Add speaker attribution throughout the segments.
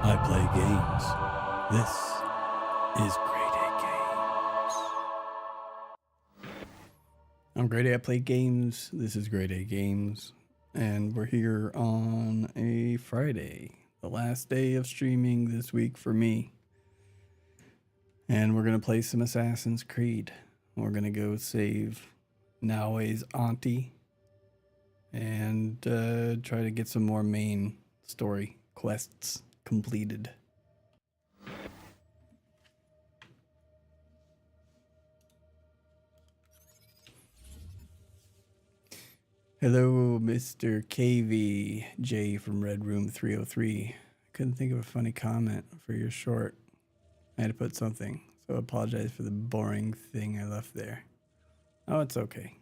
Speaker 1: I play games. This is Grade A Games. I'm Grade A. I play games. This is Grade A Games. And we're here on a Friday, the last day of streaming this week for me. And we're going to play some Assassin's Creed. We're going to go save Naoe's auntie and try to get some more main story quests completed. Hello, Mr. KVJ from Red Room 303. I couldn't think of a funny comment for your short. I had to put something, so I apologize for the boring thing I left there. Oh, it's okay.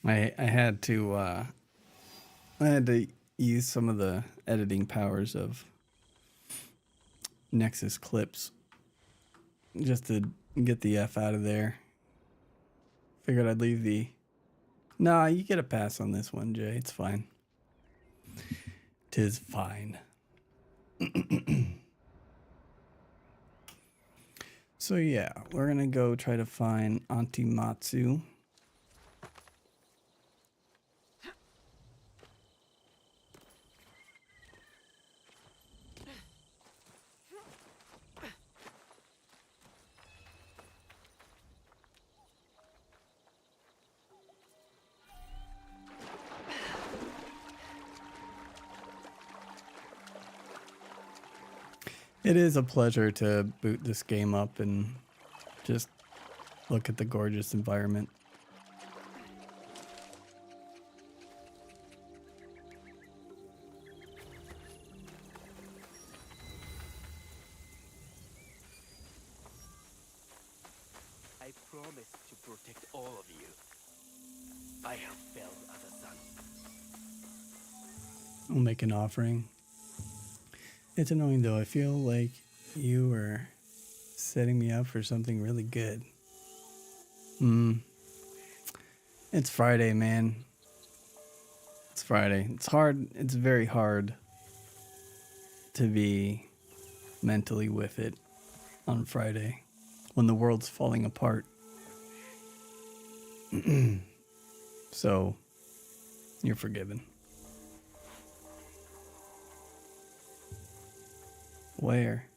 Speaker 1: I had to use some of the editing powers of Nexus clips just to get the F out of there. Figured I'd leave the... Nah, you get a pass on this one, Jay. It's fine. 'Tis fine. So yeah, we're gonna go try to find Auntie Matsu. It is a pleasure to boot this game up and just look at the gorgeous environment.
Speaker 2: I promise to protect all of you. I have failed as a son.
Speaker 1: I'll make an offering. It's annoying though. I feel like you were setting me up for something really good. It's Friday, man. It's Friday. It's hard. It's very hard to be mentally with it on Friday when the world's falling apart. So, you're forgiven. Where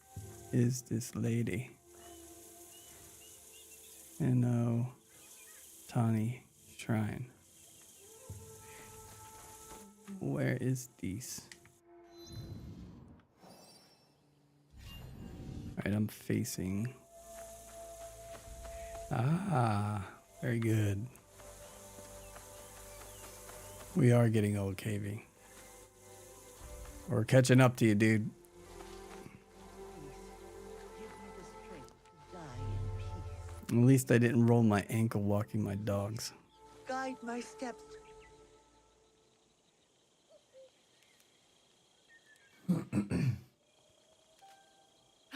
Speaker 1: is this lady? Eno Tani Shrine. Where is this? Alright, I'm facing. Ah, very good. We are getting old, KV. We're catching up to you, dude. At least I didn't roll my ankle walking my dogs.
Speaker 3: Guide my steps.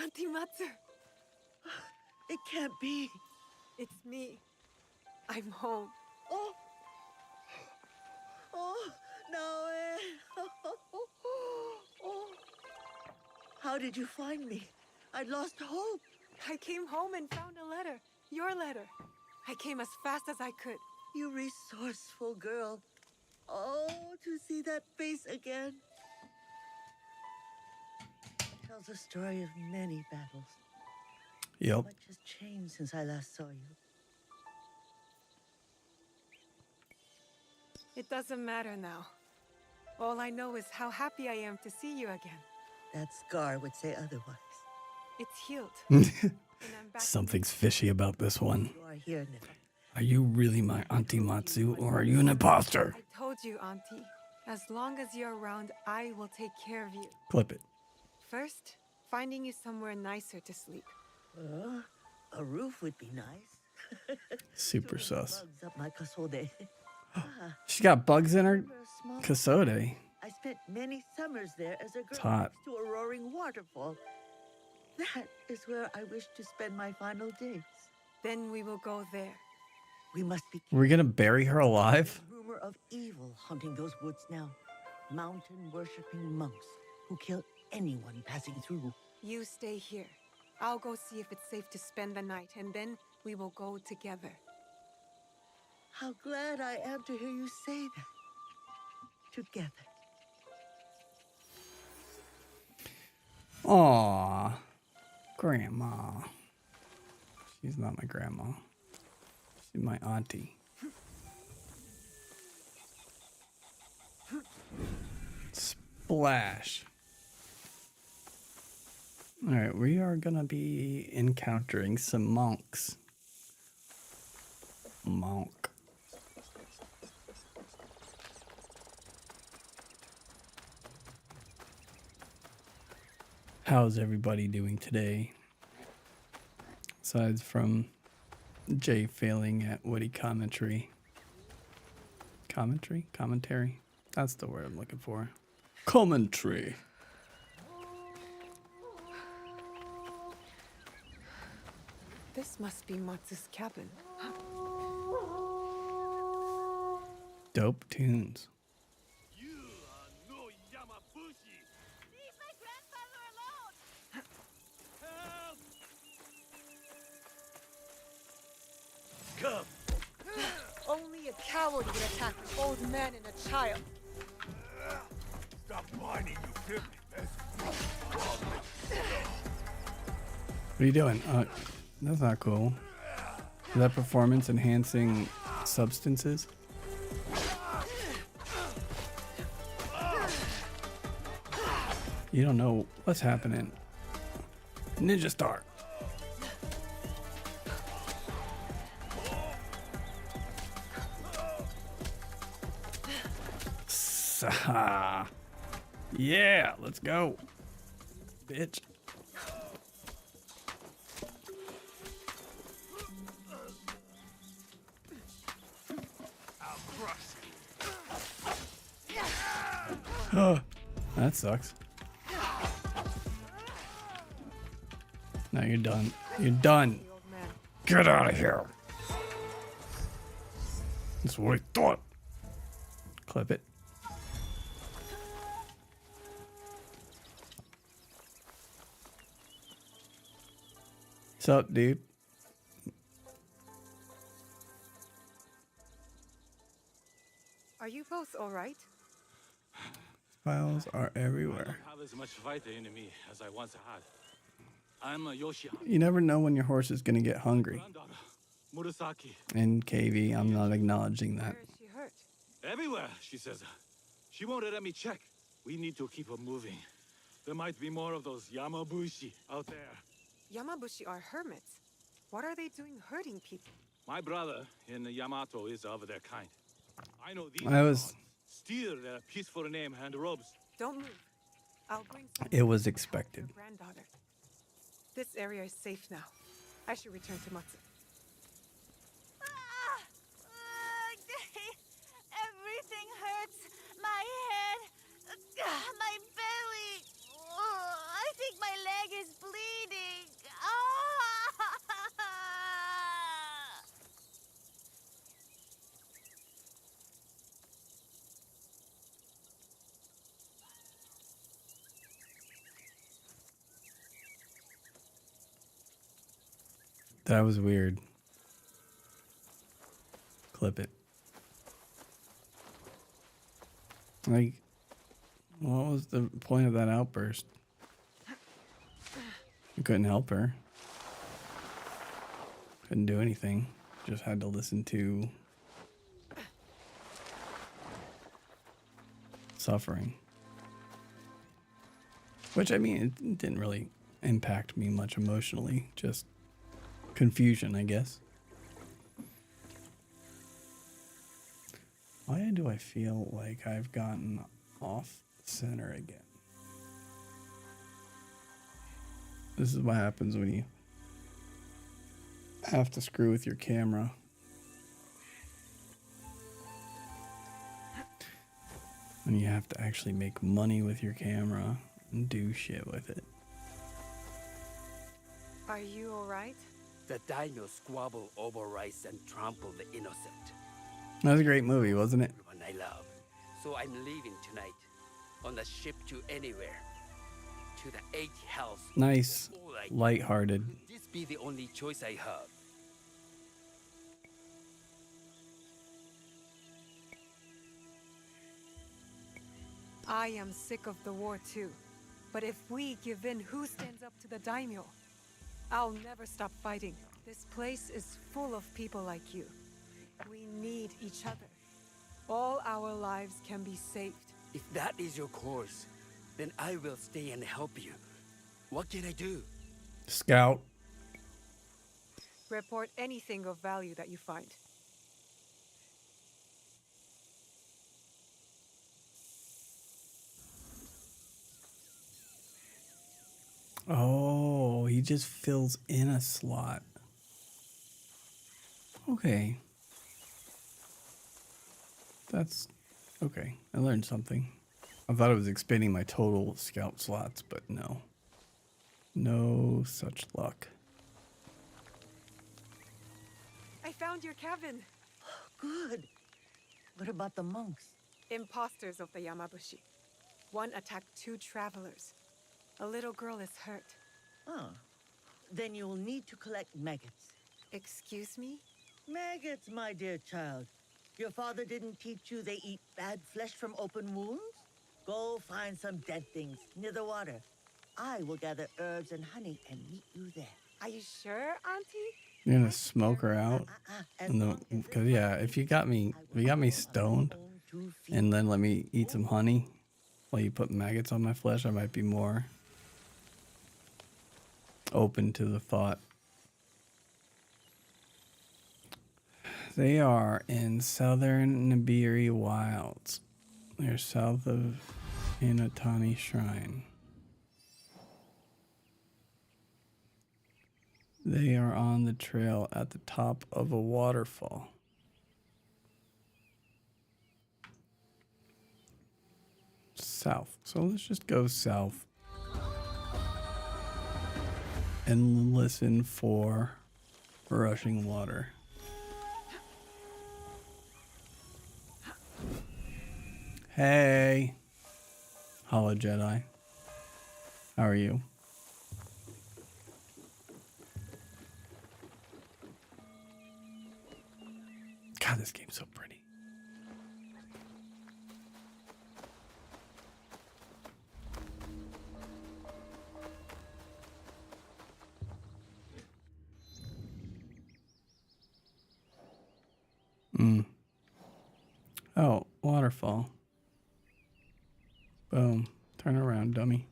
Speaker 4: Auntie Matsu,
Speaker 3: It can't be.
Speaker 4: it's me. I'm home.
Speaker 3: Oh, oh, Naoe. Oh. How did you find me? I lost hope.
Speaker 4: I came home and found a letter. Your letter. I came as fast as I could.
Speaker 3: You resourceful girl. Oh, to see that face again. Tells a story of many battles.
Speaker 1: Yep.
Speaker 3: Much has changed since I last saw you.
Speaker 4: It doesn't matter now. All I know is how happy I am to see you again.
Speaker 3: That scar would say otherwise.
Speaker 4: It's healed. And I'm back.
Speaker 1: Something's fishy about this one.
Speaker 3: You are here now.
Speaker 1: Are you really my Auntie Matsu, or are you an imposter?
Speaker 4: I told you, Auntie. As long as you're around, I will take care of you.
Speaker 1: Clip it.
Speaker 4: First, finding you somewhere nicer to sleep.
Speaker 3: A roof would be nice.
Speaker 1: Super
Speaker 3: Too many
Speaker 1: sus.
Speaker 3: bugs up my kasode.
Speaker 1: She got bugs in her
Speaker 3: Remember a small
Speaker 1: Kasode.
Speaker 3: I spent many summers there as a girl
Speaker 1: hot.
Speaker 3: next to a roaring waterfall. That is where I wish to spend my final days.
Speaker 4: Then we will go there.
Speaker 3: We must be
Speaker 1: We're gonna bury her alive?
Speaker 3: rumor of evil haunting those woods now. Mountain worshipping monks who kill anyone passing through.
Speaker 4: You stay here. I'll go see if it's safe to spend the night, and then we will go together.
Speaker 3: How glad I am to hear you say that. Together.
Speaker 1: Aw, grandma. She's not my grandma. She's my auntie. Splash. Alright, we are gonna be encountering some monks. Monk. How's everybody doing today? Aside from Jay failing at witty commentary. Commentary? That's the word I'm looking for. Commentary.
Speaker 4: This must be Matsu's cabin.
Speaker 1: Dope tunes.
Speaker 2: You are no Yamabushi.
Speaker 5: Leave my grandfather alone!
Speaker 2: Help! Come!
Speaker 4: Only a coward would attack an old man and a child.
Speaker 2: Stop whining, you filthy peasant.
Speaker 1: What are you doing? That's not cool. Is that performance enhancing substances? You don't know what's happening. Ninja Star. Saha. Yeah, let's go. Bitch. Oh, that sucks. Now you're done. You're done.
Speaker 4: The old man.
Speaker 1: Get out of here. That's what I thought. Clip it. What's up, dude?
Speaker 4: Are you both all right?
Speaker 1: Files are everywhere.
Speaker 6: I don't have as much fighter in me as I once had. I'm a Yoshi.
Speaker 1: You never know when your horse is gonna get hungry.
Speaker 6: Granddaughter, Murasaki.
Speaker 1: And KV, I'm not acknowledging that.
Speaker 4: Where is she hurt?
Speaker 6: Everywhere, she says. She won't let me check. We need to keep her moving. There might be more of those Yamabushi out there.
Speaker 4: Yamabushi are hermits. What are they doing hurting people?
Speaker 6: My brother in Yamato is of their kind. I know these
Speaker 1: I was-
Speaker 6: gods steal their peaceful name and robes.
Speaker 4: Don't move. I'll bring some.
Speaker 1: It was
Speaker 4: to help
Speaker 1: expected.
Speaker 4: your granddaughter. This area is safe now. I should return to Matsu.
Speaker 5: Everything hurts. My head. My belly. I think my leg is bleeding.
Speaker 1: That was weird. Clip it. Like, what was the point of that outburst? You couldn't help her. Couldn't do anything. Just had to listen to suffering. Which, I mean, it didn't really impact me much emotionally. Just confusion, I guess. Why do I feel like I've gotten off center again? This is what happens when you have to screw with your camera. When you have to actually make money with your camera and do shit with it.
Speaker 4: Are you all right?
Speaker 2: The daimyo squabble over rice and trample the innocent.
Speaker 1: That was a great movie, wasn't it?
Speaker 2: Everyone I love. So I'm leaving tonight on the ship to anywhere. To the 8 hells.
Speaker 1: Nice,
Speaker 2: All I
Speaker 1: lighthearted.
Speaker 2: Could this be the only choice I have?
Speaker 4: I am sick of the war too. But if we give in, who stands up to the daimyo? I'll never stop fighting. This place is full of people like you. We need each other. All our lives can be saved.
Speaker 2: If that is your course, then I will stay and help you. What can I do?
Speaker 1: Scout.
Speaker 4: Report anything of value that you find.
Speaker 1: Oh, he just fills in a slot. Okay. That's okay. I learned something. I thought it was expanding my total scout slots, but no. No such luck.
Speaker 4: I found your cabin.
Speaker 3: Good. What about the monks?
Speaker 4: Imposters of the Yamabushi. One attacked 2 travelers. A little girl is hurt.
Speaker 3: Oh. Then you'll need to collect maggots.
Speaker 4: Excuse me?
Speaker 3: Maggots, my dear child. Your father didn't teach you they eat bad flesh from open wounds? Go find some dead things near the water. I will gather herbs and honey and meet you there.
Speaker 4: Are you sure, Auntie?
Speaker 1: You're gonna smoke her out, because yeah, if you got me stoned, and then let me eat some honey while you put maggots on my flesh, I might be more open to the thought. They are in southern Nibiru wilds. They're south of Inatani Shrine. They are on the trail at the top of a waterfall. South. So let's just go south and listen for rushing water. Hey, Hollow Jedi. How are you? God, this game's so pretty. Oh, waterfall. Boom. Turn around, dummy.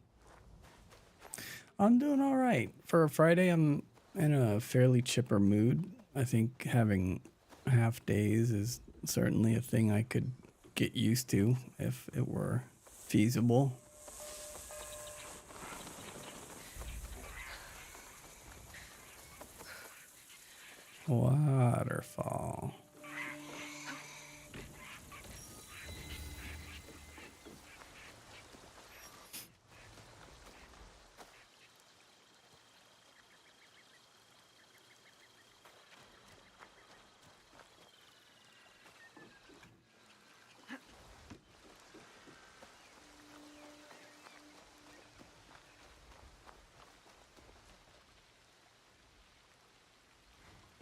Speaker 1: I'm doing all right. For a Friday, I'm in a fairly chipper mood. I think having half days is certainly a thing I could get used to if it were feasible. Waterfall.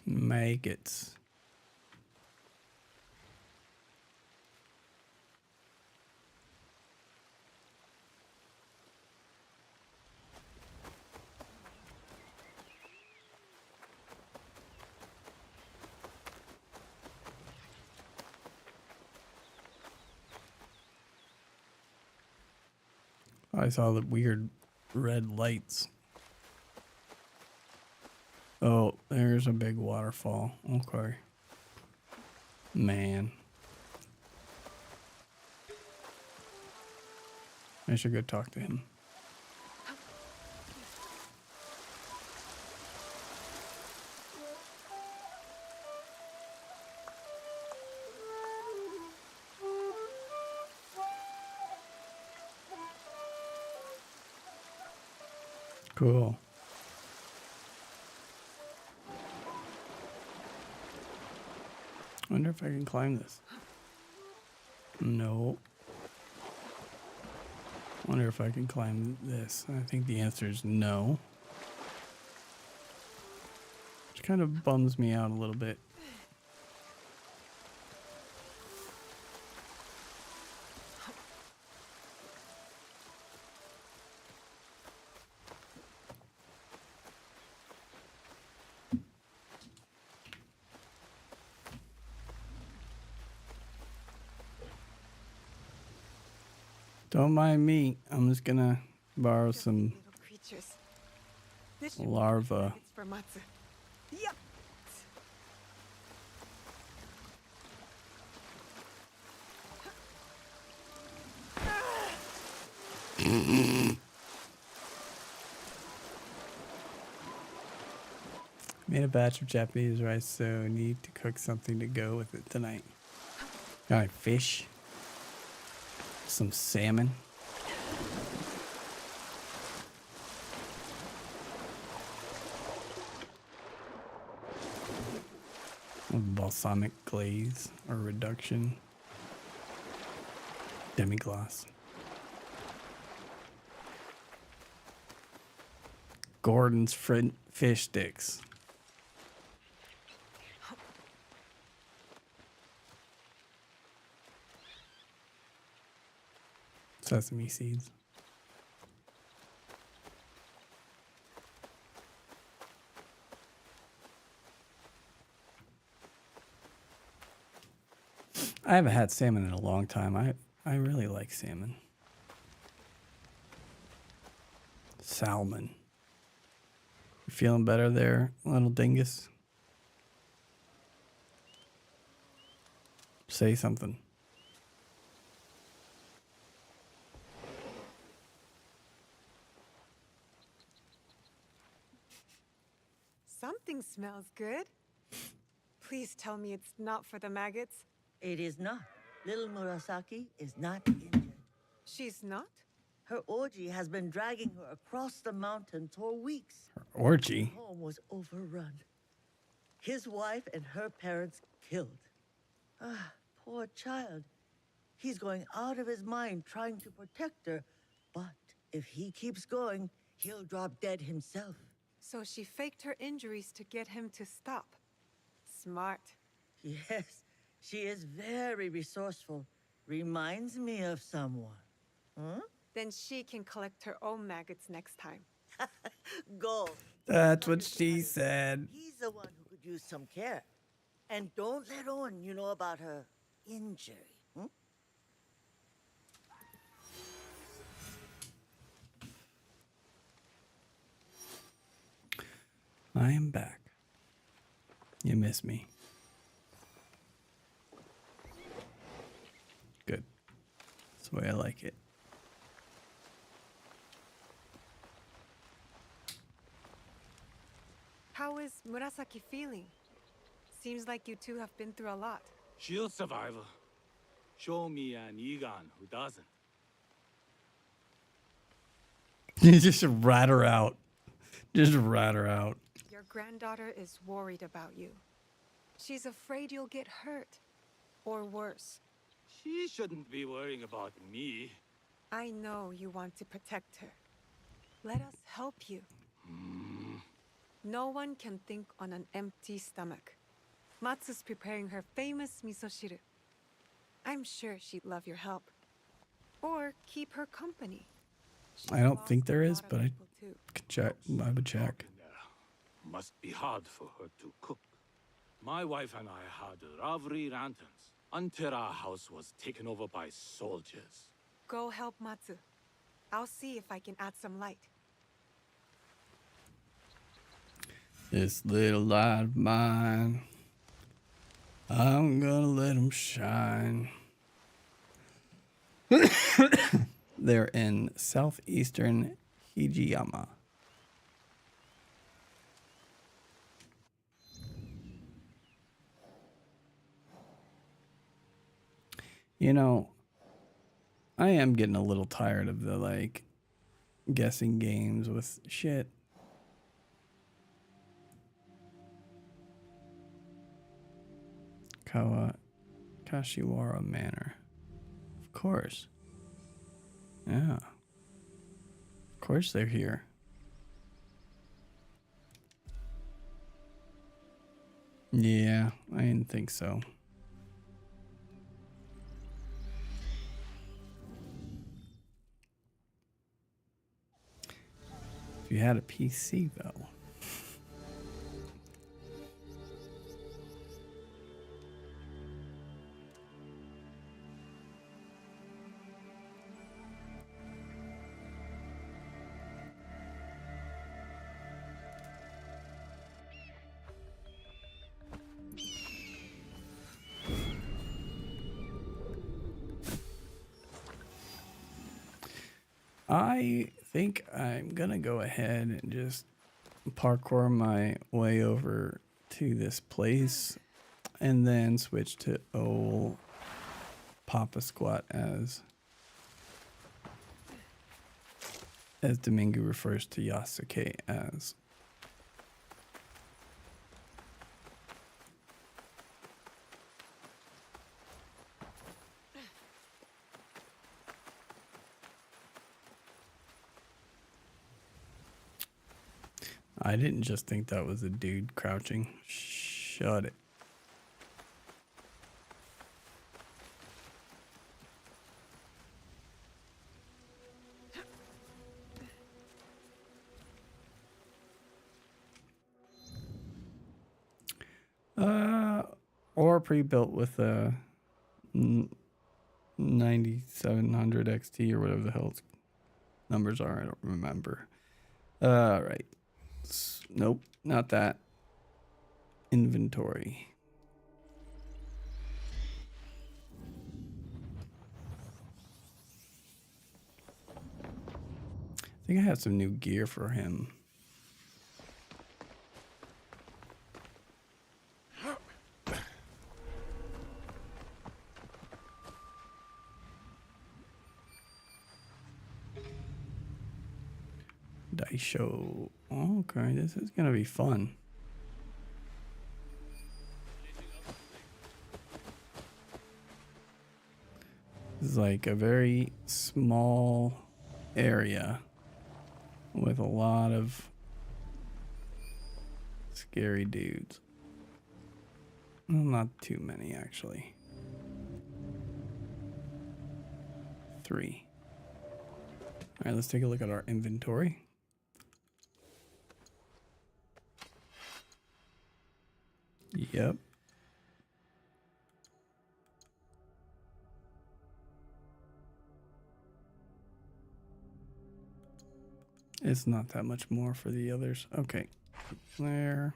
Speaker 1: Maggots. I saw the weird red lights. Oh, there's a big waterfall. Okay. Man. I should go talk to him. Cool. I wonder if I can climb this. No. Wonder if I can climb this. I think the answer is no. Which kind of bums me out a little bit. Don't mind me. I'm just gonna borrow
Speaker 4: Just
Speaker 1: some
Speaker 4: little creatures. This should be
Speaker 1: larva.
Speaker 4: It's for Matsu. Yeah.
Speaker 1: Made a batch of Japanese rice, so need to cook something to go with it tonight. Got any fish? Some salmon. Balsamic glaze or reduction. Demi-glace. Gordon's fish sticks. Sesame seeds. I haven't had salmon in a long time. I really like salmon. Salmon. You feeling better there, little dingus? Say something.
Speaker 4: Something smells good. Please tell me it's not for the maggots.
Speaker 3: It is not. Little Murasaki is not injured.
Speaker 4: She's not?
Speaker 3: Her orgy has been dragging her across the mountains for weeks.
Speaker 1: Orgy?
Speaker 3: Her home was overrun. His wife and her parents killed. Ah, poor child. He's going out of his mind trying to protect her, but if he keeps going, he'll drop dead himself.
Speaker 4: So she faked her injuries to get him to stop. Smart.
Speaker 3: Yes, she is very resourceful. Reminds me of someone. Huh?
Speaker 4: Then she can collect her own maggots next time.
Speaker 3: Go.
Speaker 1: That's what she said.
Speaker 3: He's the one who could use some care. And don't let on you know about her injury. Hmm?
Speaker 1: I am back. You miss me. Good. That's the way I like it.
Speaker 4: How is Murasaki feeling? Seems like you two have been through a lot.
Speaker 6: She'll survive. Show me an Egon who doesn't.
Speaker 1: You just rat her out. Just rat her out.
Speaker 4: Your granddaughter is worried about you. She's afraid you'll get hurt. Or worse.
Speaker 6: She shouldn't be worrying about me.
Speaker 4: I know you want to protect her. Let us help you. No one can think on an empty stomach. Matsu's preparing her famous misoshiru. I'm sure she'd love your help. Or keep her company.
Speaker 1: I don't think there
Speaker 4: She's
Speaker 1: is,
Speaker 4: lost a
Speaker 1: but
Speaker 4: lot
Speaker 1: I
Speaker 4: of people too.
Speaker 1: could check. I would check.
Speaker 6: Must be hard for her to cook. My wife and I had lovely lanterns until our house was taken over by soldiers.
Speaker 4: Go help Matsu. I'll see if I can add some light.
Speaker 1: This little light of mine, I'm gonna let him shine. They're in southeastern Hijiyama. You know, I am getting a little tired of the, like, guessing games with shit. Kashiwara Manor. Of course. Yeah. Of course they're here. Yeah, I didn't think so. If you had a PC though. I think I'm gonna go ahead and just parkour my way over to this place and then switch to old Papa Squat as Domingo refers to Yasuke as. I didn't just think that was a dude crouching. Shut it. Or pre-built with a 9700 XT or whatever the hell its numbers are. I don't remember. Right. Nope, not that. Inventory. I think I have some new gear for him. Daisho. Okay, this is gonna be fun. This is like a very small area with a lot of scary dudes. Well, not too many, actually. 3. All right, let's take a look at our inventory. Yep. It's not that much more for the others. Okay. There.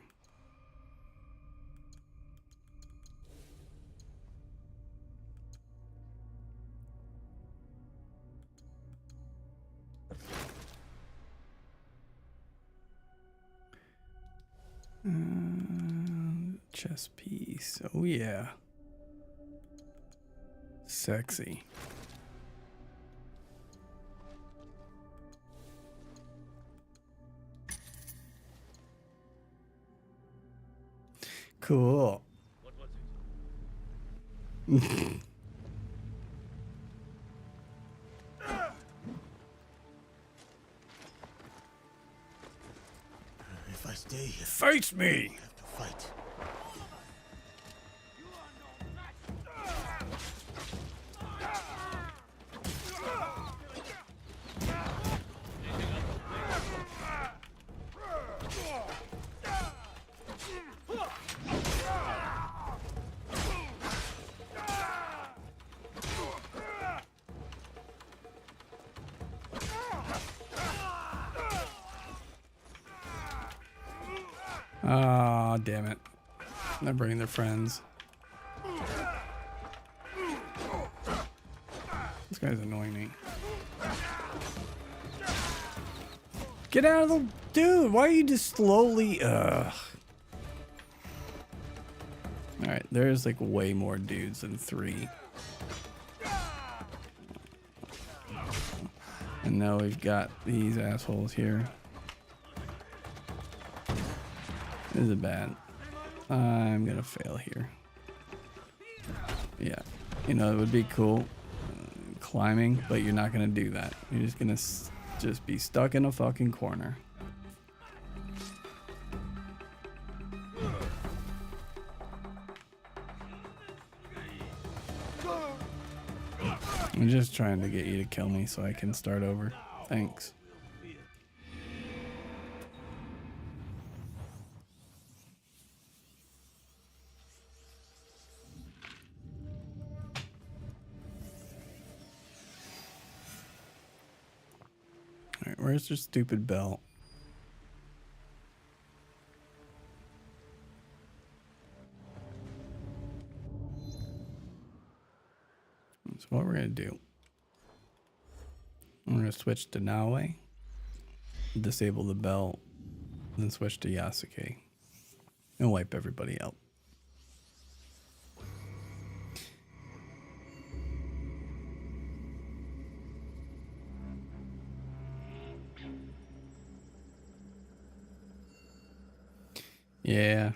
Speaker 1: Chess piece. Oh yeah. Sexy. Cool.
Speaker 6: What was it?
Speaker 2: If I stay here,
Speaker 1: Face me.
Speaker 2: I have to fight.
Speaker 1: Ah, damn it. They're bringing their friends. This guy's annoying me. Get out of the... Dude, why are you just slowly... Ugh. Alright, there's like way more dudes than 3. And now we've got these assholes here. This is bad. I'm gonna fail here. Yeah, you know, it would be cool climbing, but you're not gonna do that. You're just gonna just be stuck in a fucking corner. I'm just trying to get you to kill me so I can start over. Thanks. Alright, where's your stupid belt? So what we're gonna do, we're gonna switch to Naoe, disable the belt, then switch to Yasuke, and wipe everybody out. Yeah,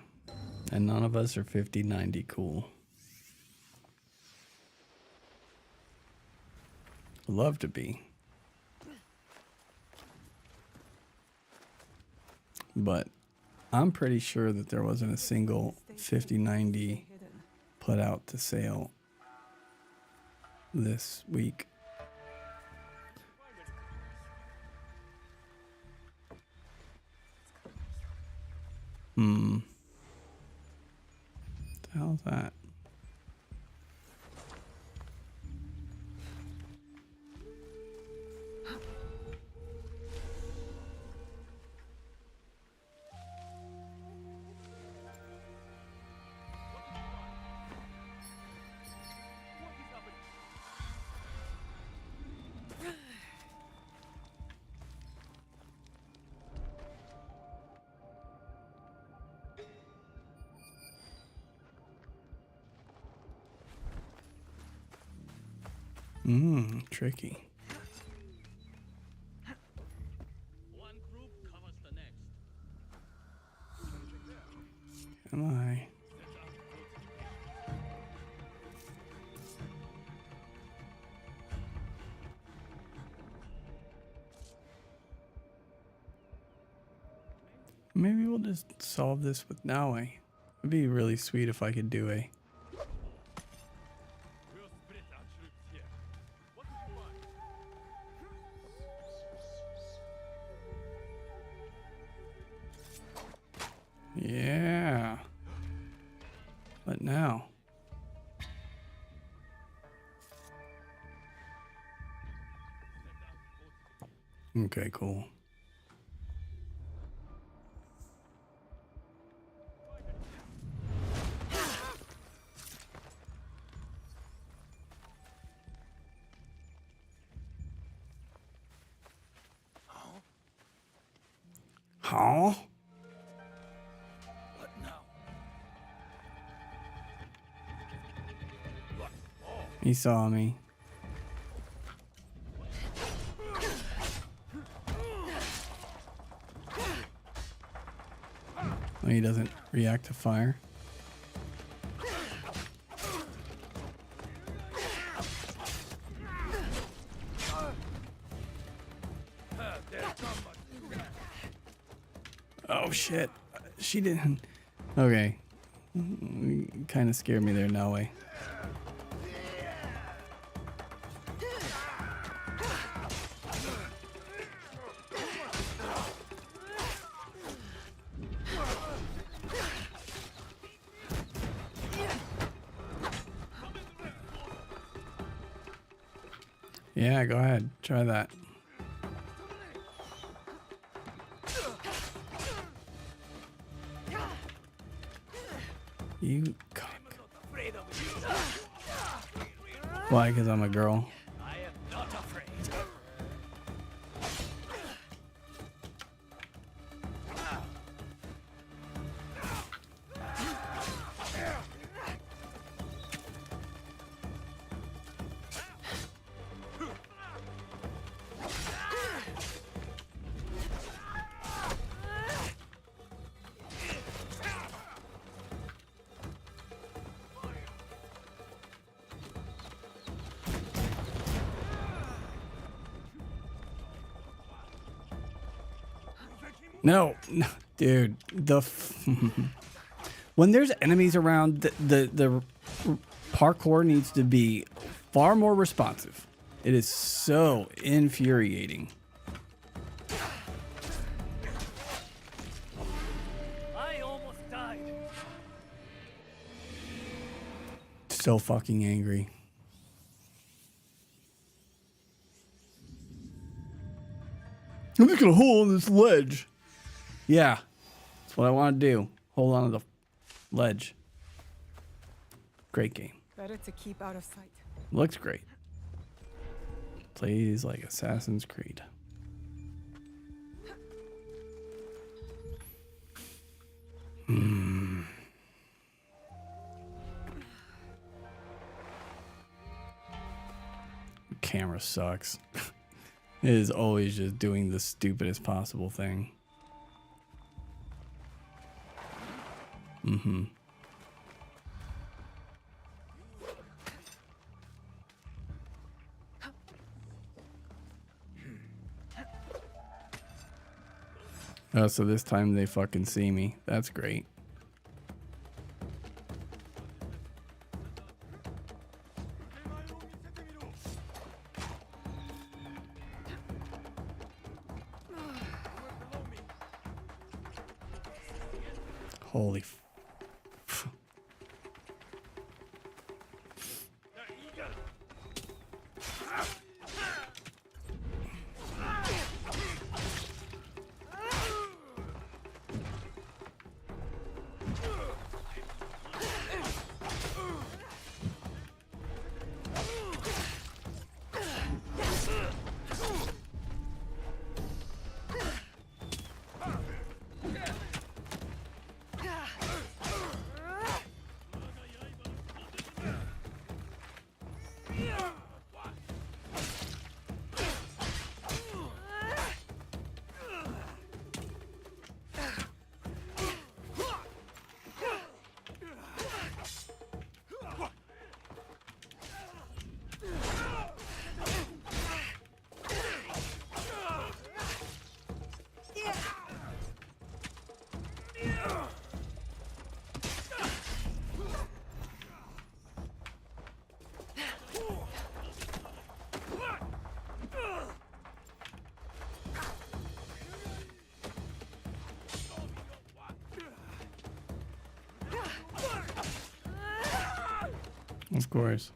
Speaker 1: and none of us are 50-90 cool. Love to be. But I'm pretty sure that there wasn't a single 50-90 put out to sale this week. What the hell's that? Tricky.
Speaker 6: One group covers the next.
Speaker 1: Am I? Maybe we'll just solve this with Naoe. It'd be really sweet if I could do a...
Speaker 6: We'll split our troops here. What do you want?
Speaker 1: Yeah. But now... Okay, cool. Huh?
Speaker 6: What now?
Speaker 1: He saw me. Oh, he doesn't react to fire. Oh shit. She didn't. Okay. Kind of scared me there, Naoe. Yeah, go ahead. Try that. You cock. Why? Because I'm a girl.
Speaker 2: I am not afraid.
Speaker 1: No, no, dude. When there's enemies around, the parkour needs to be far more responsive. It is so infuriating.
Speaker 2: I almost died.
Speaker 1: So fucking angry. I'm just gonna hold on this ledge. Yeah, that's what I want to do. Hold on to the ledge. Great game.
Speaker 4: Better to keep out of sight.
Speaker 1: Looks great. Plays like Assassin's Creed. Camera sucks. It is always just doing the stupidest possible thing. Oh, so this time they fucking see me. That's great. Holy Of course.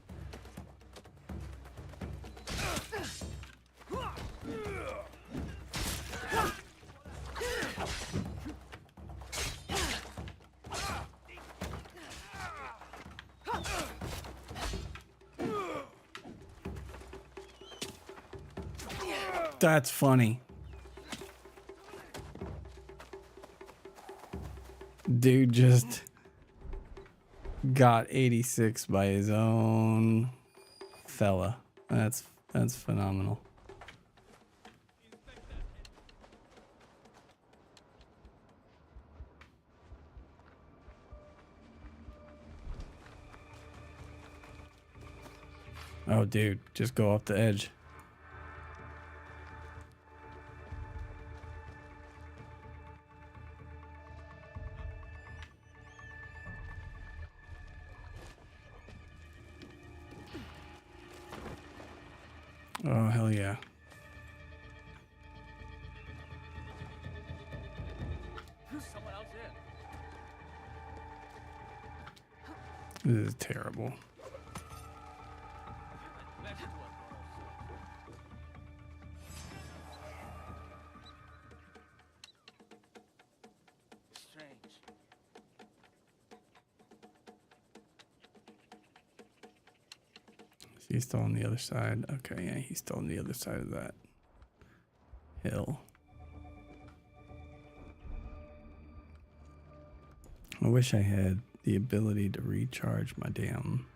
Speaker 1: That's funny. Dude just got 86 by his own fella. That's phenomenal. Oh, dude, just go off the edge. Oh, hell yeah.
Speaker 2: Someone else
Speaker 1: This is terrible.
Speaker 2: Strange.
Speaker 1: He's still on the other side. Okay, yeah, he's still on the other side of that hill. I wish I had the ability to recharge my damn...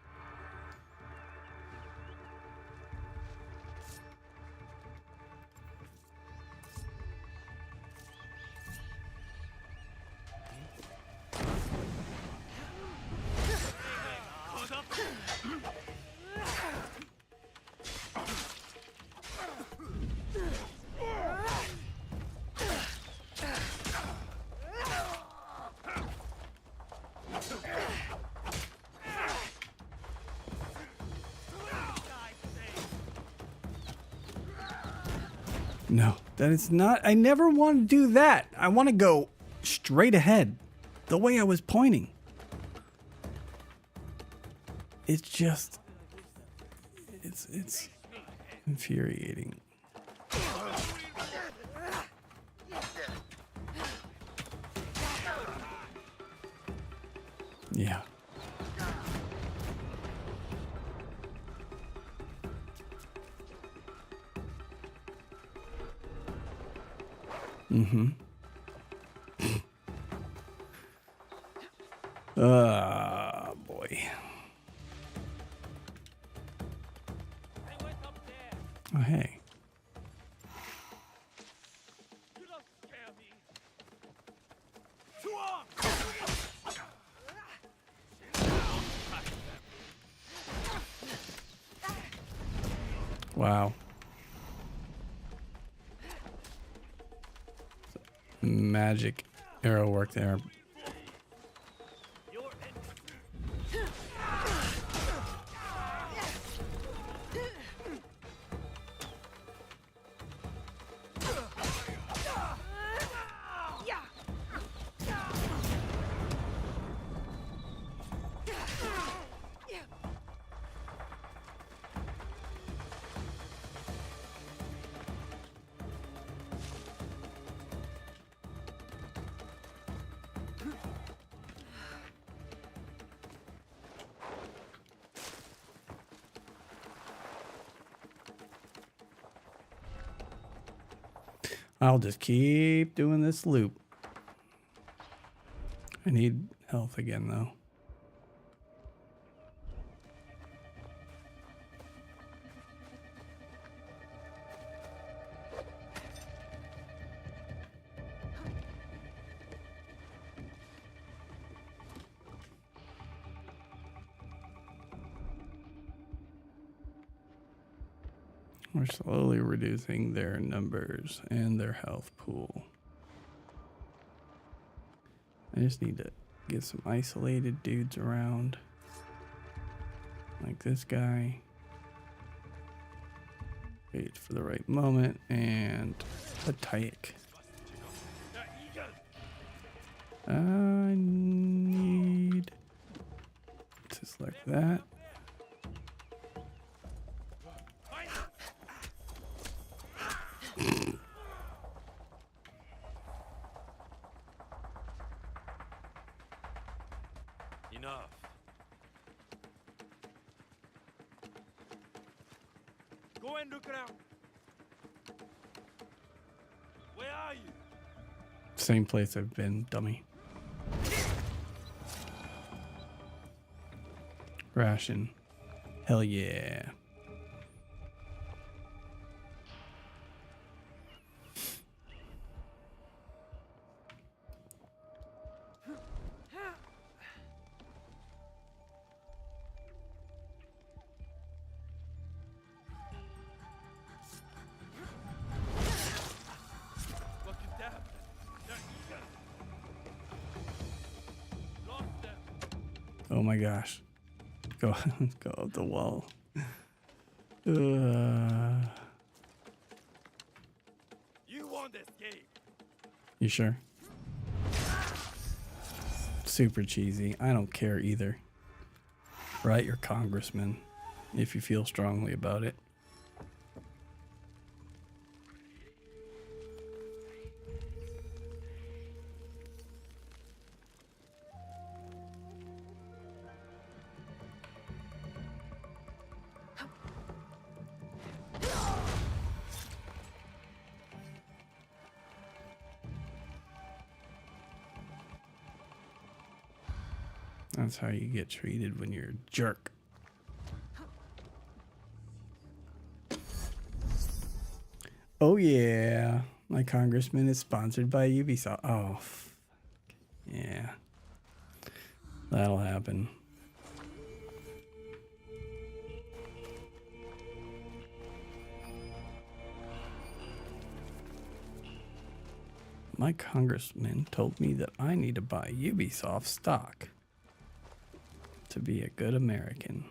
Speaker 1: No, that is not. I never want to do that. I want to go straight ahead, the way I was pointing. It's just, it's infuriating. Yeah. Mm-hmm. Boy. Oh, hey. Wow. Magic arrow work there. I'll just keep doing this loop. I need health again, though. We're slowly reducing their numbers and their health pool. I just need to get some isolated dudes around. Like this guy. Wait for the right moment and a tyke. I need to select that.
Speaker 2: Enough. Go and look around. Where are you?
Speaker 1: Same place I've been, dummy. Ration. Hell yeah.
Speaker 2: Look at that. They're eager. Lost them.
Speaker 1: Oh my gosh. Go up the wall.
Speaker 2: You won't escape.
Speaker 1: You sure? Super cheesy. I don't care either. Write your congressman if you feel strongly about it. That's how you get treated when you're a jerk. Oh yeah, my congressman is sponsored by Ubisoft. Oh, yeah. That'll happen. My congressman told me that I need to buy Ubisoft stock to be a good American.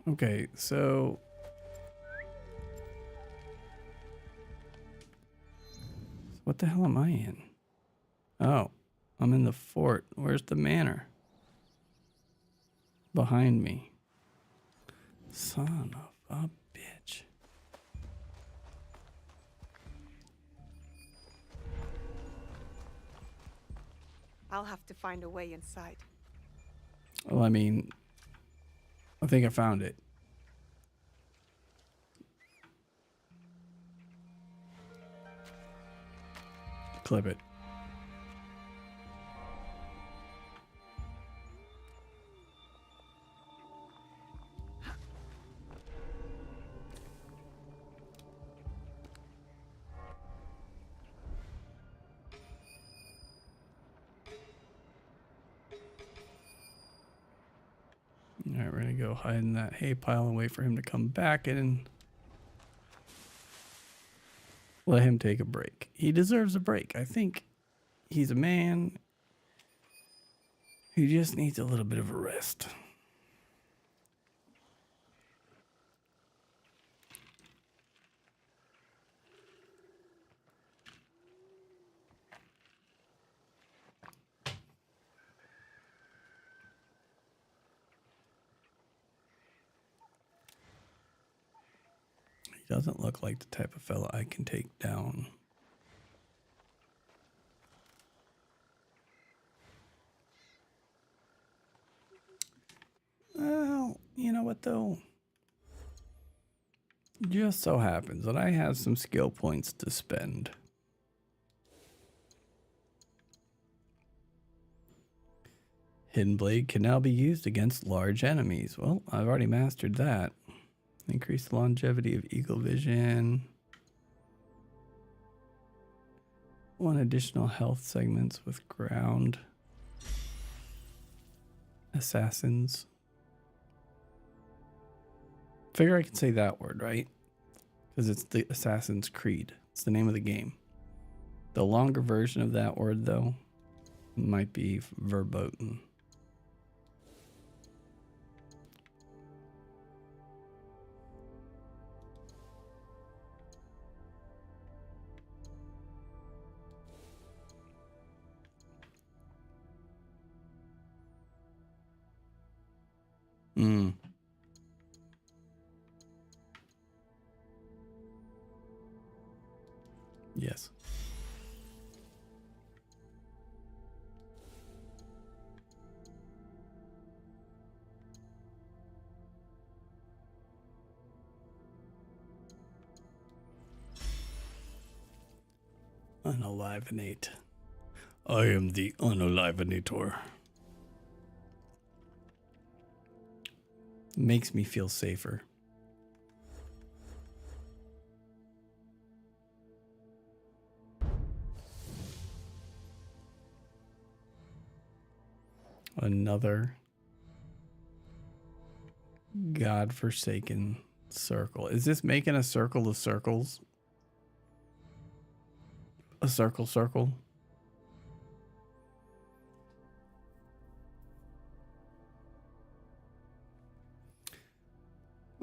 Speaker 1: Okay, so what the hell am I in? Oh, I'm in the fort. Where's the manor? Behind me. Son of a bitch.
Speaker 4: I'll have to find a way inside.
Speaker 1: Well, I mean, I think I found it. Clip it. All right, we're gonna go hide in that hay pile and wait for him to come back and let him take a break. He deserves a break. I think he's a man who just needs a little bit of a rest. He doesn't look like the type of fella I can take down. Well, you know what though? Just so happens that I have some skill points to spend. Hidden Blade can now be used against large enemies. Well, I've already mastered that. Increase the longevity of eagle vision. 1 additional health segments with ground assassins. Figure I can say that word, right? Because it's the Assassin's Creed. It's the name of the game. The longer version of that word, though, might be verboten. Yes. Unalivenate. I am the unalivenator. Makes me feel safer. Another godforsaken circle. Is this making a circle of circles? A circle?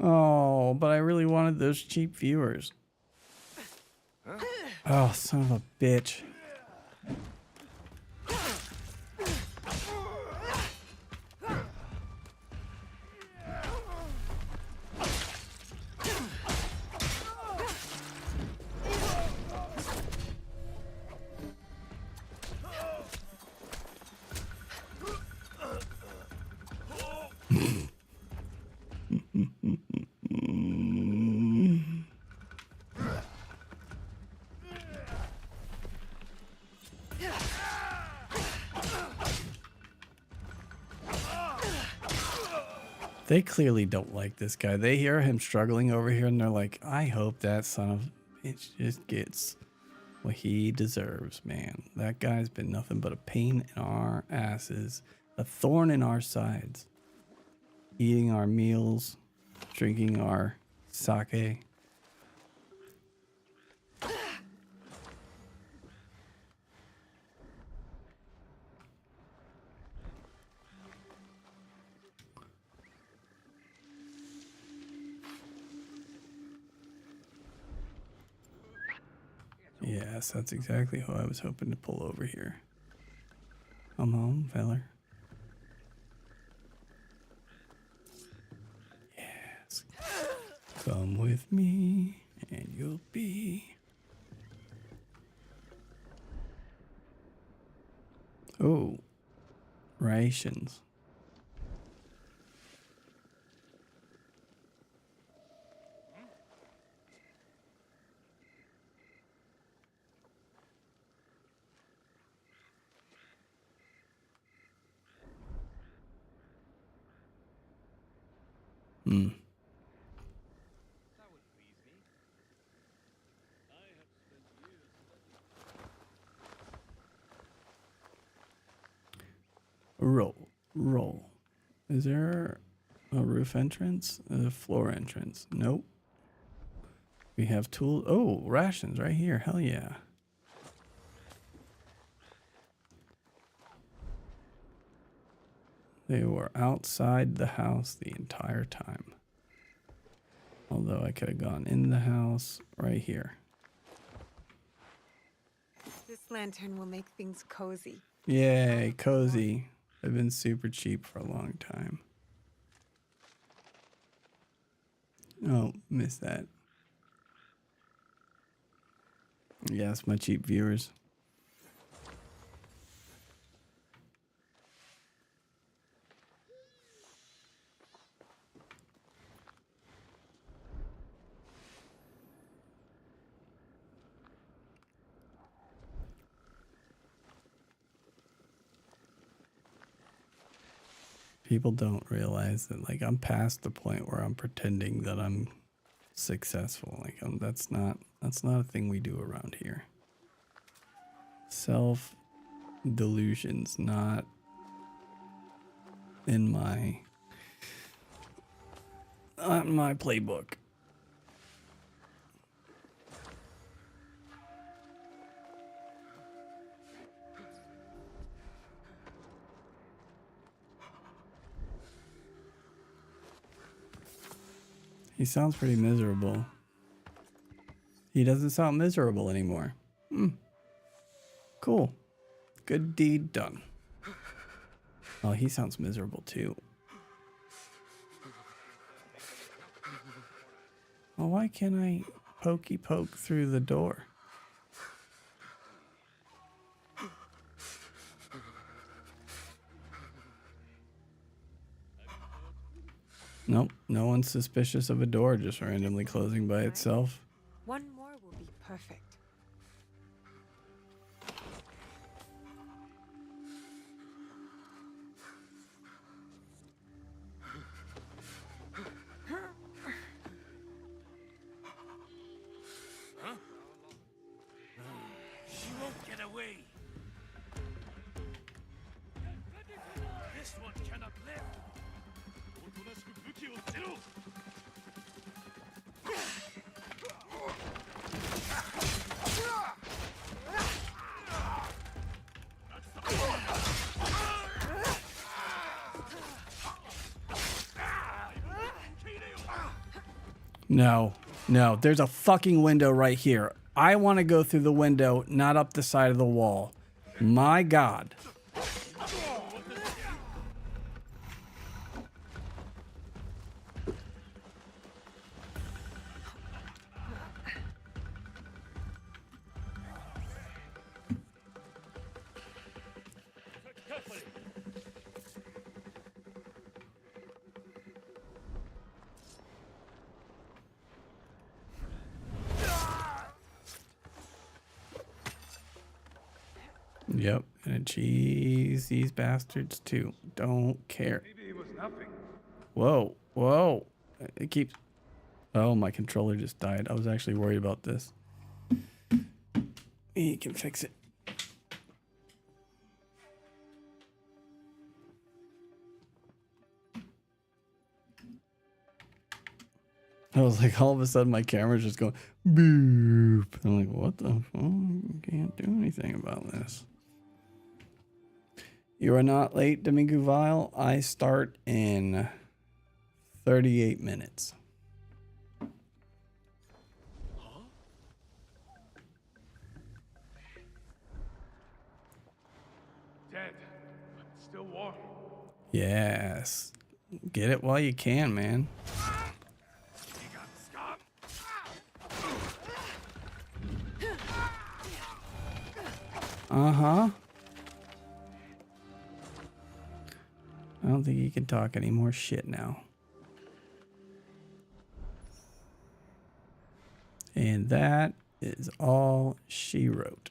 Speaker 1: Oh, but I really wanted those cheap viewers. Oh, son of a bitch. They clearly don't like this guy. They hear him struggling over here and they're like, I hope that son of a bitch just gets what he deserves, man. That guy's been nothing but a pain in our asses, a thorn in our sides. Eating our meals, drinking our sake. Yes, that's exactly who I was hoping to pull over here. Come home, feller. Yes. Come with me, and you'll be... Oh, rations. Hmm. Roll. Roll. Is there a roof entrance? A floor entrance? Nope. We have tools. Oh, rations right here. Hell yeah. They were outside the house the entire time. Although I could have gone in the house right here.
Speaker 4: This lantern will make things cozy.
Speaker 1: Yay, cozy. They've been super cheap for a long time. Oh, missed that. Yes, my cheap viewers. People don't realize that, like, I'm past the point where I'm pretending that I'm successful. Like, that's not a thing we do around here. Self delusions not in my playbook. He sounds pretty miserable. He doesn't sound miserable anymore. Cool. Good deed done. Oh, he sounds miserable too. Oh, why can't I pokey poke through the door? Nope, no one's suspicious of a door just randomly closing by itself.
Speaker 4: One more will be perfect.
Speaker 2: She won't get away. This one cannot live.
Speaker 1: No, no, there's a fucking window right here. I want to go through the window, not up the side of the wall. My God. Yep, and cheese these bastards too. Don't care.
Speaker 7: Maybe it was nothing.
Speaker 1: Whoa, whoa. It keeps... Oh, my controller just died. I was actually worried about this. He can fix it. I was like, all of a sudden my camera's just going boop. I'm like, what the fuck? Can't do anything about this. You are not late, Domingo Vile. I start in 38 minutes.
Speaker 7: still warm.
Speaker 1: Yes. Get it while you can, man.
Speaker 7: You got scum.
Speaker 1: Uh-huh. I don't think he can talk any more shit now. And that is all she wrote.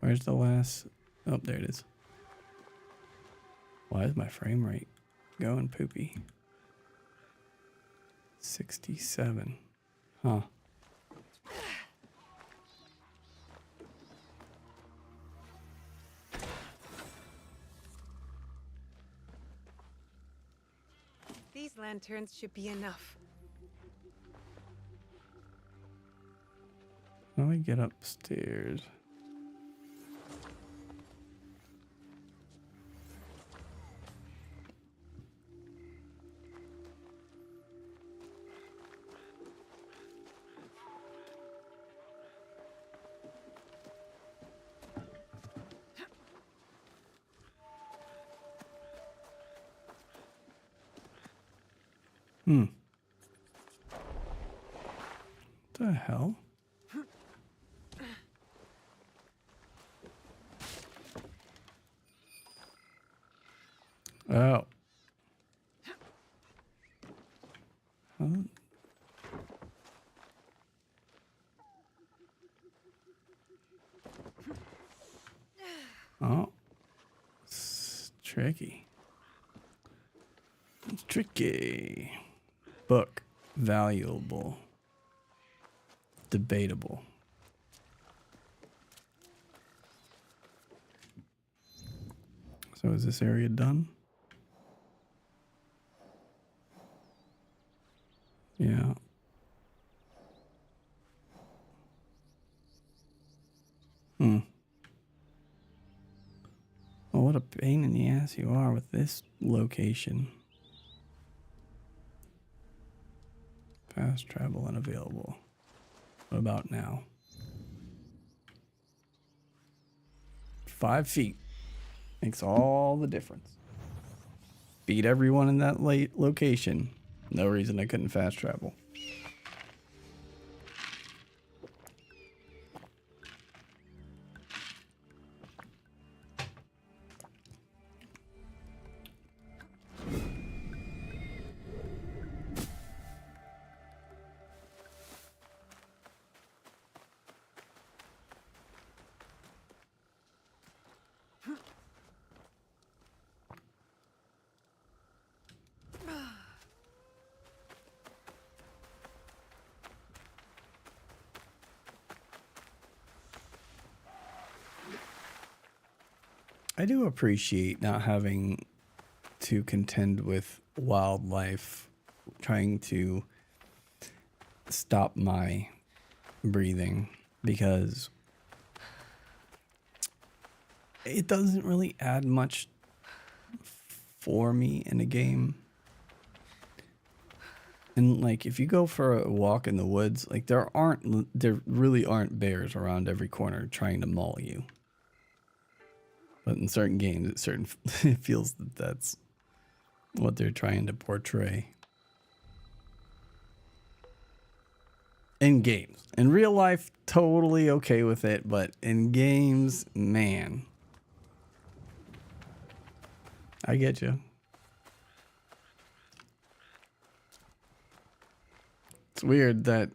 Speaker 1: Where's the last? Oh, there it is. Why is my frame rate going poopy? 67. Huh.
Speaker 4: These lanterns should be enough.
Speaker 1: Let me get upstairs. What the hell? Oh. Huh? Oh. It's tricky. It's tricky. Book. Valuable. Debatable. So is this area done? Yeah. Well, what a pain in the ass you are with this location. Fast travel unavailable. What about now? 5 feet. Makes all the difference. Beat everyone in that late location. No reason I couldn't fast travel. I do appreciate not having to contend with wildlife trying to stop my breathing, because it doesn't really add much for me in a game. And like, if you go for a walk in the woods, like there really aren't bears around every corner trying to maul you. But in certain games, it feels that that's what they're trying to portray. In games. In real life, totally okay with it, but in games, man. I get you. It's weird that,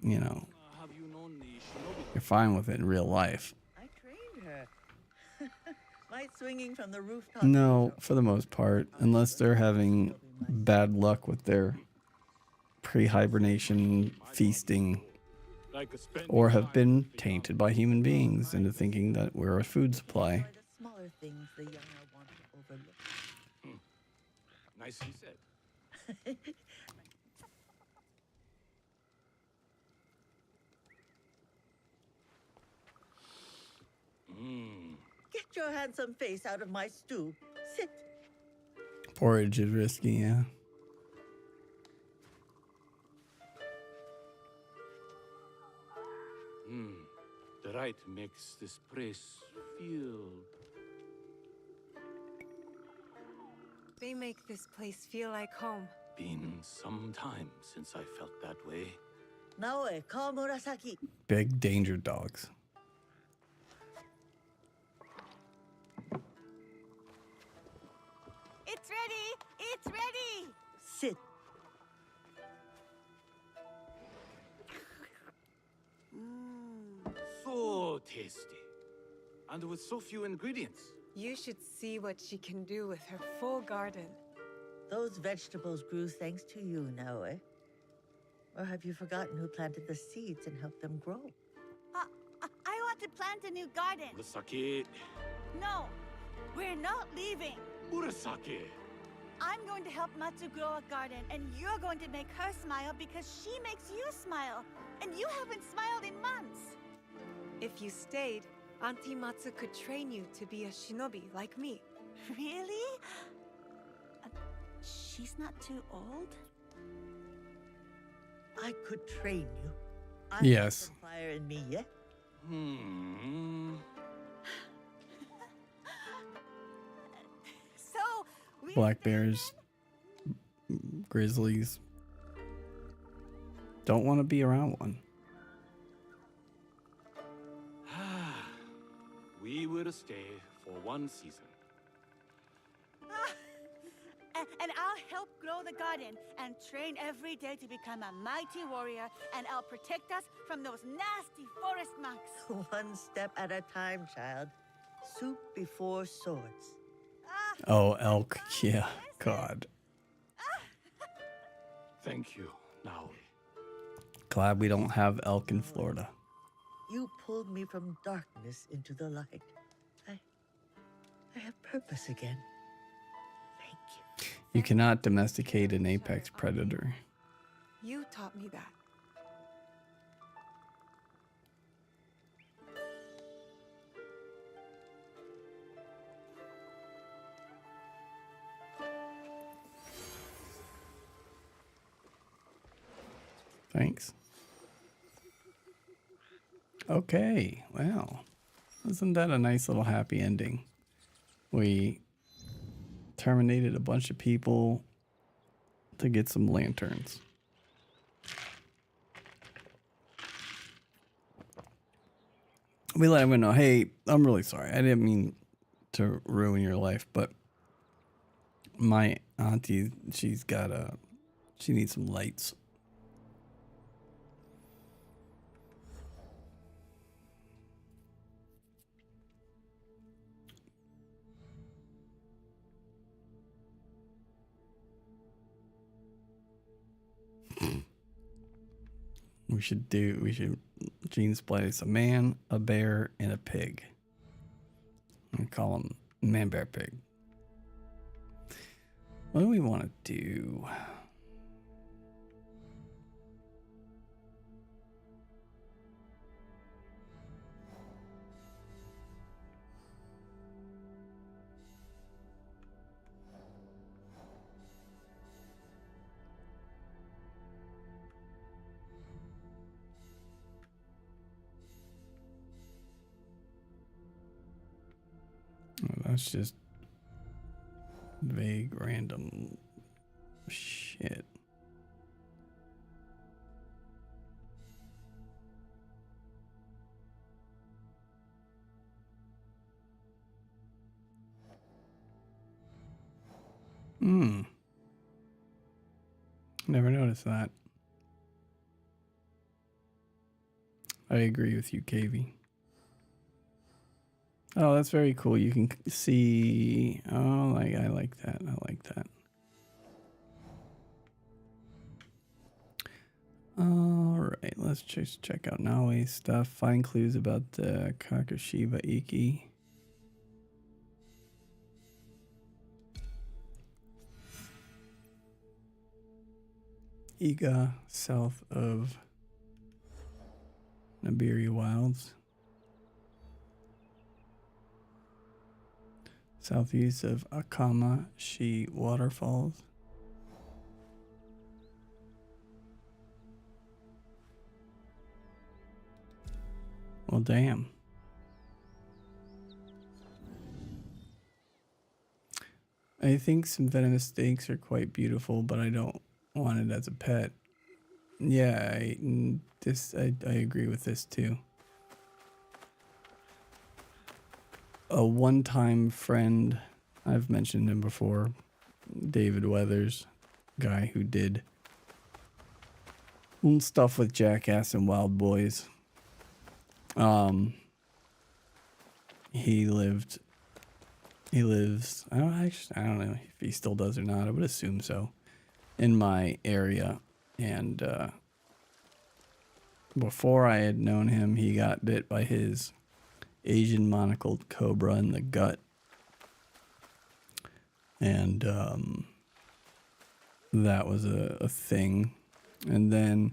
Speaker 1: you know,
Speaker 6: Have you known the Shinobi?
Speaker 1: you're fine with it in real life.
Speaker 3: I trained her. Might swinging from the rooftop.
Speaker 1: No, for the most part, unless they're having bad luck with their pre-hibernation feasting,
Speaker 6: Like a spending
Speaker 1: or have
Speaker 6: time
Speaker 1: been
Speaker 6: with the
Speaker 1: tainted by human beings into thinking that we're a food supply.
Speaker 3: Enjoy the smaller things the young are wont to overlook.
Speaker 6: Nicely said.
Speaker 3: Get your handsome face out of my stew. Sit.
Speaker 1: Porridge is risky, yeah.
Speaker 6: The right makes this place field.
Speaker 4: They make this place feel like home.
Speaker 6: Been some time since I felt that way.
Speaker 3: Naoe, call Murasaki.
Speaker 1: Big danger dogs.
Speaker 5: It's ready! It's ready!
Speaker 3: Sit.
Speaker 6: So tasty. And with so few ingredients.
Speaker 4: You should see what she can do with her full garden.
Speaker 3: Those vegetables grew thanks to you, Naoe. Or have you forgotten who planted the seeds and helped them grow?
Speaker 5: I want to plant a new garden.
Speaker 6: Murasaki.
Speaker 5: No, we're not leaving.
Speaker 6: Murasaki.
Speaker 5: I'm going to help Matsu grow a garden, and you're going to make her smile because she makes you smile. And you haven't smiled in months.
Speaker 4: If you stayed, Auntie Matsu could train you to be a shinobi like me.
Speaker 5: Really? She's not too old?
Speaker 3: I could train you. I
Speaker 1: Yes.
Speaker 3: have some fire in me yet.
Speaker 5: So, we
Speaker 1: Black bears, grizzlies. Don't want to be around one.
Speaker 6: We will stay for one season.
Speaker 5: And I'll help grow the garden and train every day to become a mighty warrior, and I'll protect us from those nasty forest monks.
Speaker 3: One step at a time, child. Soup before swords.
Speaker 1: Oh, elk. Yeah. God.
Speaker 6: Thank you, Naoe.
Speaker 1: Glad we don't have elk in Florida.
Speaker 3: You pulled me from darkness into the light. I have purpose again. Thank you.
Speaker 1: You cannot domesticate an apex predator.
Speaker 4: You taught me that.
Speaker 1: Thanks. Okay, well, isn't that a nice little happy ending? We terminated a bunch of people to get some lanterns. We let everyone know, hey, I'm really sorry. I didn't mean to ruin your life, but my auntie, she needs some lights. We should gene splice a man, a bear, and a pig. And call them man, bear, pig. What do we want to do? That's just vague, random shit. Never noticed that. I agree with you, KV. Oh, that's very cool. You can see. Oh, I like that. I like that. All right, let's just check out Naoe's stuff. Find clues about the Kakashiba Iki. Iga, south of Nibiru Wilds. Southeast of Akama Shi Waterfalls. Well, damn. I think some venomous snakes are quite beautiful, but I don't want it as a pet. Yeah, I agree with this too. A one-time friend, I've mentioned him before, David Weathers, guy who did stuff with Jackass and Wild Boys. He lives, I don't know if he still does or not. I would assume so, in my area. And before I had known him, he got bit by his Asian monocled cobra in the gut. And that was a thing. And then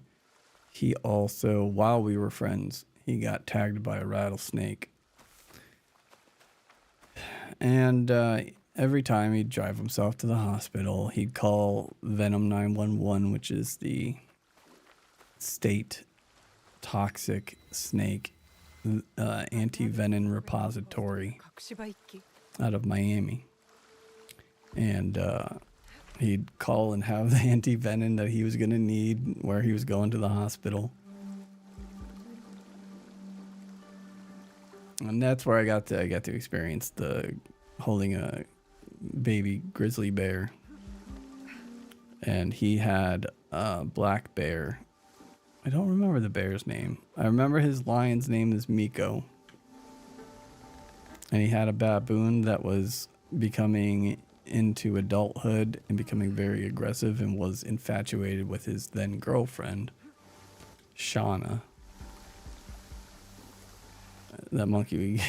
Speaker 1: he also, while we were friends, he got tagged by a rattlesnake. And every time he'd drive himself to the hospital, he'd call Venom 911, which is the state toxic snake anti-venom repository out of Miami. And he'd call and have the anti-venom that he was going to need where he was going to the hospital. And that's where I got to experience the holding a baby grizzly bear. And he had a black bear. I don't remember the bear's name. I remember his lion's name is Miko. And he had a baboon that was becoming into adulthood and becoming very aggressive and was infatuated with his then girlfriend, Shauna. That monkey,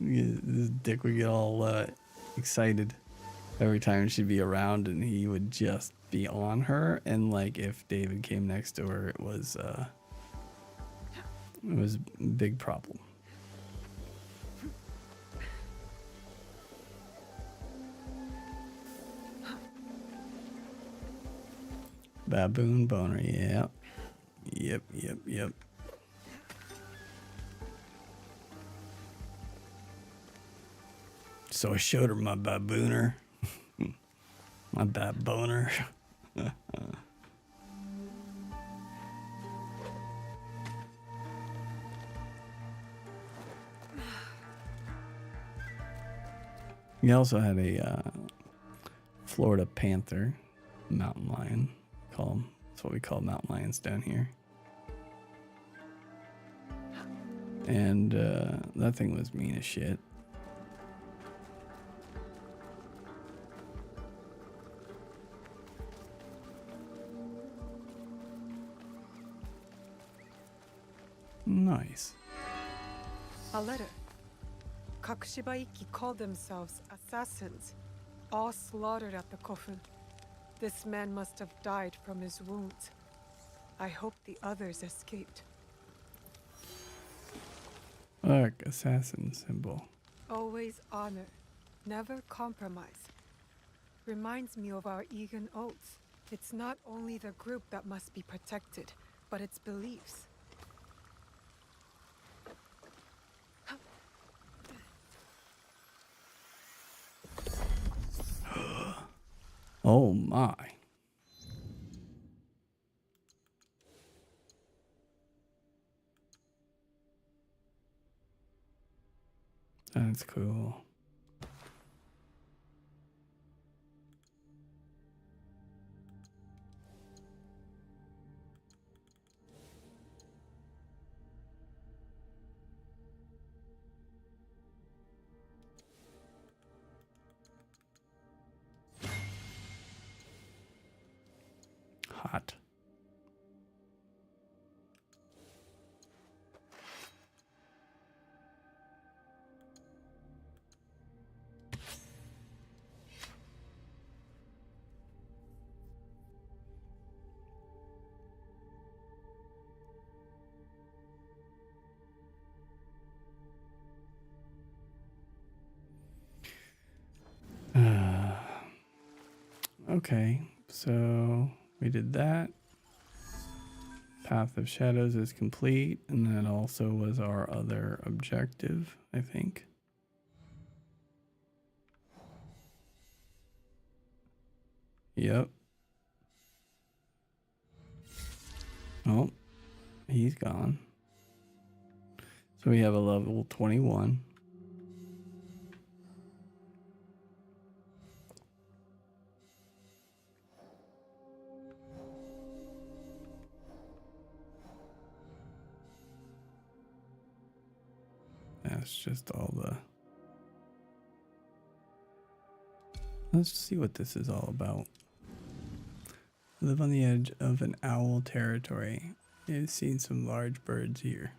Speaker 1: his dick would get all excited every time she'd be around, and he would just be on her. And like, if David came next to her, it was a big problem. Baboon boner, yeah. Yep. So I showed her my babooner. My baboner. He also had a Florida panther, mountain lion. That's what we call mountain lions down here. And that thing was mean as shit. Nice.
Speaker 4: A letter. Kakushibaiki called themselves assassins, all slaughtered at the coffin. This man must have died from his wounds. I hope the others escaped.
Speaker 1: Look, assassin symbol.
Speaker 4: Always honor, never compromise. Reminds me of our Egan oaths. It's not only the group that must be protected, but its beliefs.
Speaker 1: Oh my. That's cool. Hot. Okay, so we did that. Path of Shadows is complete, and that also was our other objective, I think. Yep. Oh, he's gone. So we have a level 21. That's just all the... Let's see what this is all about. Live on the edge of an owl territory. You've seen some large birds here.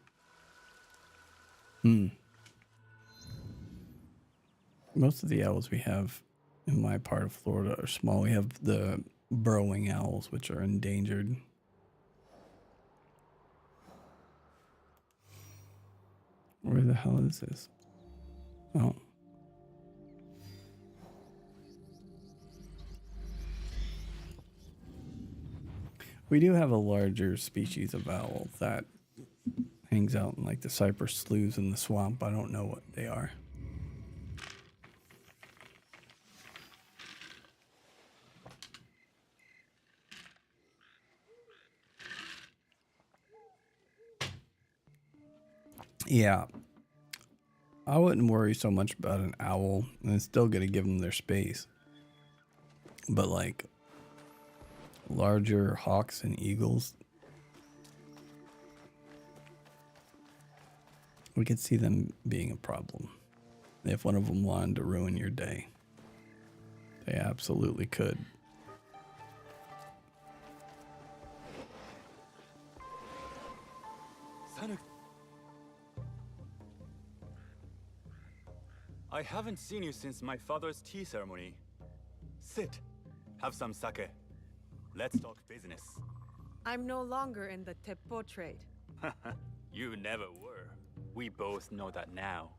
Speaker 1: Most of the owls we have in my part of Florida are small. We have the burrowing owls, which are endangered. Where the hell is this? Oh. We do have a larger species of owl that hangs out in like the cypress sloughs in the swamp. I don't know what they are. Yeah. I wouldn't worry so much about an owl, and it's still going to give them their space. But like larger hawks and eagles, we could see them being a problem. If one of them wanted to ruin your day, they absolutely could.
Speaker 8: I haven't seen you since my father's tea ceremony. Sit. Have some sake. Let's talk business.
Speaker 4: I'm no longer in the teppo trade.
Speaker 8: You never were. We both know that now.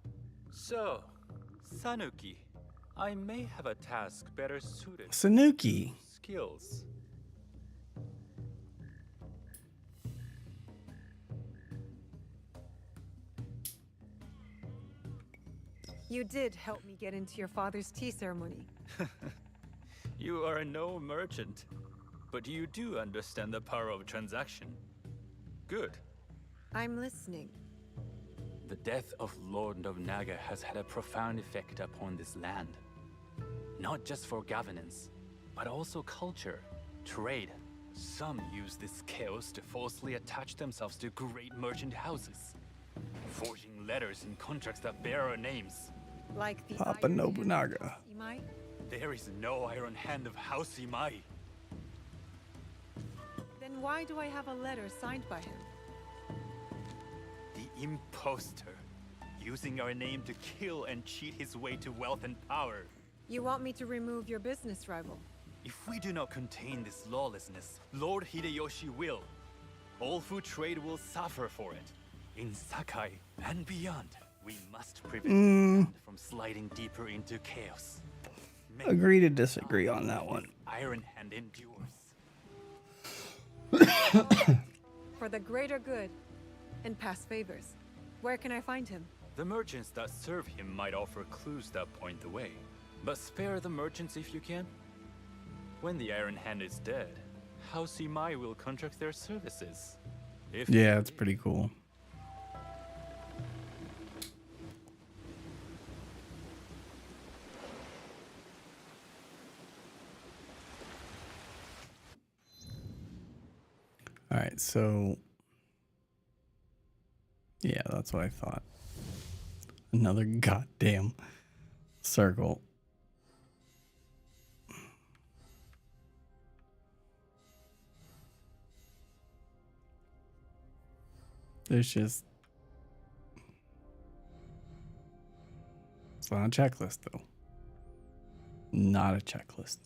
Speaker 8: So, Sanuki, I may have a task better suited.
Speaker 1: Sanuki.
Speaker 8: Skills.
Speaker 4: You did help me get into your father's tea ceremony.
Speaker 8: You are no merchant, but you do understand the power of transaction. Good.
Speaker 4: I'm listening.
Speaker 8: The death of Lord Nobunaga has had a profound effect upon this land. Not just for governance, but also culture, trade. Some use this chaos to falsely attach themselves to great merchant houses, forging letters and contracts that bear our names.
Speaker 4: Like the
Speaker 1: Papa
Speaker 4: Iron
Speaker 1: Nobunaga.
Speaker 4: Hand of Imai?
Speaker 8: There is no Iron Hand of House Imai.
Speaker 4: Then why do I have a letter signed by him?
Speaker 8: The imposter, using our name to kill and cheat his way to wealth and power.
Speaker 4: You want me to remove your business rival?
Speaker 8: If we do not contain this lawlessness, Lord Hideyoshi will. All food trade will suffer for it. In Sakai and beyond, we must prevent the land from sliding deeper into chaos.
Speaker 1: Agree to disagree on that one.
Speaker 8: Iron Hand endures.
Speaker 4: For the greater good and past favors. Where can I find him?
Speaker 8: The merchants that serve him might offer clues that point the way. But spare the merchants if you can. When the Iron Hand is dead, House Imai will contract their services.
Speaker 1: Yeah, it's pretty cool. All right, so yeah, that's what I thought. Another goddamn circle. There's just... It's not a checklist, though. Not a checklist.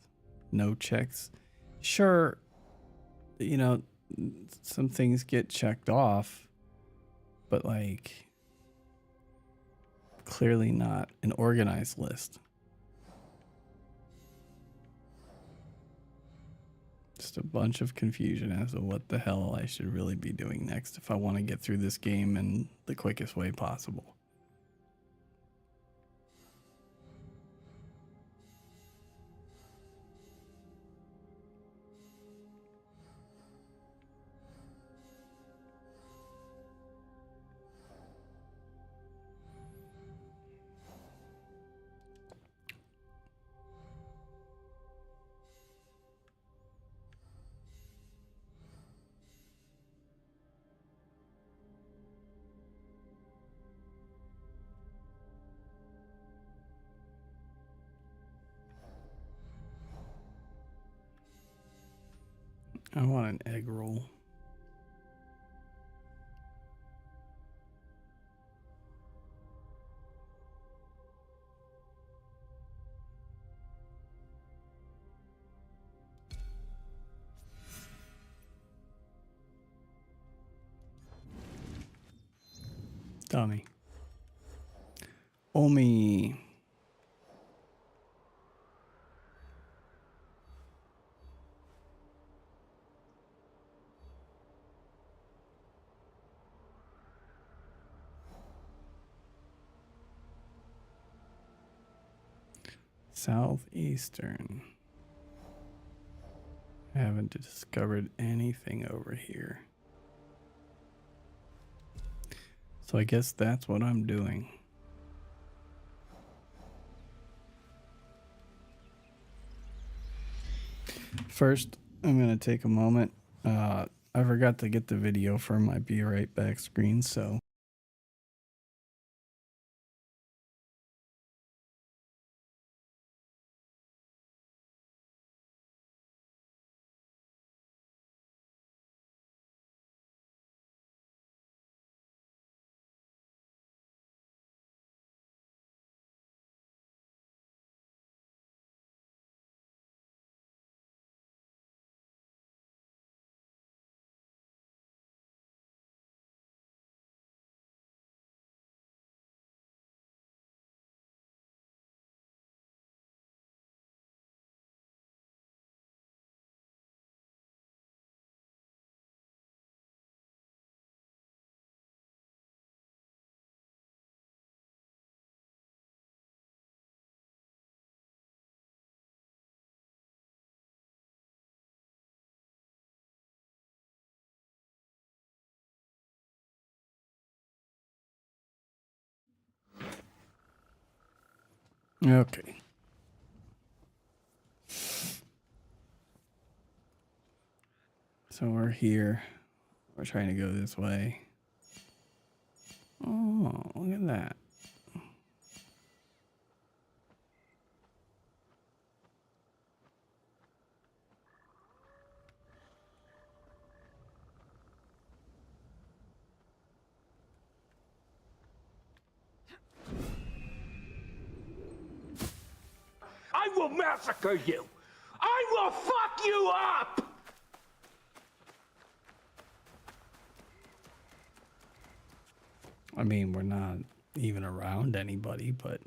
Speaker 1: No checks. Sure, you know, some things get checked off, but like clearly not an organized list. Just a bunch of confusion as to what the hell I should really be doing next if I want to get through this game in the quickest way possible. I want an egg roll. Dummy. Omi. Southeastern. I haven't discovered anything over here. So I guess that's what I'm doing. First, I'm going to take a moment. I forgot to get the video for my Be Right Back screen, so. Okay. So we're here. We're trying to go this way. Oh, look at that.
Speaker 7: I will massacre you! I will fuck you up!
Speaker 1: I mean, we're not even around anybody, but.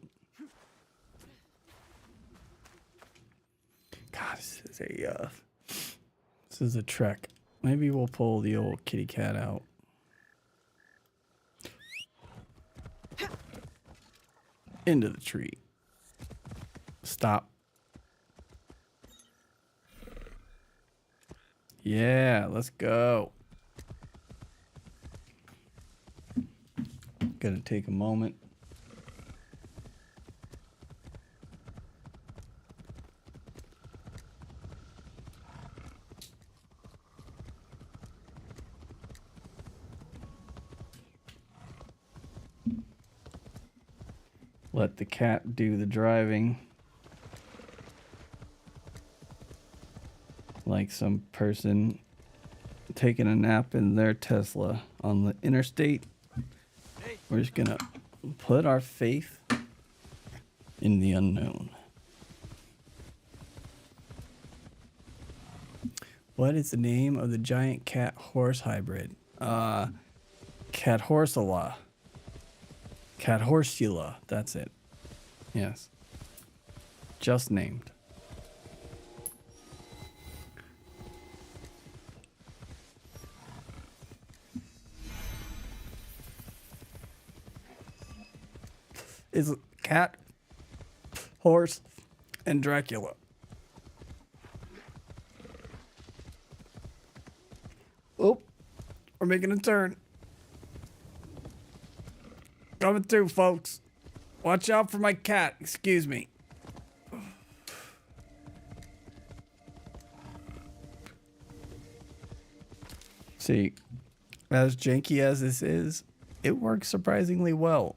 Speaker 1: God, this is a trek. Maybe we'll pull the old kitty cat out. Into the tree. Stop. Yeah, let's go. Gonna take a moment. Let the cat do the driving. Like some person taking a nap in their Tesla on the interstate. We're just gonna put our faith in the unknown. What is the name of the giant cat horse hybrid? Cathorsula. Cathorsula, that's it. Yes. Just named. Is cat, horse, and Dracula. Oh, we're making a turn. Coming through, folks. Watch out for my cat. Excuse me. See, as janky as this is, it works surprisingly well.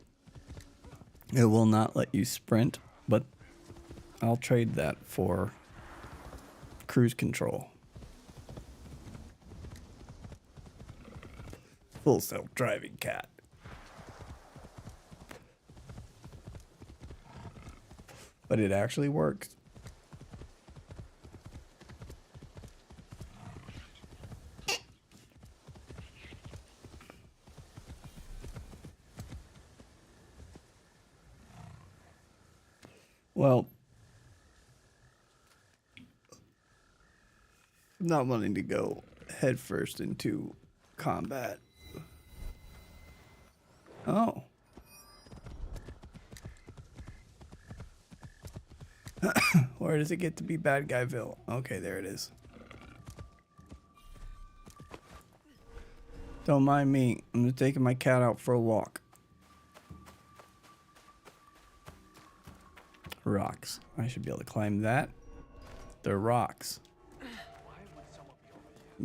Speaker 1: It will not let you sprint, but I'll trade that for cruise control. Full self-driving cat. But it actually works. Well, not wanting to go headfirst into combat. Oh. Where does it get to be bad guyville? Okay, there it is. Don't mind me. I'm just taking my cat out for a walk. Rocks. I should be able to climb that. They're rocks.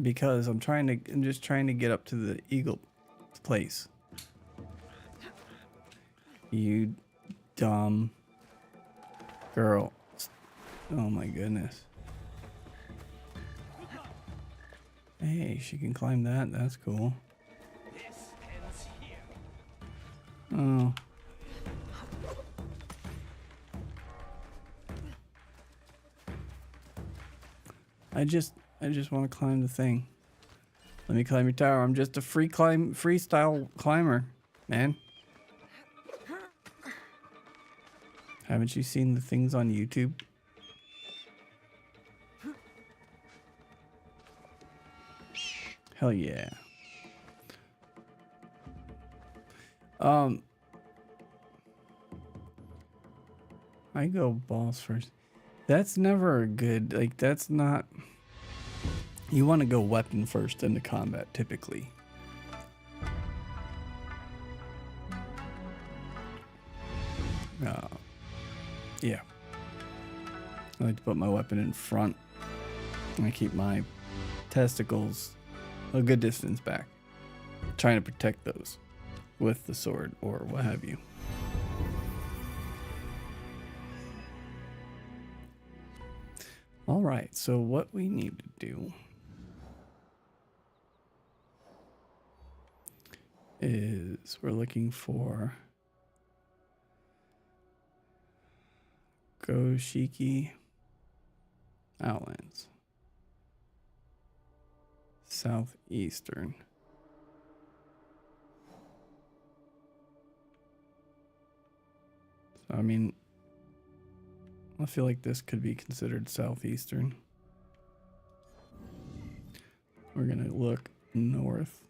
Speaker 1: Because I'm just trying to get up to the eagle place. You dumb girl. Oh my goodness. Hey, she can climb that. That's cool. Oh. I just want to climb the thing. Let me climb your tower. I'm just a freestyle climber, man. Haven't you seen the things on YouTube? Hell yeah. I go balls first. That's never a good, like, that's not... You want to go weapon first into combat, typically. Yeah. I like to put my weapon in front. And I keep my testicles a good distance back. Trying to protect those with the sword or what have you. All right, so what we need to do is we're looking for Goshiki Outlands. Southeastern. So, I mean, I feel like this could be considered southeastern. We're gonna look north.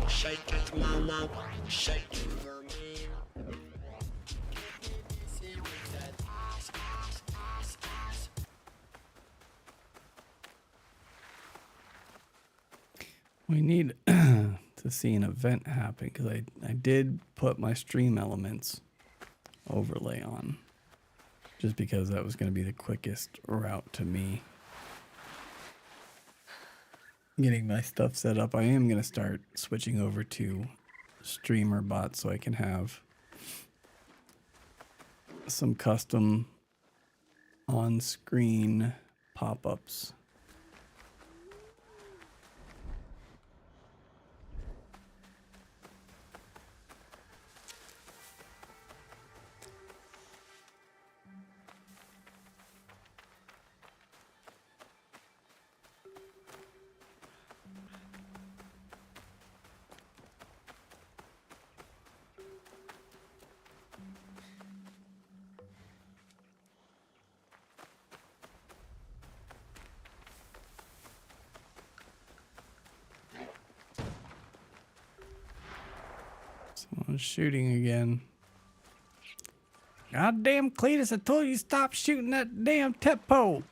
Speaker 9: Shake it, mama, shake it for me.
Speaker 1: We need to see an event happen because I did put my stream elements overlay on just because that was going to be the quickest route to me getting my stuff set up. I am going to start switching over to streamer bots so I can have some custom on-screen pop-ups. I'm shooting again. God damn, Cletus, I told you stop shooting that damn tip pole.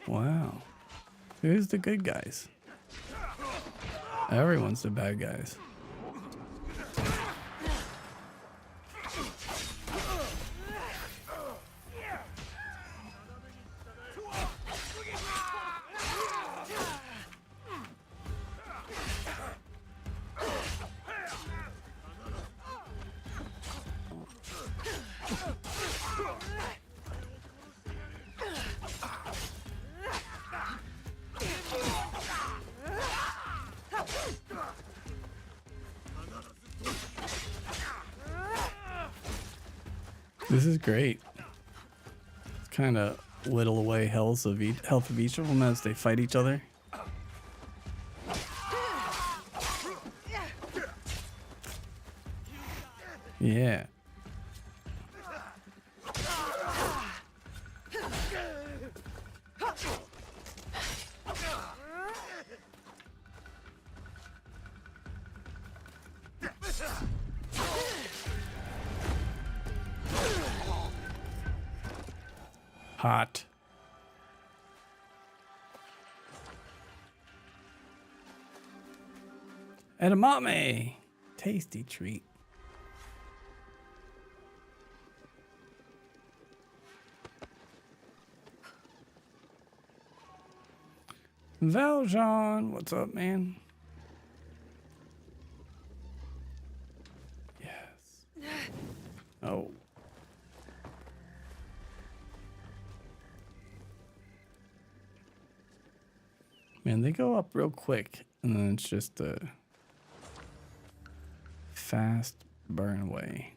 Speaker 1: Wow. Who's the good guys? Everyone's the bad guys. This is great. It's kind of whittle away health of each of them as they fight each other. Yeah. Hot. Edamame. Tasty treat. Valjean, what's up, man? Yes. Oh. Man, they go up real quick, and then it's just a fast burn away.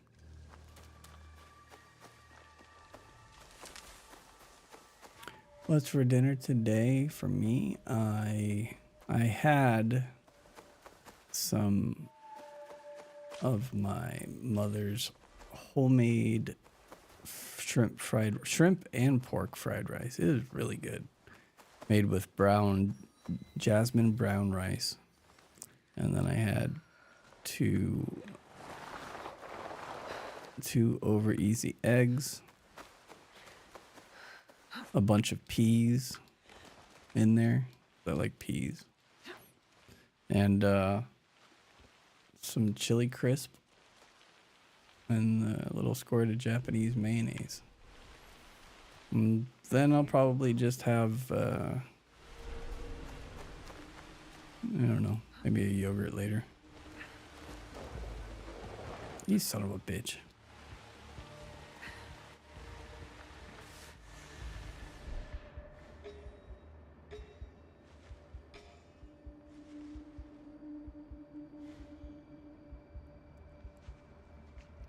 Speaker 1: What's for dinner today? For me, I had some of my mother's homemade shrimp and pork fried rice. It is really good. Made with jasmine brown rice. And then I had two over easy eggs, a bunch of peas in there. I like peas. And some chili crisp and a little squirt of Japanese mayonnaise. And then I'll probably just have I don't know, maybe a yogurt later. You son of a bitch.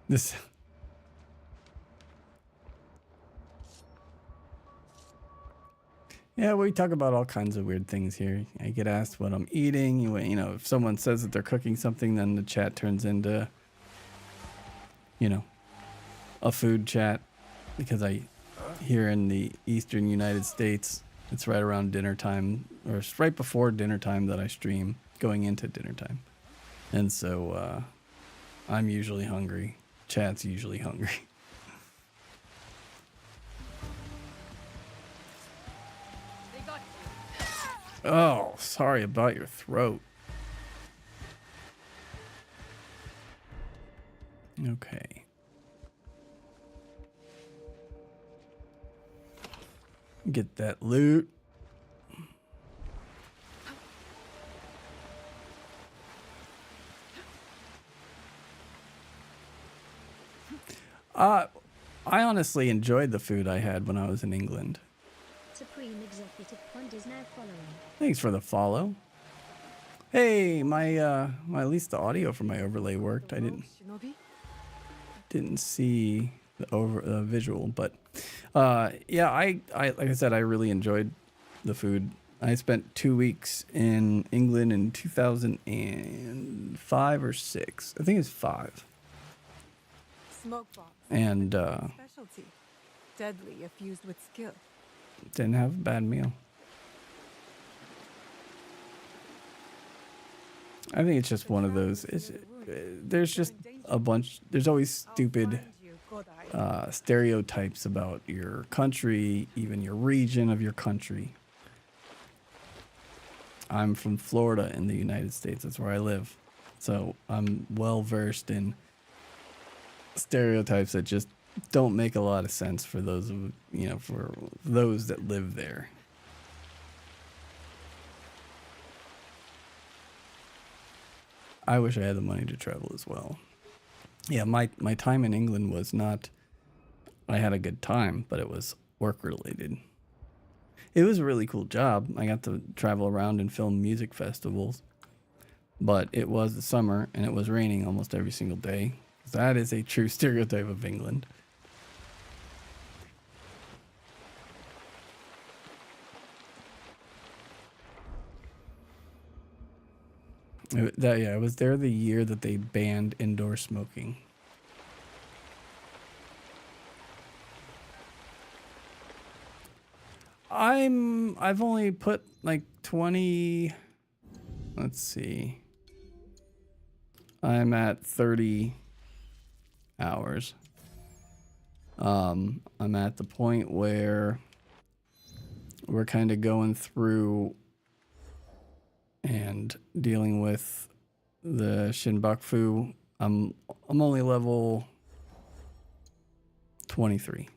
Speaker 1: This. Yeah, we talk about all kinds of weird things here. I get asked what I'm eating. You know, if someone says that they're cooking something, then the chat turns into, you know, a food chat. Because here in the eastern United States, it's right around dinner time, or it's right before dinner time that I stream, going into dinner time. And so I'm usually hungry. Chat's usually hungry. Oh, sorry about your throat. Okay. Get that loot. I honestly enjoyed the food I had when I was in England.
Speaker 10: Supreme Executive Fund is now following.
Speaker 1: Thanks for the follow. Hey, my at least the audio for my overlay worked. I didn't see the visual, but yeah, I like I said, I really enjoyed the food. I spent 2 weeks in England in 2005 or 6. I think it's 5.
Speaker 4: Smoke bombs.
Speaker 1: And
Speaker 4: Specialty. Deadly if used with skill.
Speaker 1: Didn't have a bad meal. I think it's just one of those. There's just a bunch. There's always stupid stereotypes about your country, even your region of your country. I'm from Florida in the United States. That's where I live. So I'm well versed in stereotypes that just don't make a lot of sense for those of, for those that live there. I wish I had the money to travel as well. Yeah, my time in England was not, I had a good time, but it was work related. It was a really cool job. I got to travel around and film music festivals, but it was the summer and it was raining almost every single day. That is a true stereotype of England. I was there the year that they banned indoor smoking. I've only put like 20, let's see. I'm at 30 hours. I'm at the point where we're kind of going through and dealing with the Shinbakufu. I'm only level 23.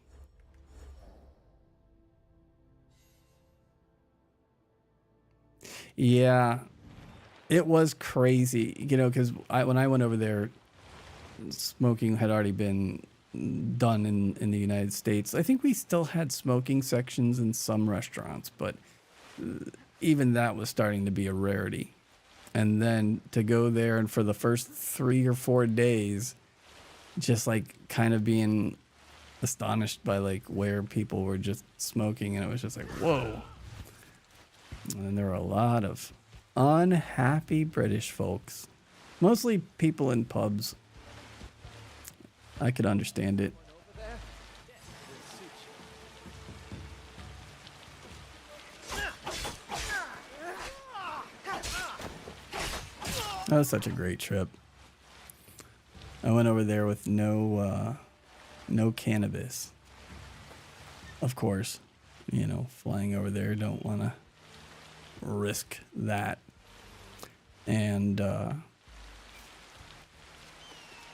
Speaker 1: Yeah, it was crazy, because when I went over there, smoking had already been done in the United States. I think we still had smoking sections in some restaurants, but even that was starting to be a rarity. And then to go there and for the first 3 or 4 days, just like kind of being astonished by like where people were just smoking, and it was just like, whoa. And there were a lot of unhappy British folks, mostly people in pubs. I could understand it. That was such a great trip. I went over there with no cannabis. Of course, flying over there, don't want to risk that. And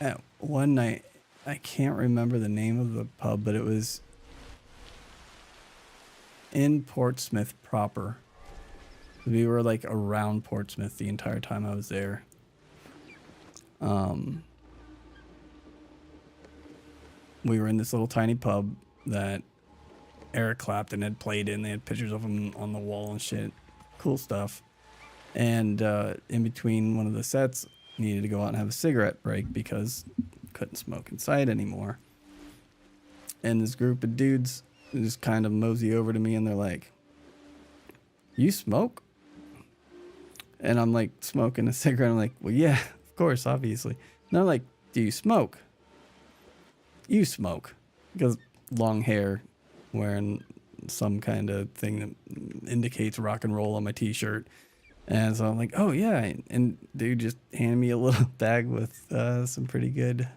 Speaker 1: at one night, I can't remember the name of the pub, but it was in Portsmouth proper. We were like around Portsmouth the entire time I was there. We were in this little tiny pub that Eric Clapton had played in. They had pictures of him on the wall and shit. Cool stuff. And in between one of the sets, needed to go out and have a cigarette break because couldn't smoke inside anymore. And this group of dudes just kind of mosey over to me and they're like, "You smoke?" And I'm like smoking a cigarette. I'm like, "Well, yeah, of course, obviously." And they're like, "Do you smoke?" "You smoke." Because long hair, wearing some kind of thing that indicates rock and roll on my t-shirt. And so I'm like, "Oh yeah." And dude just handed me a little bag with some pretty good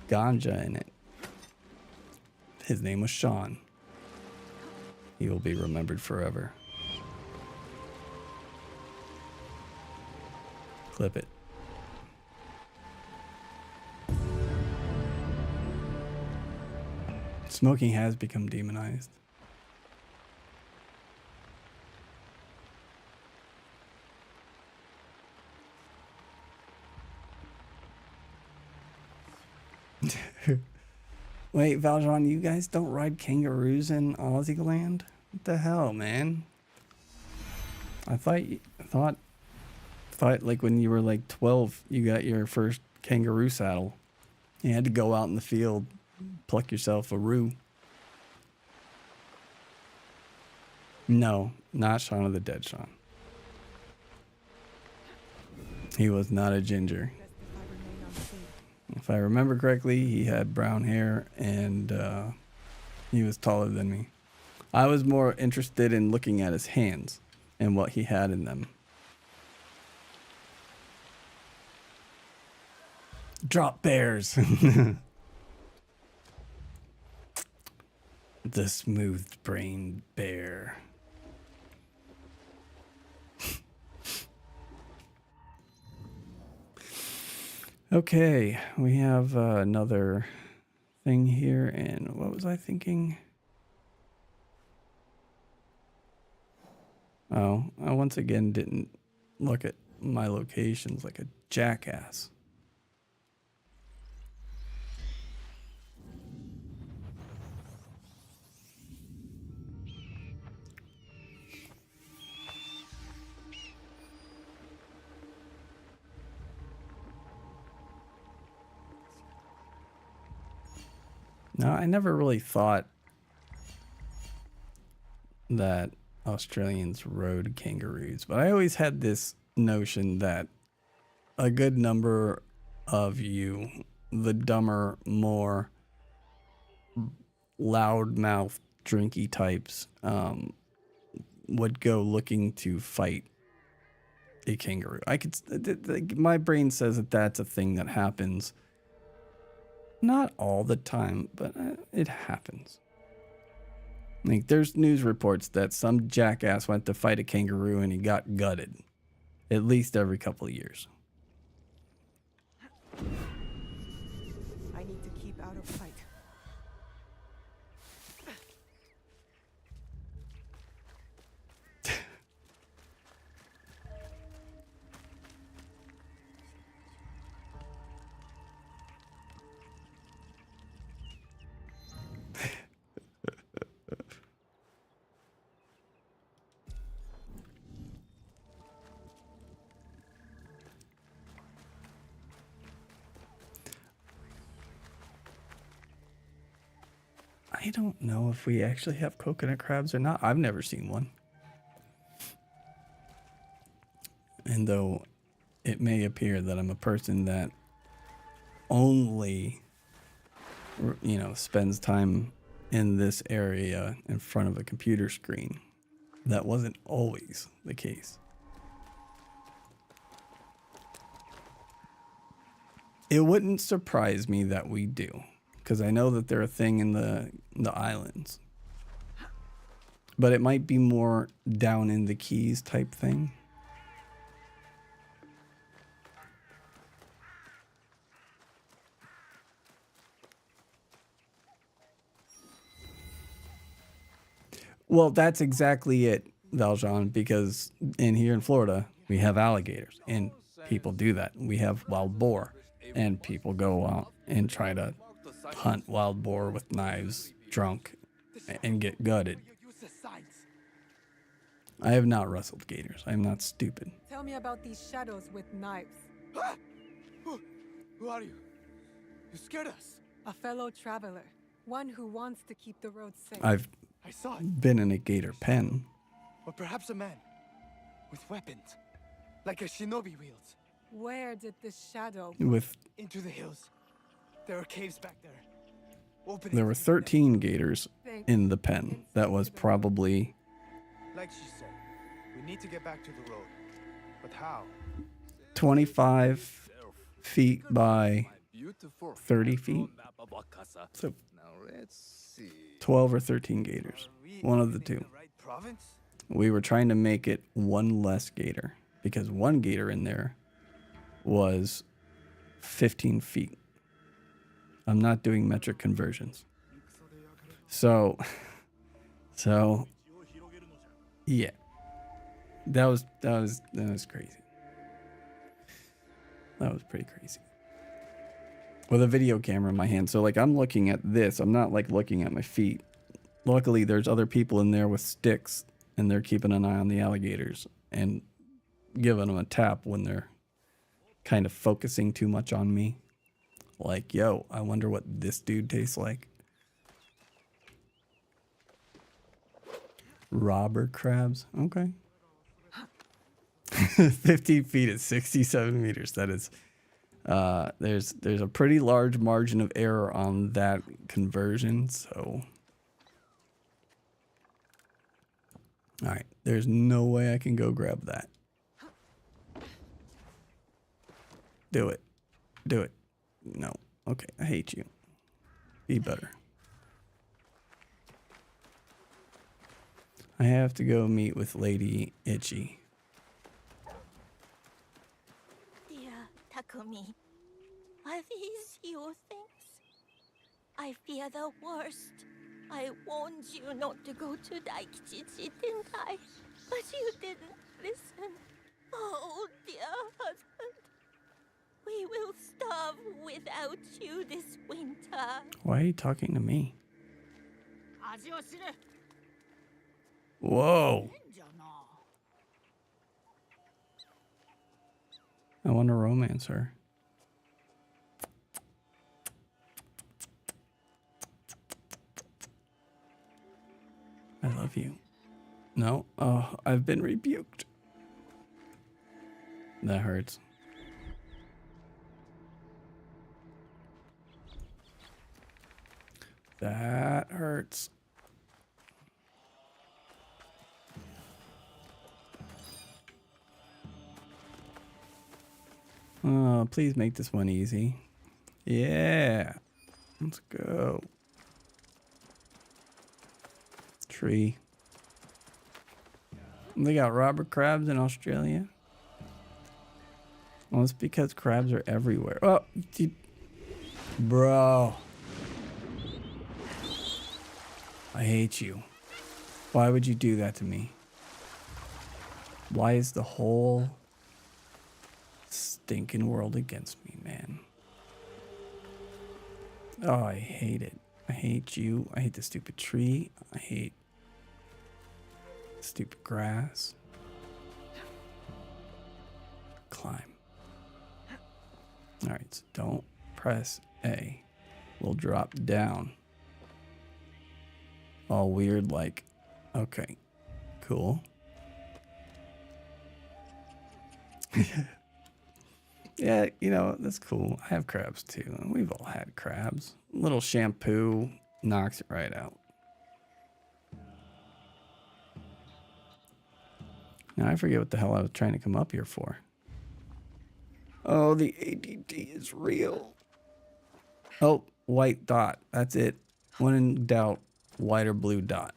Speaker 1: ganja in it. His name was Sean. He will be remembered forever. Clip it. Smoking has become demonized. Wait, Valjean, you guys don't ride kangaroos in Aussie land? What the hell, man? I thought like when you were like 12, you got your first kangaroo saddle. You had to go out in the field, pluck yourself a roo. No, not Shaun of the Dead Shaun. He was not a ginger. If I remember correctly, he had brown hair and he was taller than me. I was more interested in looking at his hands and what he had in them. Drop bears. The smooth-brained bear. Okay, we have another thing here, and what was I thinking? Oh, I once again didn't look at my locations like a jackass. No, I never really thought that Australians rode kangaroos, but I always had this notion that a good number of you, the dumber, more loudmouth, drinky types, would go looking to fight a kangaroo. I could, my brain says that that's a thing that happens. Not all the time, but it happens. Like, there's news reports that some jackass went to fight a kangaroo and he got gutted. At least every couple of years.
Speaker 4: I need to keep out of sight.
Speaker 1: I don't know if we actually have coconut crabs or not. I've never seen one. And though it may appear that I'm a person that only, you know, spends time in this area in front of a computer screen, that wasn't always the case. It wouldn't surprise me that we do, because I know that they're a thing in the islands. But it might be more down in the Keys type thing. Well, that's exactly it, Valjean, because here in Florida, we have alligators, and people do that. We have wild boar, and people go out and try to hunt wild boar with knives, drunk, and get gutted. I have not rustled gators. I'm not stupid.
Speaker 4: Tell me about these shadows with knives.
Speaker 2: Who are you? You scared us.
Speaker 4: A fellow traveler, one who wants to keep the roads safe.
Speaker 1: I've
Speaker 2: I saw it.
Speaker 1: been in a gator pen.
Speaker 2: Or perhaps a man with weapons, like a shinobi wields.
Speaker 4: Where did this shadow?
Speaker 1: With
Speaker 2: Into the hills. There are caves back there.
Speaker 1: there were 13 gators in the pen. That was probably,
Speaker 2: Like she said, we need to get back to the road. But how?
Speaker 1: 25 feet by 30 feet. So 12 or 13 gators. One of the two. We were trying to make it one less gator, because one gator in there was 15 feet. I'm not doing metric conversions. So yeah. That was crazy. That was pretty crazy. With a video camera in my hand. So like, I'm looking at this. I'm not like looking at my feet. Luckily, there's other people in there with sticks, and they're keeping an eye on the alligators and giving them a tap when they're kind of focusing too much on me. Like, yo, I wonder what this dude tastes like. Robber crabs. Okay. 15 feet at 67 meters. That is, there's a pretty large margin of error on that conversion. So, all right, there's no way I can go grab that. Do it. Do it. No. Okay, I hate you. Be better. I have to go meet with Lady Itchy.
Speaker 5: Dear Takumi, are these your things? I fear the worst. I warned you not to go to Daikichi, didn't I? But you didn't listen. Oh, dear husband. We will starve without you this winter.
Speaker 1: Why are you talking to me? Whoa. I want to romance her. I love you. No. Oh, I've been rebuked. That hurts. That hurts. Oh, please make this one easy. Yeah. Let's go. Tree. They got robber crabs in Australia. Well, it's because crabs are everywhere. Oh, bro. I hate you. Why would you do that to me? Why is the whole stinking world against me, man? Oh, I hate it. I hate you. I hate the stupid tree. I hate stupid grass. Climb. Alright, so don't press A. We'll drop down. All weird like. Okay. Cool. Yeah, you know, that's cool. I have crabs too. We've all had crabs. A little shampoo knocks it right out. Now I forget what the hell I was trying to come up here for. Oh, the ADD is real. Oh, white dot. That's it. When in doubt, white or blue dot.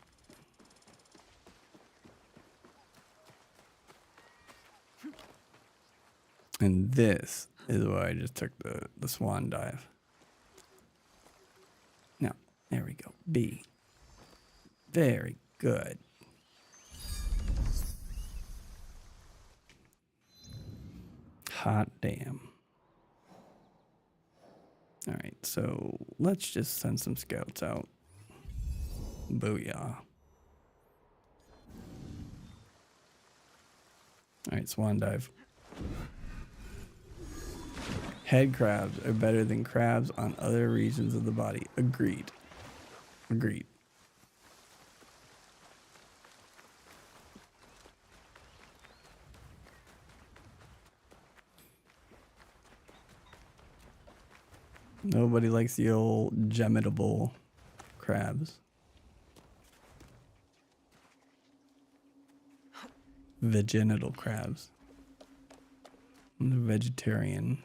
Speaker 1: And this is where I just took the swan dive. Now, there we go. B. Very good. Hot damn. All right, so let's just send some scouts out. Booyah. All right, swan dive. Head crabs are better than crabs on other regions of the body. Agreed. Agreed. Nobody likes the old gemitable crabs. Vaginital crabs. I'm a vegetarian.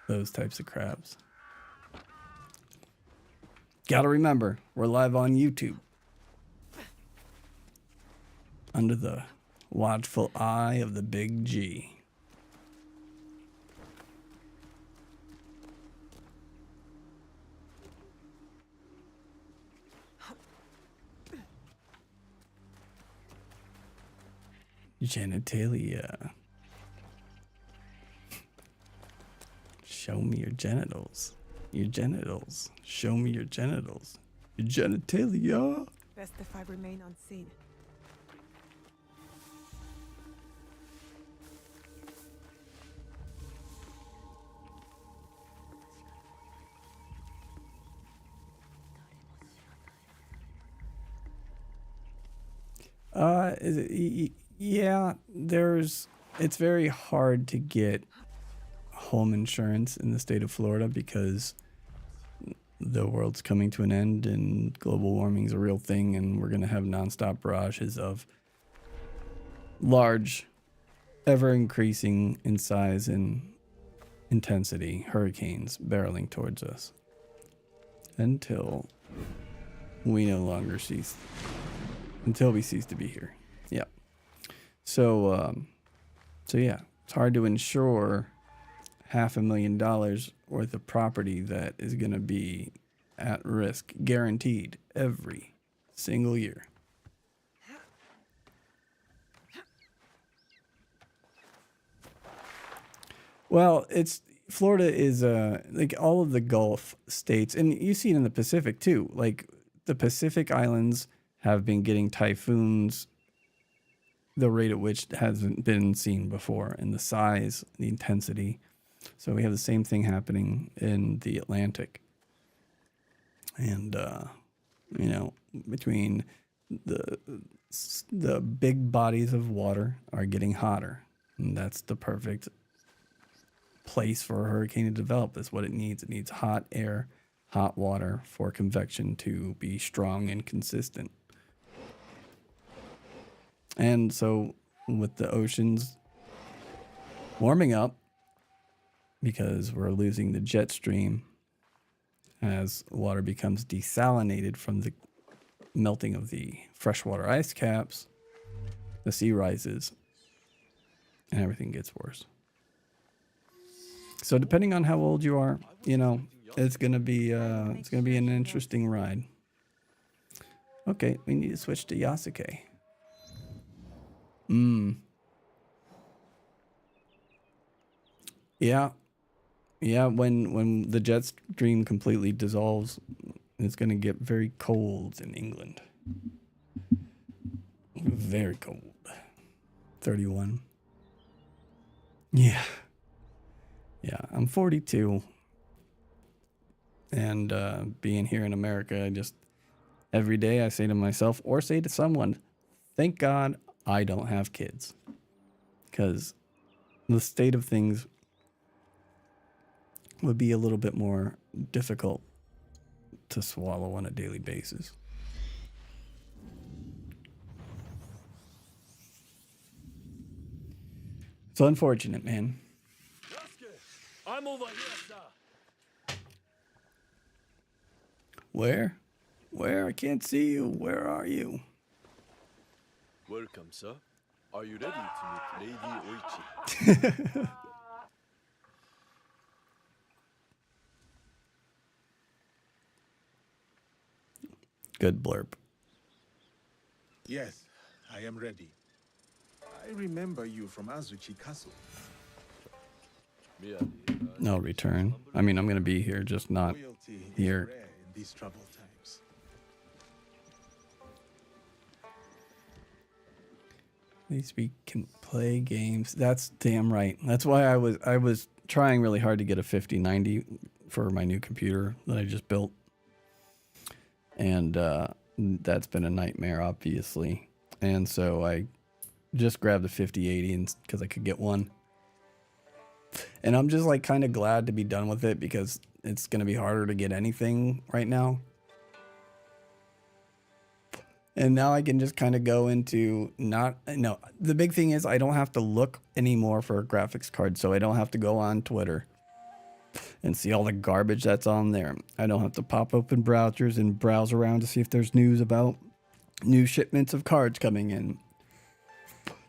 Speaker 1: Those types of crabs. Gotta remember, we're live on YouTube. Under the watchful eye of the big G. Genitalia. Show me your genitals. Your genitals. Show me your genitals. Your genitalia.
Speaker 4: Best if I remain unseen.
Speaker 1: Is it? Yeah, it's very hard to get home insurance in the state of Florida because the world's coming to an end and global warming is a real thing, and we're going to have nonstop barrages of large, ever increasing in size and intensity hurricanes barreling towards us until we no longer cease, until we cease to be here. Yeah. So yeah, it's hard to insure $500,000 worth of property that is going to be at risk, guaranteed every single year. Well, Florida is like all of the Gulf states, and you see it in the Pacific too. Like the Pacific Islands have been getting typhoons the rate at which hasn't been seen before, and the size, the intensity. So we have the same thing happening in the Atlantic. And you know, between the big bodies of water are getting hotter, and that's the perfect place for a hurricane to develop. That's what it needs. It needs hot air, hot water for convection to be strong and consistent. And so with the oceans warming up, because we're losing the jet stream as water becomes desalinated from the melting of the freshwater ice caps, the sea rises and everything gets worse. So depending on how old you are, you know, it's gonna be an interesting ride. Okay, we need to switch to Yasuke. Yeah. Yeah, when the jet stream completely dissolves, it's gonna get very cold in England. Very cold. 31. Yeah. Yeah, I'm 42. And being here in America, I just, every day I say to myself or say to someone, thank God I don't have kids. Because the state of things would be a little bit more difficult to swallow on a daily basis. It's unfortunate, man.
Speaker 11: Yasuke, I'm over here, sir.
Speaker 1: Where? Where? I can't see you. Where are you?
Speaker 11: Welcome, sir. Are you ready to meet Lady Oichi?
Speaker 1: Good blurb.
Speaker 12: Yes, I am ready. I remember you from Azuchi Castle.
Speaker 1: No return. I mean, I'm going to be here, just not
Speaker 12: Loyalty is
Speaker 1: here.
Speaker 12: rare in these troubled times.
Speaker 1: At least we can play games. That's damn right. That's why I was trying really hard to get a 5090 for my new computer that I just built. And that's been a nightmare, obviously. And so I just grabbed the 5080 because I could get one. And I'm just like kind of glad to be done with it because it's going to be harder to get anything right now. And now I can just kind of go into the big thing is I don't have to look anymore for a graphics card. So I don't have to go on Twitter and see all the garbage that's on there. I don't have to pop open browsers and browse around to see if there's news about new shipments of cards coming in.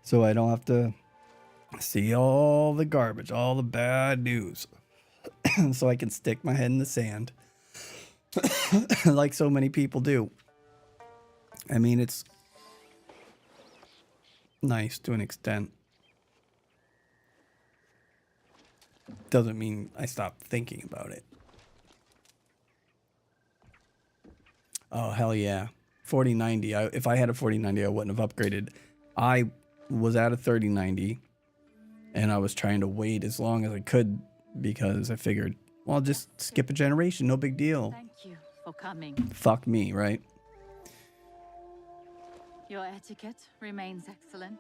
Speaker 1: So I don't have to see all the garbage, all the bad news. So I can stick my head in the sand like so many people do. I mean, it's nice to an extent. Doesn't mean I stop thinking about it. Oh, hell yeah. 4090. If I had a 4090, I wouldn't have upgraded. I was at a 3090, and I was trying to wait as long as I could because I figured, well, I'll just skip a generation. No big deal.
Speaker 13: Thank you for coming.
Speaker 1: Fuck me, right?
Speaker 13: Your etiquette remains excellent.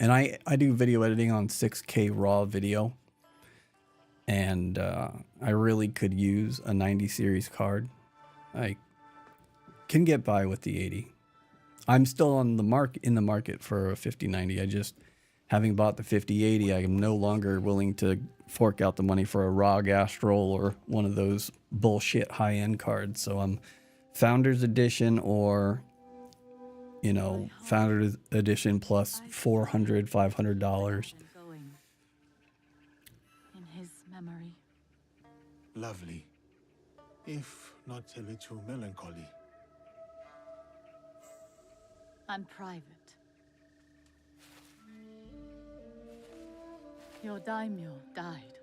Speaker 1: And I do video editing on 6K raw video. And I really could use a 90 series card. I can get by with the 80. I'm still on the in the market for a 5090. I just having bought the 5080, I am no longer willing to fork out the money for a ROG Astral or one of those bullshit high-end cards. So I'm Founders Edition or, you know, Founders Edition plus $400, $500.
Speaker 13: In his memory.
Speaker 12: Lovely, if not a little melancholy.
Speaker 13: And private. Your daimyo died.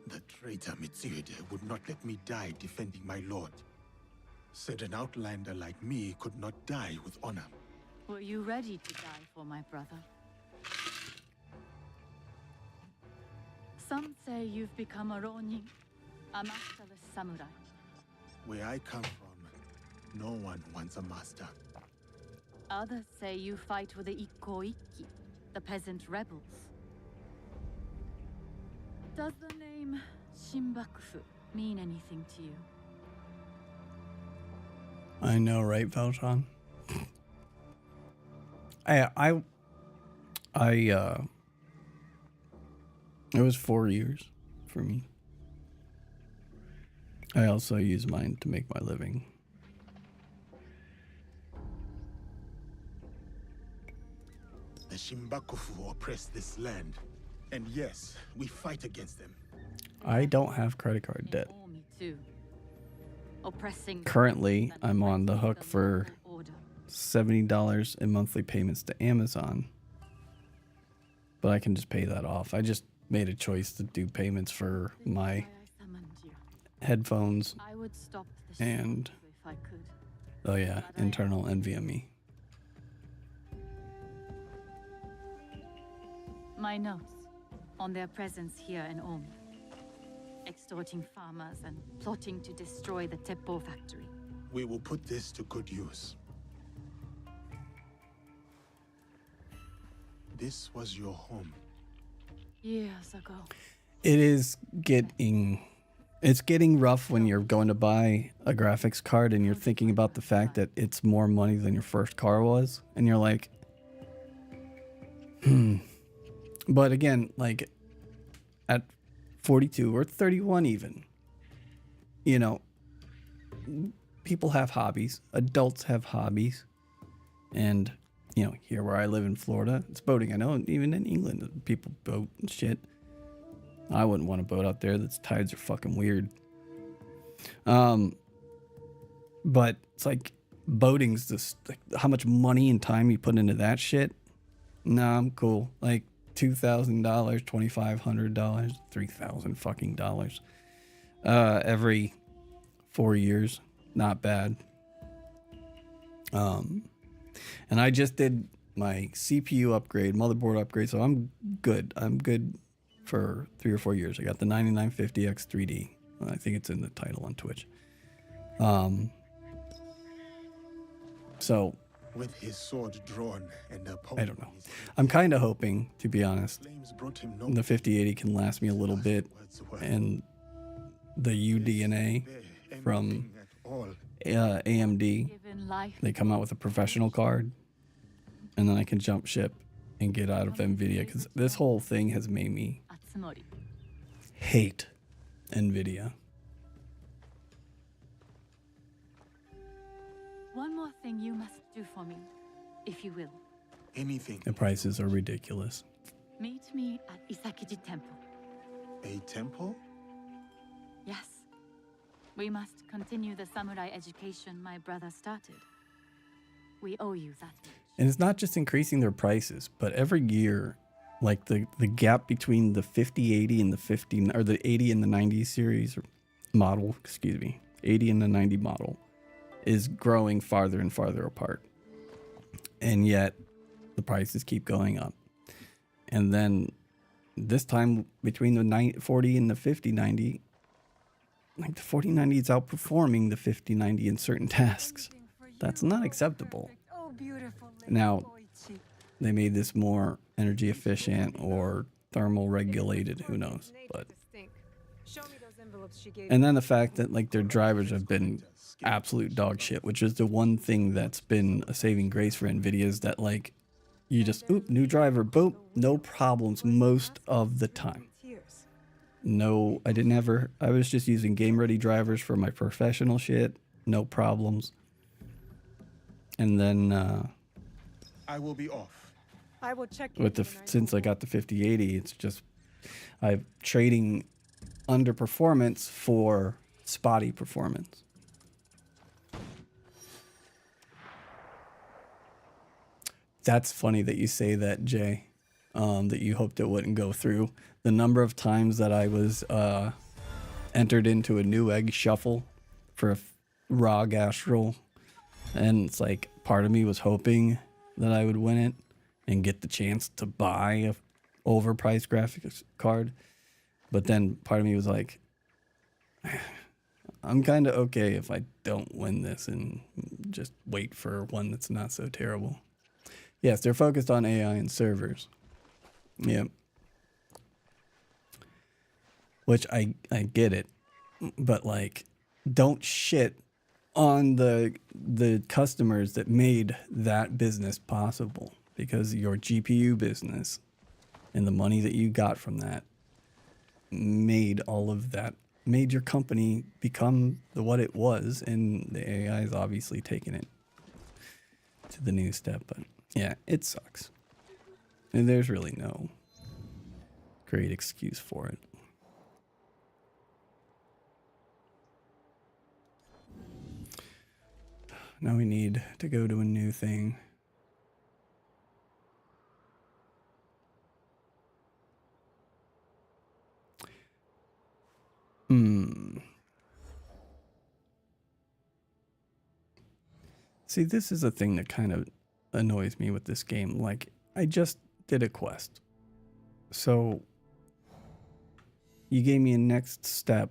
Speaker 12: The traitor Mitsuhide would not let me die defending my lord. Said an outlander like me could not die with honor.
Speaker 13: Were you ready to die for my brother? Some say you've become a ronin, a masterless samurai.
Speaker 12: Where I come from, no one wants a master.
Speaker 13: Others say you fight with the Ikko-Ikki, the peasant rebels. Does the name Shinbakufu mean anything to you?
Speaker 1: I know, right, Valjean? It was 4 years for me. I also use mine to make my living.
Speaker 12: The Shinbakufu oppress this land. And yes, we fight against them.
Speaker 1: I don't have credit card debt.
Speaker 13: Me too. Oppressing.
Speaker 1: Currently, I'm on the hook for $70 in monthly payments to Amazon. But I can just pay that off. I just made a choice to do payments for my headphones and, oh yeah, internal NVMe.
Speaker 13: My notes on their presence here in Omi. Extorting farmers and plotting to destroy the Teppo factory.
Speaker 12: We will put this to good use. This was your home.
Speaker 13: Years ago.
Speaker 1: It's getting rough when you're going to buy a graphics card and you're thinking about the fact that it's more money than your first car was. And you're like, But again, like at 42 or 31 even, you know, people have hobbies. Adults have hobbies. And, you know, here where I live in Florida, it's boating. I know even in England, people boat and shit. I wouldn't want to boat out there. The tides are fucking weird. But it's like boating's just like how much money and time you put into that shit. Nah, I'm cool. Like $2,000, $2,500, $3,000 fucking dollars. Every 4 years. Not bad. And I just did my CPU upgrade, motherboard upgrade, so I'm good. I'm good for 3 or 4 years. I got the 9950X 3D. I think it's in the title on Twitch. So
Speaker 12: with his sword drawn and
Speaker 1: I don't know. I'm kind of hoping, to be honest, the 5080 can last me a little bit, and the UDNA from AMD, they come out with a professional card, and then I can jump ship and get out of NVIDIA, because this whole thing has made me hate NVIDIA.
Speaker 13: One more thing you must do for me, if you will.
Speaker 12: Anything.
Speaker 1: The prices are ridiculous.
Speaker 13: Meet me at Isakiji Temple.
Speaker 12: A temple?
Speaker 13: Yes. We must continue the samurai education my brother started. We owe you that much.
Speaker 1: And it's not just increasing their prices, but every year, like the gap between the 5080 and the 50, or the 80 and the 90 series model, 80 and the 90 model is growing farther and farther apart. And yet the prices keep going up. And then this time between the 40 and the 5090, like the 4090 is outperforming the 5090 in certain tasks. That's not acceptable. Now, they made this more energy efficient or thermal regulated, who knows, but. And then the fact that like their drivers have been absolute dog shit, which is the one thing that's been a saving grace for NVIDIA, is that like You just, oop, new driver, boom, no problems most of the time. No, I didn't ever, I was just using game ready drivers for my professional shit, no problems. And then,
Speaker 12: I will be off.
Speaker 4: I will check
Speaker 1: with the, since I got the 5080, it's just, I'm trading underperformance for spotty performance. That's funny that you say that, Jay, that you hoped it wouldn't go through. The number of times that I was entered into a new egg shuffle for a raw gas roll, and it's like part of me was hoping that I would win it and get the chance to buy a overpriced graphics card. But then part of me was like, I'm kind of okay if I don't win this and just wait for one that's not so terrible. Yes, they're focused on AI and servers. Yep. Which I get it. But like, don't shit on the customers that made that business possible, because your GPU business and the money that you got from that made all of that, made your company become what it was, and the AI is obviously taking it to the new step. But yeah, it sucks. And there's really no great excuse for it. Now we need to go to a new thing. See, this is a thing that kind of annoys me with this game. Like, I just did a quest. So, you gave me a next step.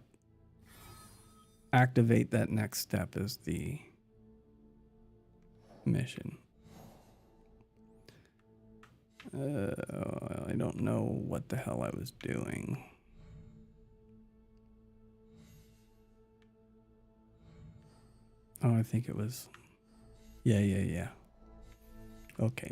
Speaker 1: Activate that next step as the mission. I don't know what the hell I was doing. Oh, I think it was... Yeah. Okay.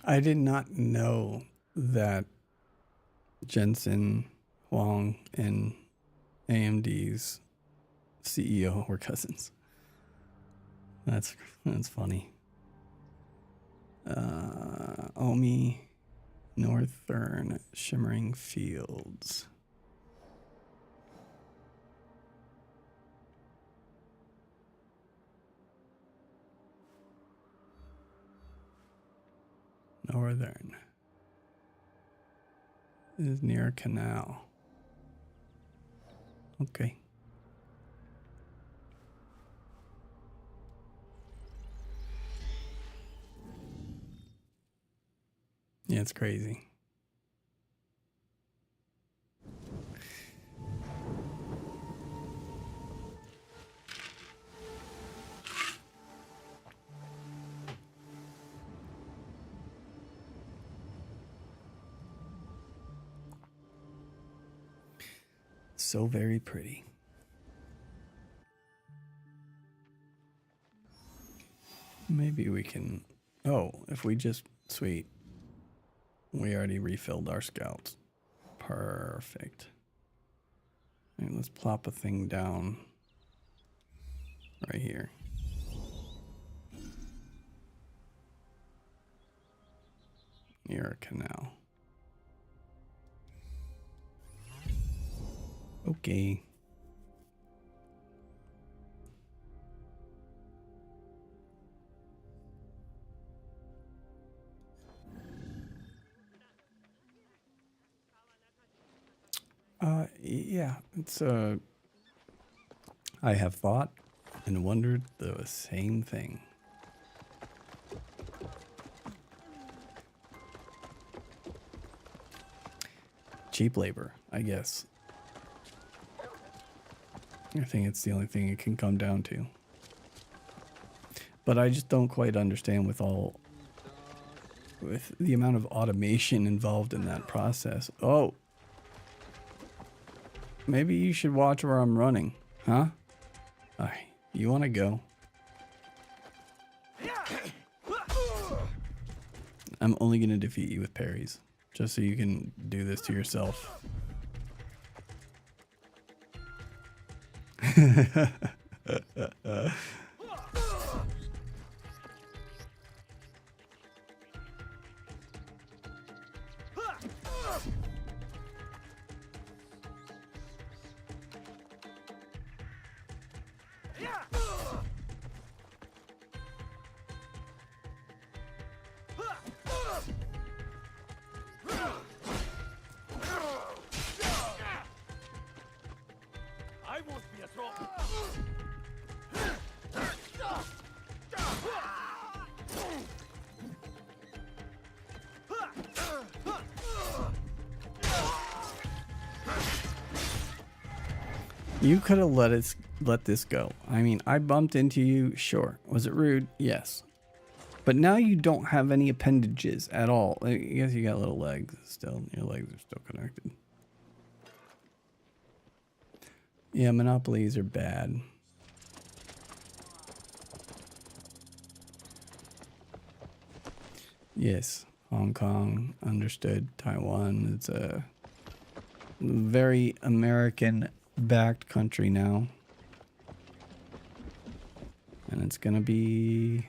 Speaker 1: I did not know that Jensen Huang and AMD's CEO were cousins. That's funny. Omi, Northern Shimmering Fields. Northern is near a canal. Okay. Yeah, it's crazy. So very pretty. Maybe we can... Oh, if we just... Sweet. We already refilled our scouts. Perfect. All right, let's plop a thing down right here. Near a canal. Okay. Yeah, it's I have thought and wondered the same thing. cheap labor, I guess. I think it's the only thing it can come down to. But I just don't quite understand with the amount of automation involved in that process. Oh. Maybe you should watch where I'm running, huh? Alright, you want to go? I'm only going to defeat you with parries, just so you can do this to yourself.
Speaker 2: I won't be a trouble.
Speaker 1: You could have let this go. I mean, I bumped into you, sure. Was it rude? Yes. But now you don't have any appendages at all. I guess you got little legs still. Your legs are still connected. Yeah, monopolies are bad. Yes, Hong Kong, understood. Taiwan, it's a very American-backed country now. And it's gonna be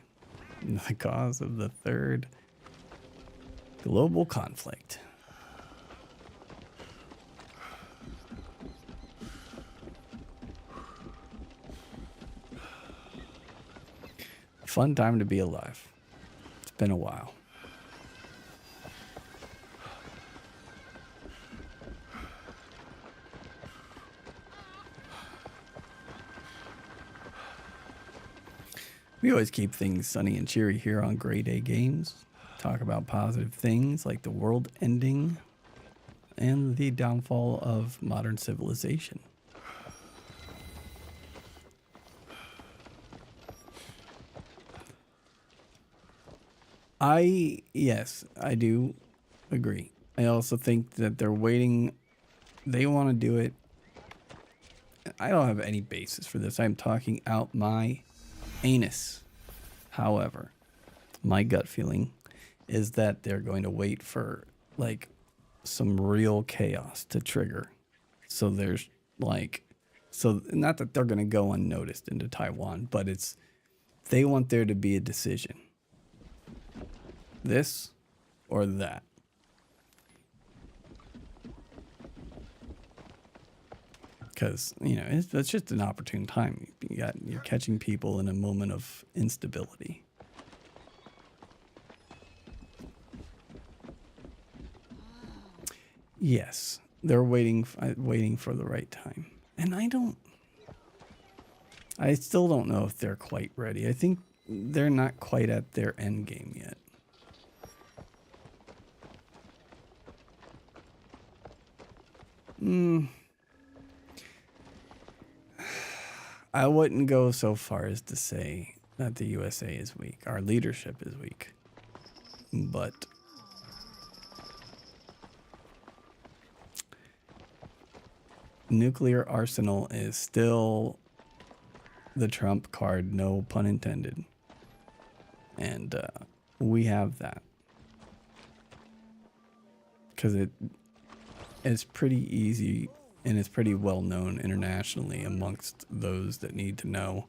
Speaker 1: the cause of the third global conflict. Fun time to be alive. It's been a while. We always keep things sunny and cheery here on Grade A Games. Talk about positive things like the world ending and the downfall of modern civilization. Yes, I do agree. I also think that they're waiting. They want to do it. I don't have any basis for this. I'm talking out my anus. However, my gut feeling is that they're going to wait for like some real chaos to trigger. So there's like, so not that they're going to go unnoticed into Taiwan, but they want there to be a decision. This or that. Because, you know, that's just an opportune time. You're catching people in a moment of instability. Yes, they're waiting for the right time. And I still don't know if they're quite ready. I think they're not quite at their end game yet. I wouldn't go so far as to say that the USA is weak. Our leadership is weak. But nuclear arsenal is still the trump card, no pun intended. And we have that. Because it's pretty easy and it's pretty well known internationally amongst those that need to know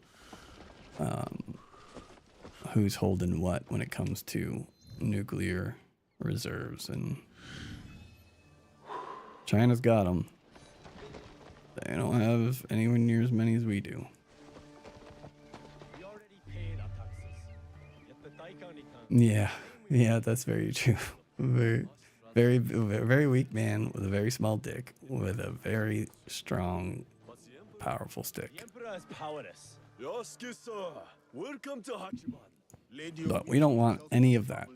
Speaker 1: who's holding what when it comes to nuclear reserves. And China's got them. They don't have anywhere near as many as we do. Yeah, that's very true. Very weak man with a very small dick with a very strong, powerful stick. But we don't want any of that.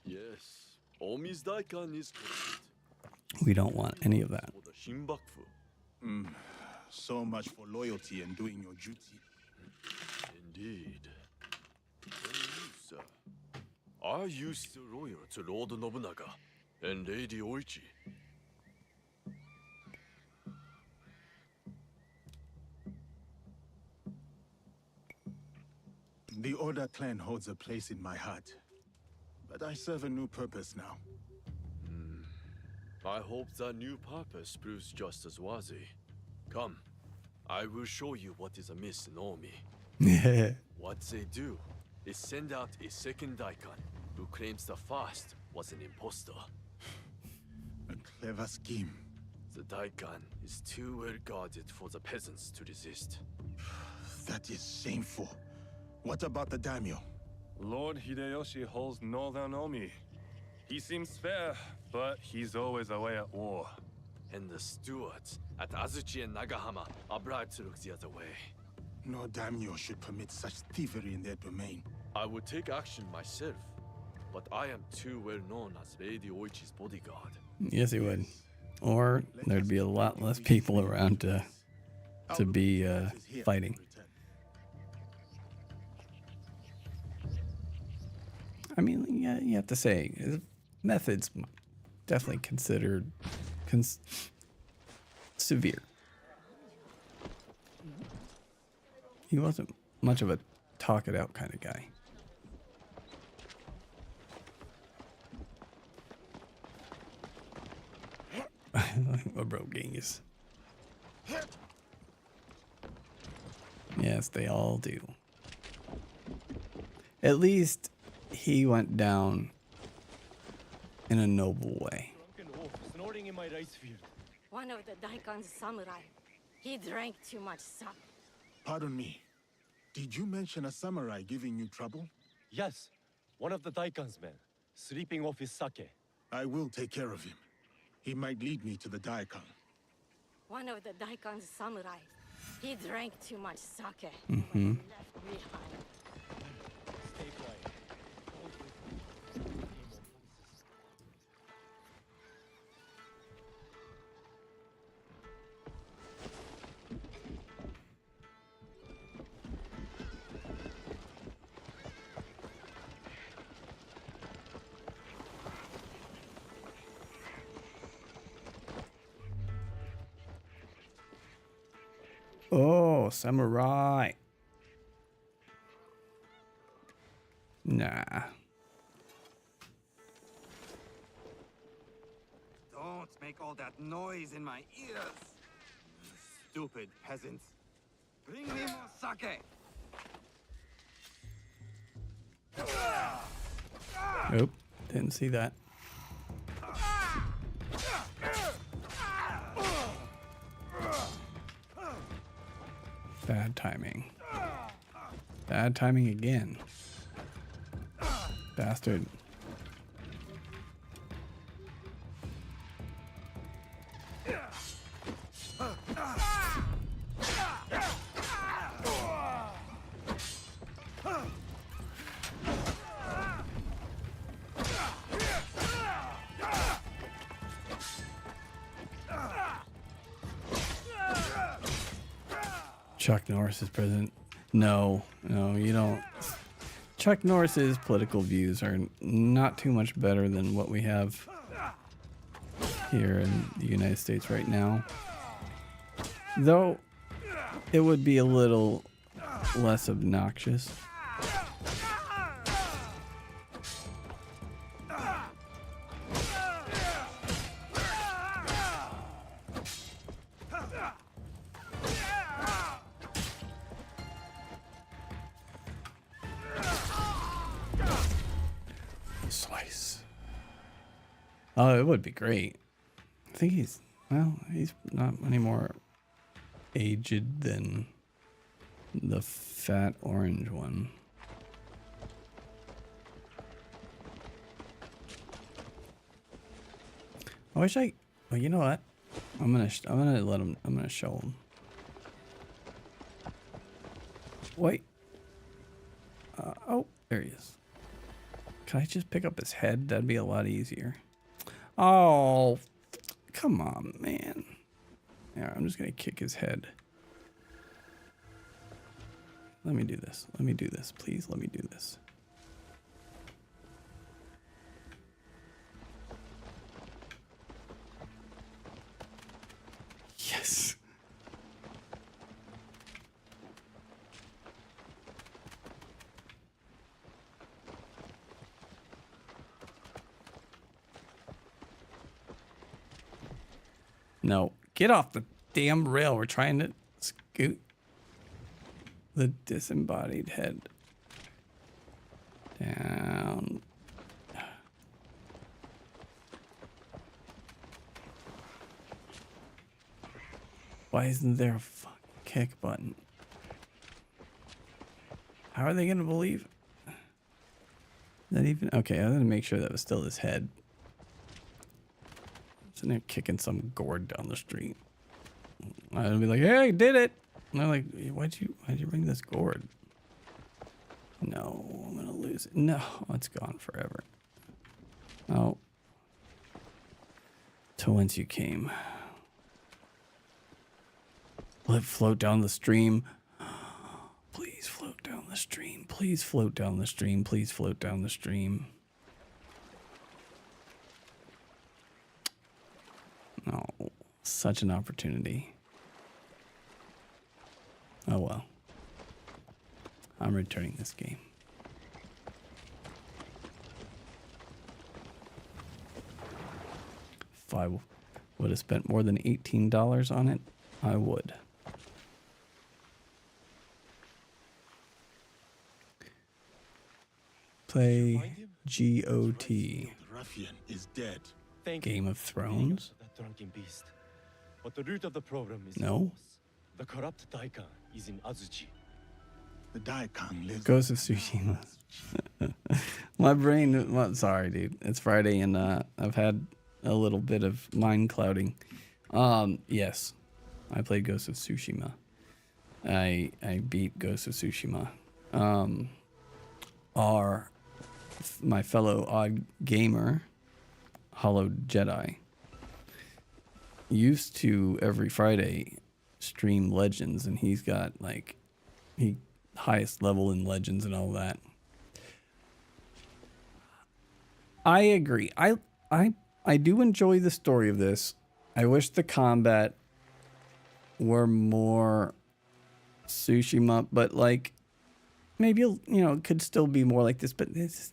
Speaker 11: Yes, Omi's daikon is great.
Speaker 1: We don't want any of that.
Speaker 12: So much for loyalty and doing your duty.
Speaker 11: Indeed. And you, sir, are you still loyal to Lord Nobunaga and Lady Oichi?
Speaker 12: The Oda clan holds a place in my heart, but I serve a new purpose now.
Speaker 11: I hope that new purpose proves just as worthy. Come, I will show you what is amiss in Naomi. What they do is send out a second daikon who claims the first was an impostor.
Speaker 12: A clever scheme.
Speaker 11: The daikon is too well guarded for the peasants to resist.
Speaker 12: That is shameful. What about the daimyo?
Speaker 14: Lord Hideyoshi holds northern Omi. He seems fair, but he's always away at war.
Speaker 11: And the stewards at Azuchi and Nagahama are bribed to look the other way.
Speaker 12: No daimyo should permit such thievery in their domain.
Speaker 11: I would take action myself, but I am too well known as Lady Oichi's bodyguard.
Speaker 1: Yes, he would. Or there'd be a lot less people around to be fighting. I mean, yeah, you have to say, his methods definitely considered severe. He wasn't much of a talk it out kind of guy. What bro Genghis? Yes, they all do. At least he went down in a noble way.
Speaker 2: Snorting in my rice field.
Speaker 5: One of the Daikon's samurai. He drank too much sap.
Speaker 12: Pardon me. Did you mention a samurai giving you trouble?
Speaker 2: Yes, one of the Daikon's men, sleeping off his sake.
Speaker 12: I will take care of him. He might lead me to the daikon.
Speaker 5: One of the Daikon's samurai. He drank too much sake.
Speaker 1: Mm-hmm.
Speaker 5: Left behind.
Speaker 2: Stay quiet.
Speaker 1: Oh, samurai. Nah.
Speaker 2: Don't make all that noise in my ears. Stupid peasants. Bring me more sake.
Speaker 1: Nope, didn't see that. Bad timing. Bad timing again. Bastard. Chuck Norris is president. No, you don't. Chuck Norris's political views are not too much better than what we have here in the United States right now. Though it would be a little less obnoxious. Slice. Oh, it would be great. I think he's not any more aged than the fat orange one. I wish I. Well, you know what? I'm gonna let him. I'm gonna show him. Wait. Oh, there he is. Can I just pick up his head? That'd be a lot easier. Oh, Come on, man. Yeah, I'm just gonna kick his head. Let me do this. Let me do this. Please let me do this. Yes. No, get off the damn rail. We're trying to scoot the disembodied head down. Why isn't there a fucking kick button? How are they gonna believe? That even okay? I had to make sure that was still his head. Sitting there kicking some gourd down the street. I'd be like, "Hey, I did it!" And they're like, "Why'd you bring this gourd?" No, I'm gonna lose it. No, it's gone forever. Oh, to whence you came. Will it float down the stream? Please float down the stream. Please float down the stream. Please float down the stream. Oh, such an opportunity. Oh well. I'm returning this game. If I would have spent more than $18 on it, I would. Play GOT.
Speaker 12: Ruffian is dead.
Speaker 1: Game of Thrones?
Speaker 15: That drunken beast. But the root of the problem is
Speaker 1: No.
Speaker 15: the corrupt Daikon is in Azuchi.
Speaker 12: The Daikon lives.
Speaker 1: Ghost of Tsushima. My brain. Well, sorry, dude. It's Friday and I've had a little bit of mind clouding. Yes, I played Ghost of Tsushima. I beat Ghost of Tsushima. My fellow odd gamer, Hollow Jedi, used to every Friday stream Legends, and he's got like highest level in Legends and all that. I agree. I do enjoy the story of this. I wish the combat were more Tsushima, but like maybe it could still be more like this. But this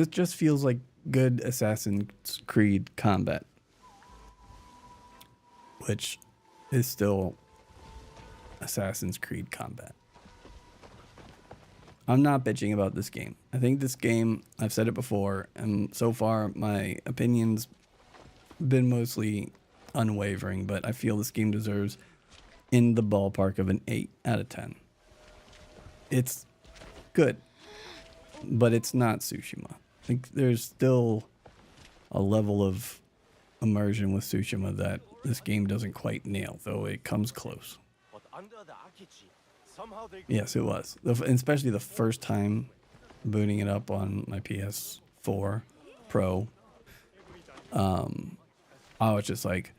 Speaker 1: just feels like good Assassin's Creed combat, which is still Assassin's Creed combat. I'm not bitching about this game. I think this game, I've said it before, and so far my opinion's been mostly unwavering, but I feel this game deserves in the ballpark of an 8 out of 10. It's good, but it's not Tsushima. Like, there's still a level of immersion with Tsushima that this game doesn't quite nail, though it comes close.
Speaker 15: But under the Akichi, somehow they
Speaker 1: Yes, it was. Especially the first time booting it up on my PS4 Pro. I was just like,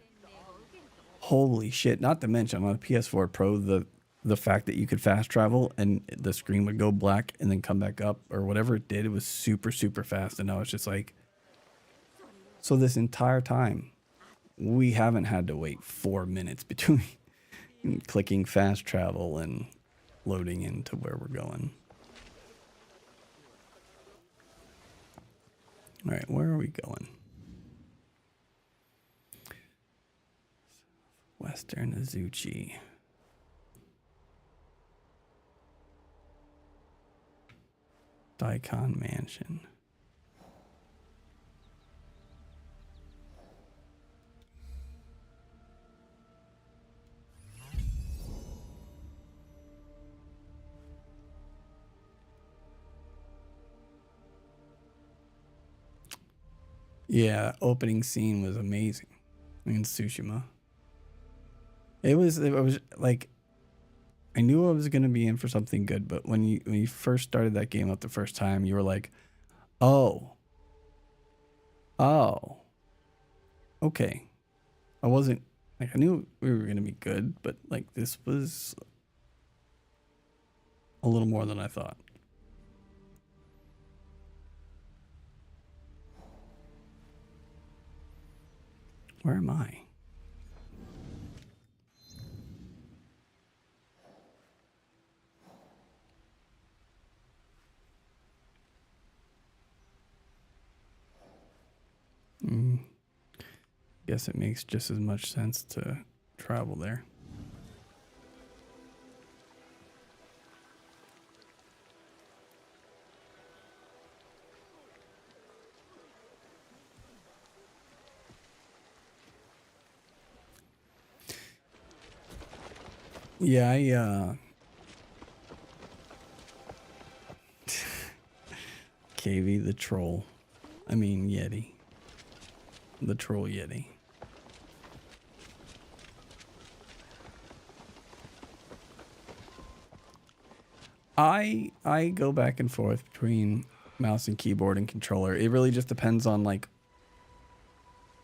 Speaker 1: holy shit. Not to mention on the PS4 Pro, the fact that you could fast travel and the screen would go black and then come back up or whatever it did, it was super, super fast. And I was just like, so this entire time, we haven't had to wait 4 minutes between clicking fast travel and loading into where we're going. All right, where are we going? Western Azuchi. Daikon Mansion. Yeah, opening scene was amazing in Tsushima. It was like, I knew I was going to be in for something good, but when you first started that game up the first time, you were like, oh, okay. I wasn't like, I knew we were gonna be good, but like this was a little more than I thought. Where am I? Guess it makes just as much sense to travel there. Yeah, KV the troll. I mean Yeti. The troll Yeti. I go back and forth between mouse and keyboard and controller. It really just depends on like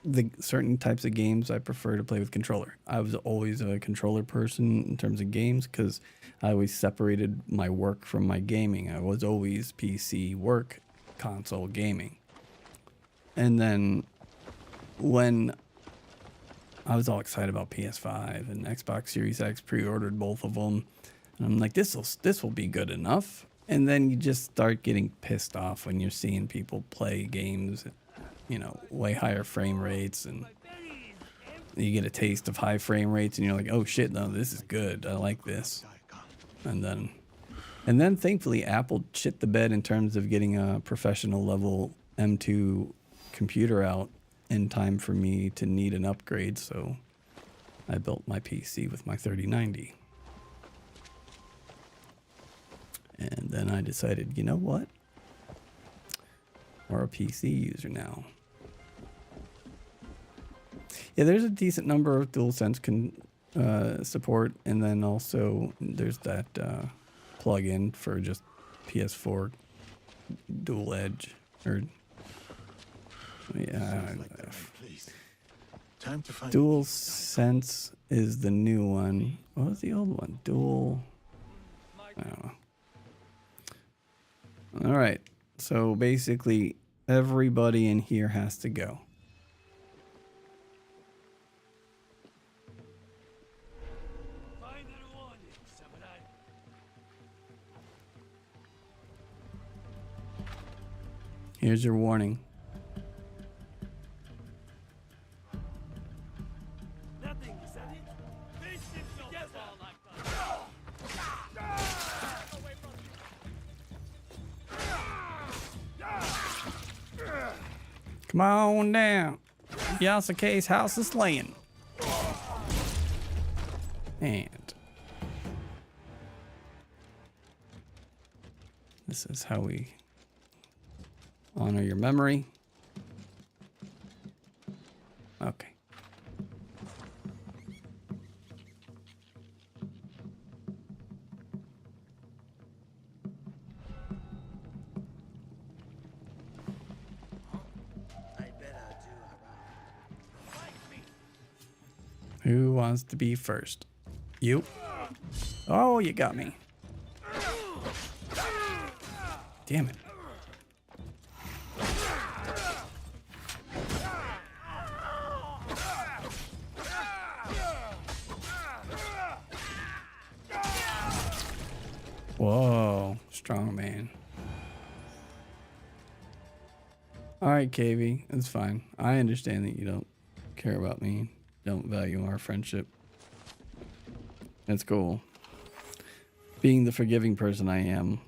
Speaker 1: the certain types of games I prefer to play with controller. I was always a controller person in terms of games because I always separated my work from my gaming. I was always PC work, console gaming. And then when I was all excited about PS5 and Xbox Series X, pre-ordered both of them. And I'm like, this will be good enough. And then you just start getting pissed off when you're seeing people play games at, you know, way higher frame rates, and you get a taste of high frame rates and you're like, oh shit, no, this is good. I like this. And then thankfully Apple shit the bed in terms of getting a professional level M2 computer out in time for me to need an upgrade. So I built my PC with my 3090. And then I decided, you know what? We're a PC user now. Yeah, there's a decent number of DualSense support, and then also there's that plug-in for just PS4 Dual Edge, or yeah, DualSense is the new one. What was the old one? I don't know. All right, so basically everybody in here has to go. Here's your warning. Come on down. Yasuke's house is slaying. And this is how we honor your memory. Okay. Who wants to be first? You? Oh, you got me. Damn it. Whoa, strong man. All right, KV, it's fine. I understand that you don't care about me, don't value our friendship. It's cool. Being the forgiving person I am,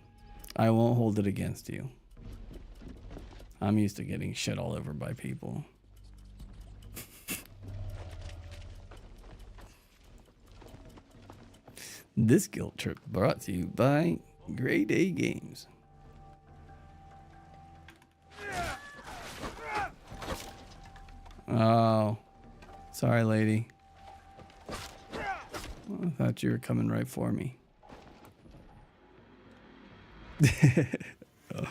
Speaker 1: I won't hold it against you. I'm used to getting shit all over by people. This guilt trip brought to you by Grade A Games. Oh, sorry, lady. I thought you were coming right for me. Oh.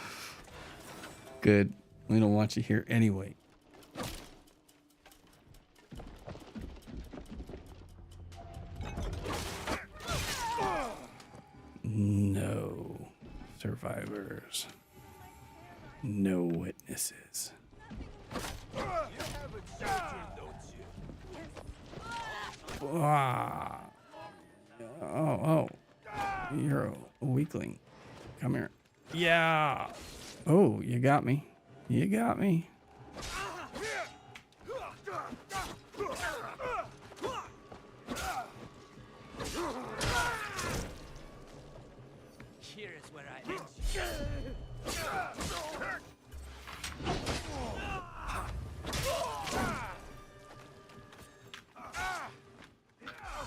Speaker 1: Good. We don't want you here anyway. survivors. No witnesses. Ah. Oh. You're a weakling. Come here. Yeah. Oh, you got me. You got me.
Speaker 16: Here is where I end.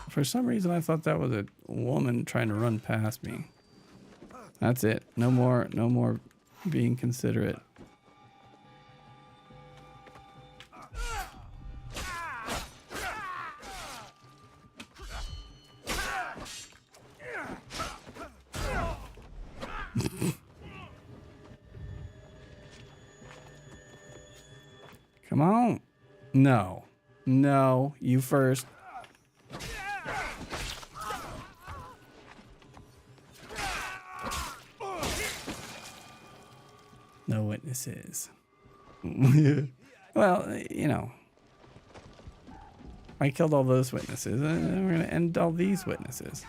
Speaker 1: For some reason, I thought that was a woman trying to run past me. That's it. No more being considerate. Come on. No. No, you first. No witnesses. Well, you know. I killed all those witnesses, and we're going to end all these witnesses.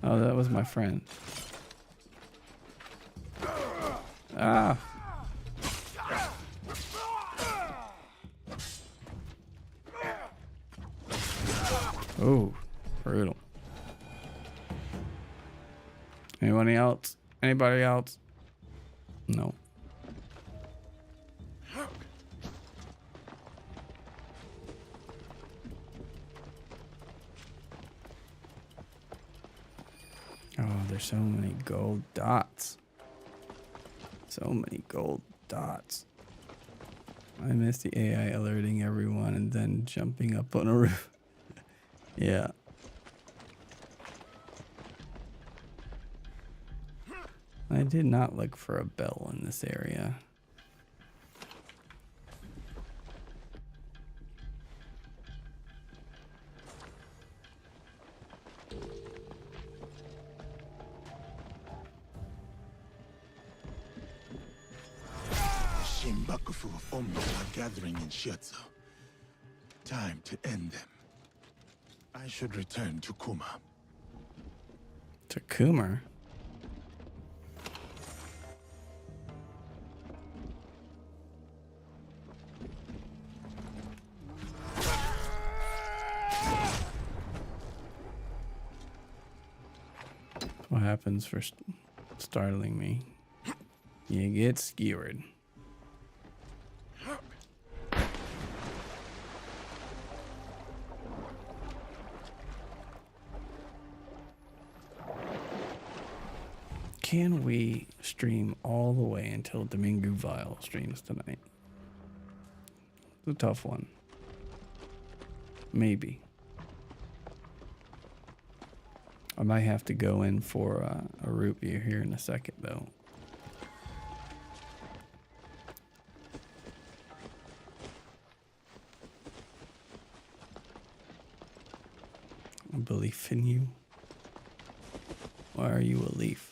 Speaker 1: Oh, that was my friend. Ah. Oh, brutal. Anybody else? Anybody else? No. Oh, there's so many gold dots. So many gold dots. I miss the AI alerting everyone and then jumping up on a roof. Yeah. I did not look for a bell in this area.
Speaker 12: Shimbakufu Omi are gathering in Shiatsu. Time to end them. I should return to Kuma.
Speaker 1: To Kuma? What happens for startling me? You get skewered. Can we stream all the way until Domingo Vile streams tonight? It's a tough one. Maybe. I might have to go in for a root beer here in a second, though. A belief in you. Why are you a leaf?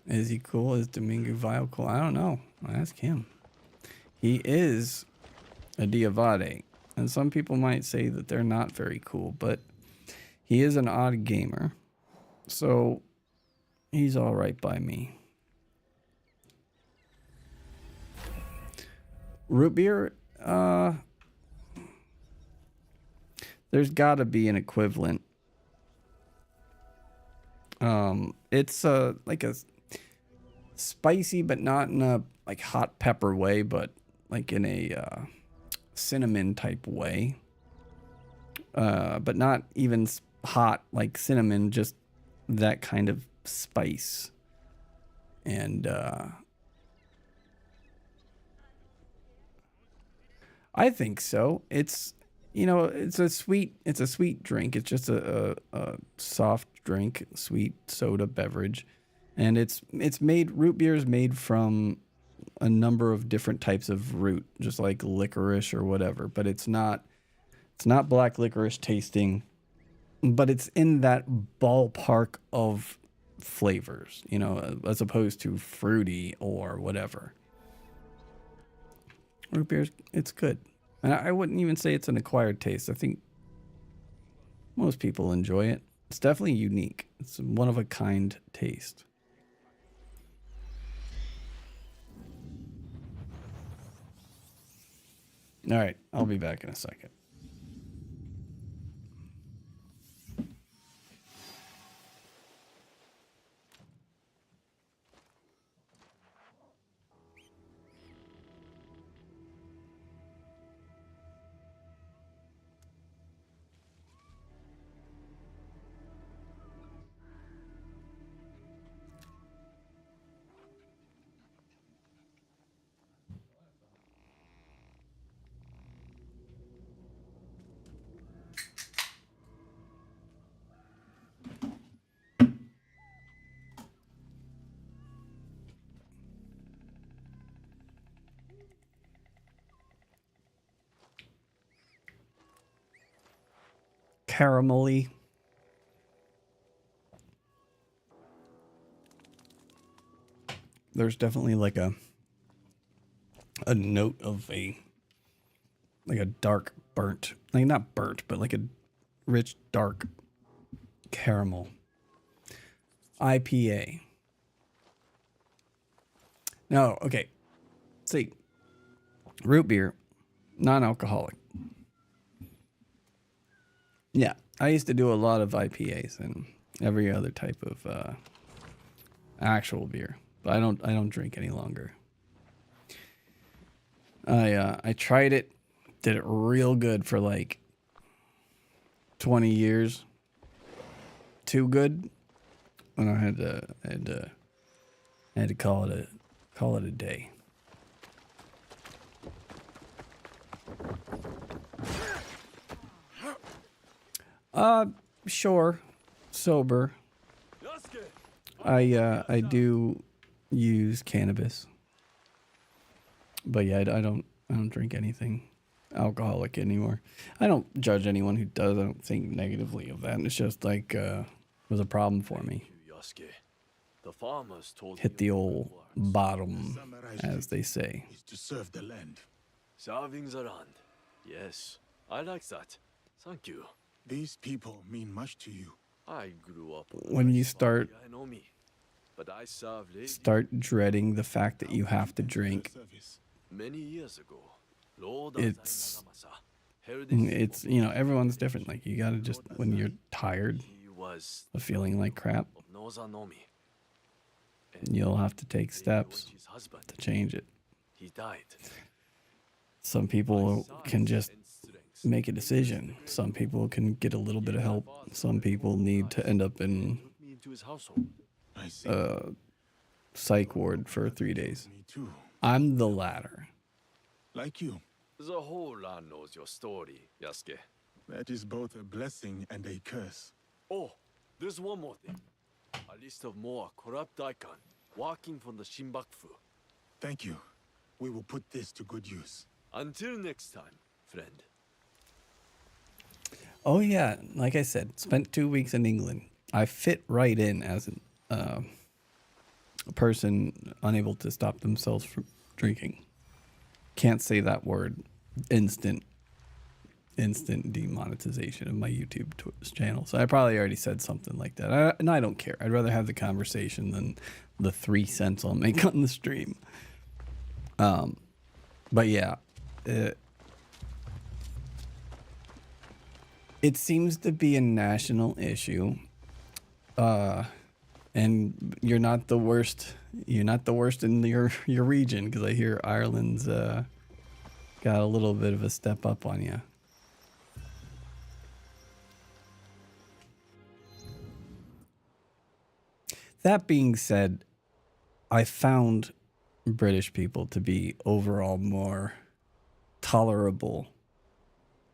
Speaker 1: Is he cool? Is Domingo Vile cool? I don't know. I'll ask him. He is a Diavade. And some people might say that they're not very cool, but he is an odd gamer. So he's all right by me. Root beer, there's got to be an equivalent. It's like a spicy, but not in a like hot pepper way, but like in a cinnamon type way, but not even hot like cinnamon, just that kind of spice. And I think so. It's, you know, it's a sweet drink. It's just a soft drink, sweet soda beverage, and it's made, root beer is made from a number of different types of root, just like licorice or whatever, but it's not black licorice tasting. but it's in that ballpark of flavors, you know, as opposed to fruity or whatever. Root beer, it's good. And I wouldn't even say it's an acquired taste. I think most people enjoy it. It's definitely unique. It's one of a kind taste. All right, I'll be back in a second. Caramelly. There's definitely like a note of a dark burnt, like not burnt, but like a rich dark caramel IPA. No, okay. See, root beer, non-alcoholic. Yeah, I used to do a lot of IPAs and every other type of actual beer, but I don't drink any longer. I tried it, did it real good for like 20 years. Too good, and I had to call it a day. Sure, sober. I do use cannabis, but yeah, I don't drink anything alcoholic anymore. I don't judge anyone who does. I don't think negatively of that. It's just like it was a problem for me. Hit the old bottom, as they say.
Speaker 12: To serve the land.
Speaker 11: Serving the land. Yes, I like that. Thank you.
Speaker 12: These people mean much to you.
Speaker 11: I grew up
Speaker 1: When you start
Speaker 11: but I served
Speaker 1: dreading the fact that you have to drink,
Speaker 11: many years ago.
Speaker 1: It's you know, everyone's different. Like you gotta just, when you're tired of feeling like crap, you'll have to take steps to change it.
Speaker 11: He died.
Speaker 1: Some people can just make a decision. Some people can get a little bit of help. Some people need to end up in psych ward for 3 days. I'm the latter.
Speaker 12: Like you.
Speaker 11: The whole land knows your story, Yasuke.
Speaker 12: That is both a blessing and a curse.
Speaker 11: Oh, there's one more thing. A list of more corrupt daikon working for the Shinbakufu.
Speaker 12: Thank you. We will put this to good use.
Speaker 11: Until next time, friend.
Speaker 1: Oh yeah, like I said, spent 2 weeks in England. I fit right in as a person unable to stop themselves from drinking. Can't say that word. Instant demonetization of my YouTube channel. So I probably already said something like that. And I don't care. I'd rather have the conversation than the 3 cents I'll make on the stream. But yeah, it seems to be a national issue. And you're not the worst. You're not the worst in your region, because I hear Ireland's got a little bit of a step up on you. That being said, I found British people to be overall more tolerable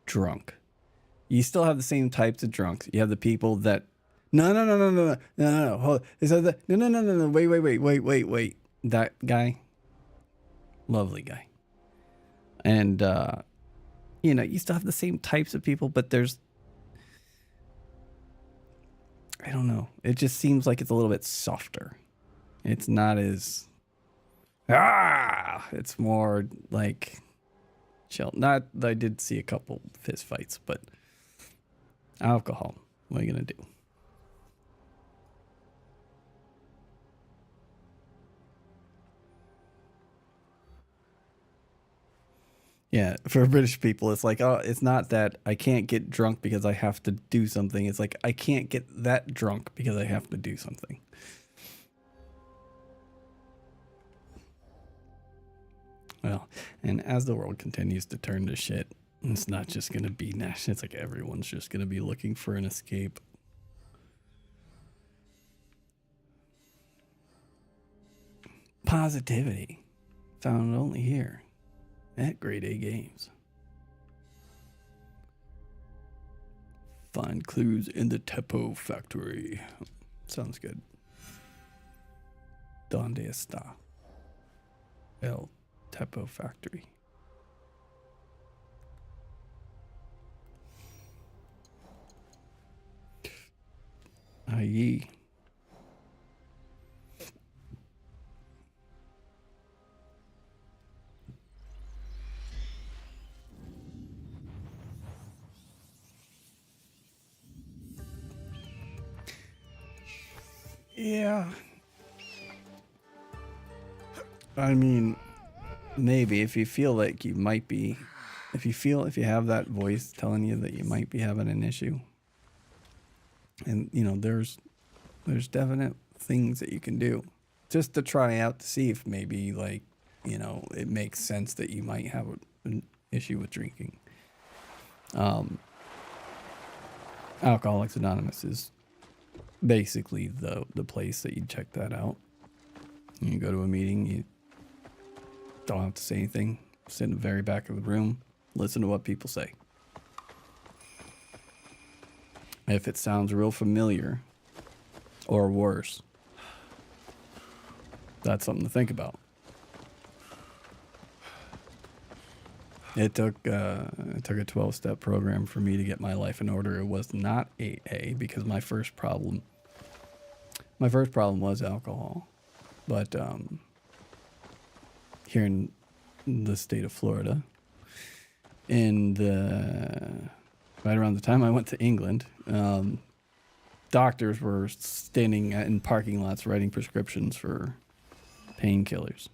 Speaker 1: drunk. You still have the same types of drunks. You have the people that no. Hold, is that the, no. Wait. That guy, lovely guy. And you know, you still have the same types of people, but there's I don't know. It just seems like it's a little bit softer. It's not as it's more like chill. Not I did see a couple fist fights, but alcohol. What are you gonna do? Yeah, for British people, it's like, oh, it's not that I can't get drunk because I have to do something. It's like, I can't get that drunk because I have to do something. Well, and as the world continues to turn to shit, it's not just going to be national. It's like everyone's just going to be looking for an escape. Positivity. Found only here at Grade A Games. Find clues in the Tepo factory. Sounds good. Donde está el Tepo factory? Aye. Yeah. I mean, maybe if you feel like you might be, if you have that voice telling you that you might be having an issue, and you know, there's definite things that you can do just to try out to see if maybe, like, you know, it makes sense that you might have an issue with drinking. Alcoholics Anonymous is basically the place that you check that out. You go to a meeting, you don't have to say anything, sit in the very back of the room, listen to what people say. If it sounds real familiar or worse, that's something to think about. It took a 12-step program for me to get my life in order. It was not AA because my first problem was alcohol. But here in the state of Florida, right around the time I went to England, doctors were standing in parking lots writing prescriptions for painkillers.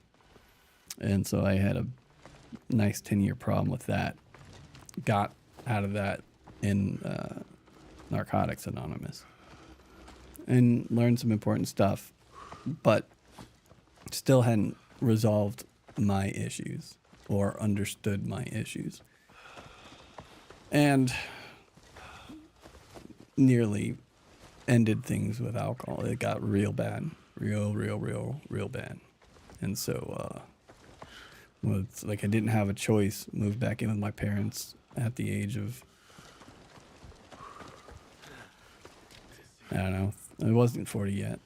Speaker 1: And so I had a nice 10-year problem with that. Got out of that in Narcotics Anonymous and learned some important stuff, but still hadn't resolved my issues or understood my issues, and nearly ended things with alcohol. It got real bad, real bad. And so it's like I didn't have a choice. Moved back in with my parents at the age of, I don't know, I wasn't 40 yet.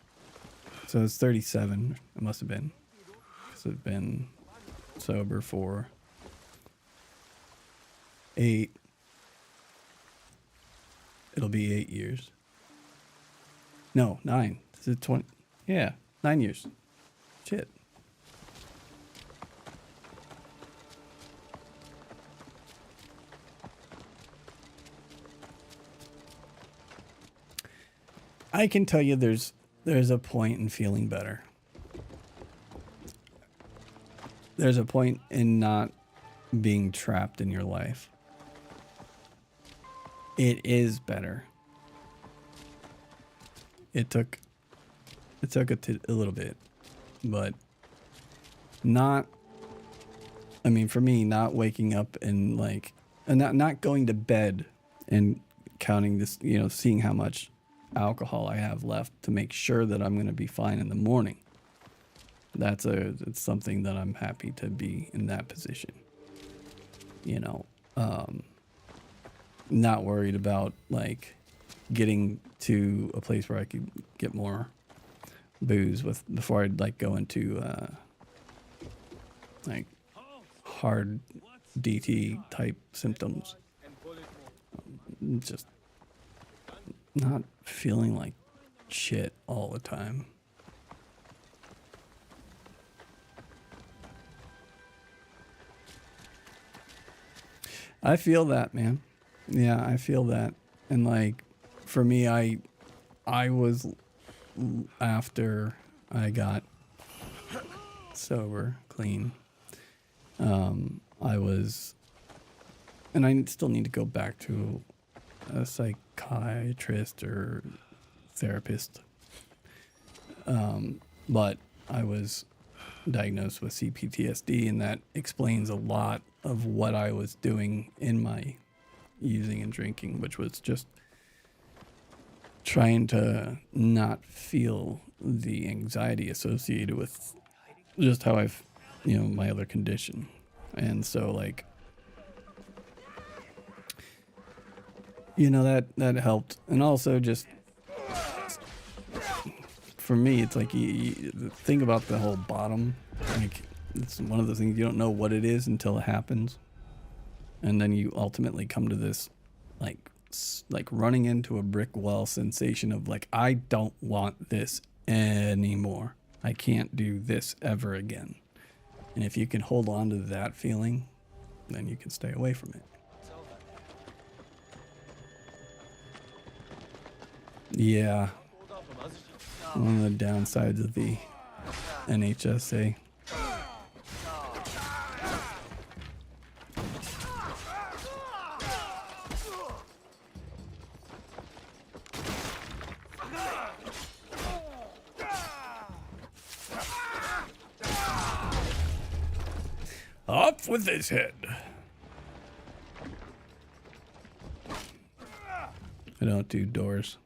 Speaker 1: So it's 37, it must have been. Because I've been sober for 8. It'll be 8 years. No, 9. Is it 20? Yeah, 9 years. Shit. I can tell you there's a point in feeling better. There's a point in not being trapped in your life. It is better. It took a little bit, but not, I mean, for me, not waking up and like, and not going to bed and counting this, you know, seeing how much alcohol I have left to make sure that I'm going to be fine in the morning. It's something that I'm happy to be in that position. You know, not worried about like getting to a place where I could get more booze before I'd like go into like hard DT type symptoms. Just not feeling like shit all the time. I feel that, man. Yeah, I feel that. And like, for me, I was, after I got sober, clean, I was, and I still need to go back to a psychiatrist or therapist. But I was diagnosed with CPTSD, and that explains a lot of what I was doing in my using and drinking, which was just trying to not feel the anxiety associated with just how I've, my other condition. And so like, that helped. And also just, for me, it's like you think about the whole bottom, like it's one of those things you don't know what it is until it happens. And then you ultimately come to this like running into a brick wall sensation of like, I don't want this anymore. I can't do this ever again. And if you can hold on to that feeling, then you can stay away from it. Yeah. One of the downsides of the NHSA. Up with his head. I don't do doors.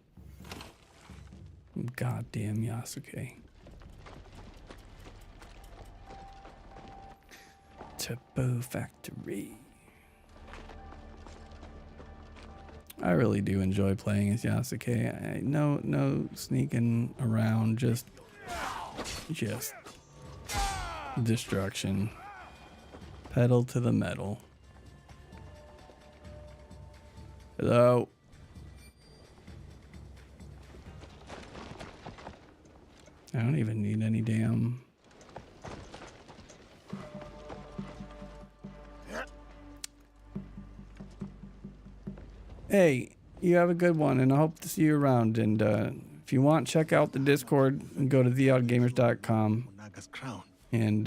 Speaker 1: Goddamn Yasuke. Taboo Factory. I really do enjoy playing as Yasuke. No sneaking around, just destruction. Pedal to the metal. Hello. I don't even need any damn... Hey, you have a good one, and I hope to see you around. And if you want, check out the Discord and go to theoutgamers.com. And,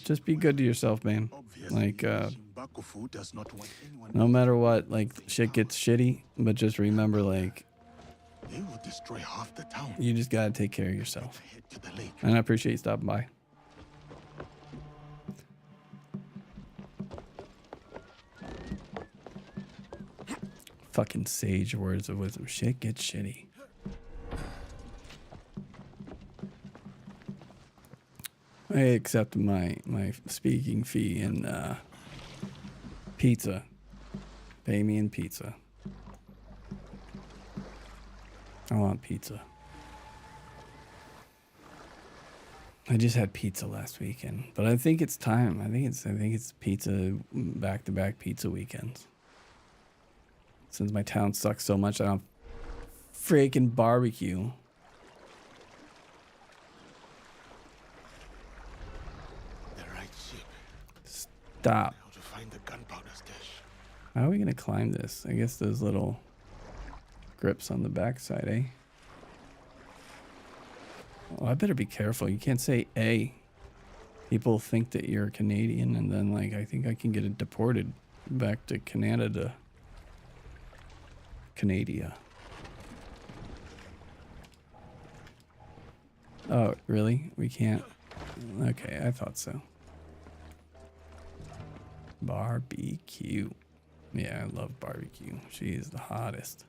Speaker 1: just be good to yourself, man. Like, no matter what, like, shit gets shitty, but just remember, like,
Speaker 12: they will destroy half the town.
Speaker 1: You just gotta take care of yourself. And I appreciate you stopping by. Fucking sage words of wisdom. Shit gets shitty. I accept my speaking fee in pizza. Pay me in pizza. I want pizza. I just had pizza last weekend, but I think it's time. I think it's pizza, back-to-back pizza weekends. Since my town sucks so much, I don't freaking barbecue.
Speaker 12: The right ship.
Speaker 1: Stop.
Speaker 12: How to find the gunpowder stash.
Speaker 1: How are we gonna climb this? I guess those little grips on the backside, eh? Oh, I better be careful. You can't say A. People think that you're Canadian, and then like I think I can get it deported back to Canada. Oh, really? We can't? Okay, I thought so. Barbecue. Yeah, I love barbecue. She is the hottest.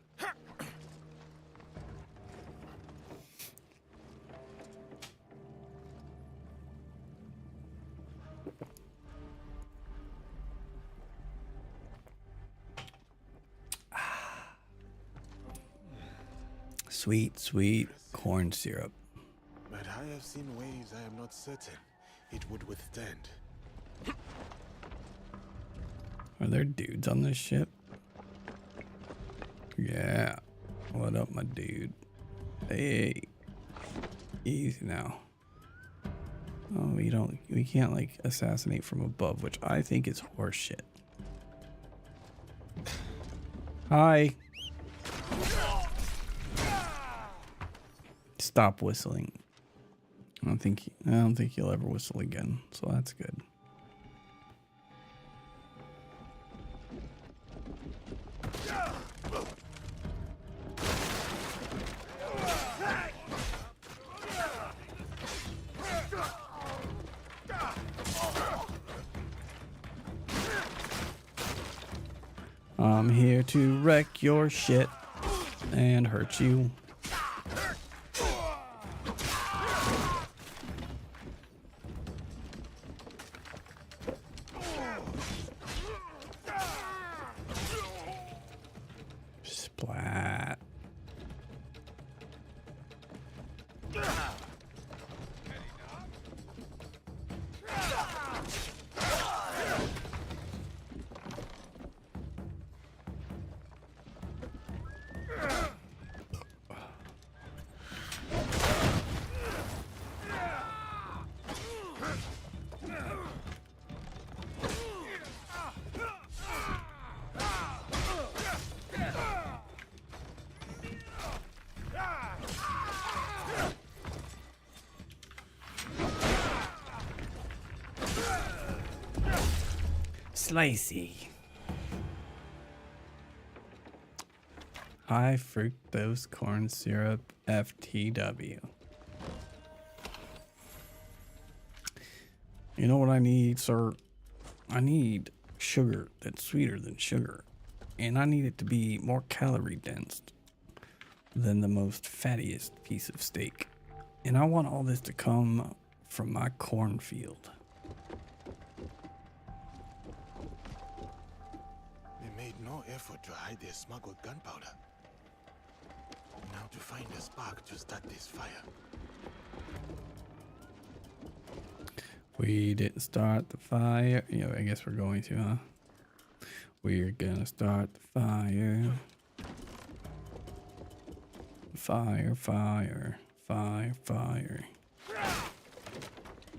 Speaker 1: Sweet, sweet corn syrup.
Speaker 12: But I have seen waves I am not certain it would withstand.
Speaker 1: Are there dudes on this ship? Yeah. What up, my dude? Hey, easy now. Oh, we can't like assassinate from above, which I think is horseshit. Hi. Stop whistling. I don't think he'll ever whistle again, so that's good. I'm here to wreck your shit and hurt you. Splat. Slicey. High fructose corn syrup FTW. You know what I need, sir? I need sugar that's sweeter than sugar. And I need it to be more calorie dense than the most fattiest piece of steak. And I want all this to come from my cornfield.
Speaker 12: They made no effort to hide their smuggled gunpowder. Now to find a spark to start this fire.
Speaker 1: We didn't start the fire. Yeah, I guess we're going to, huh? We're gonna start the fire. Fire, fire, fire, fire.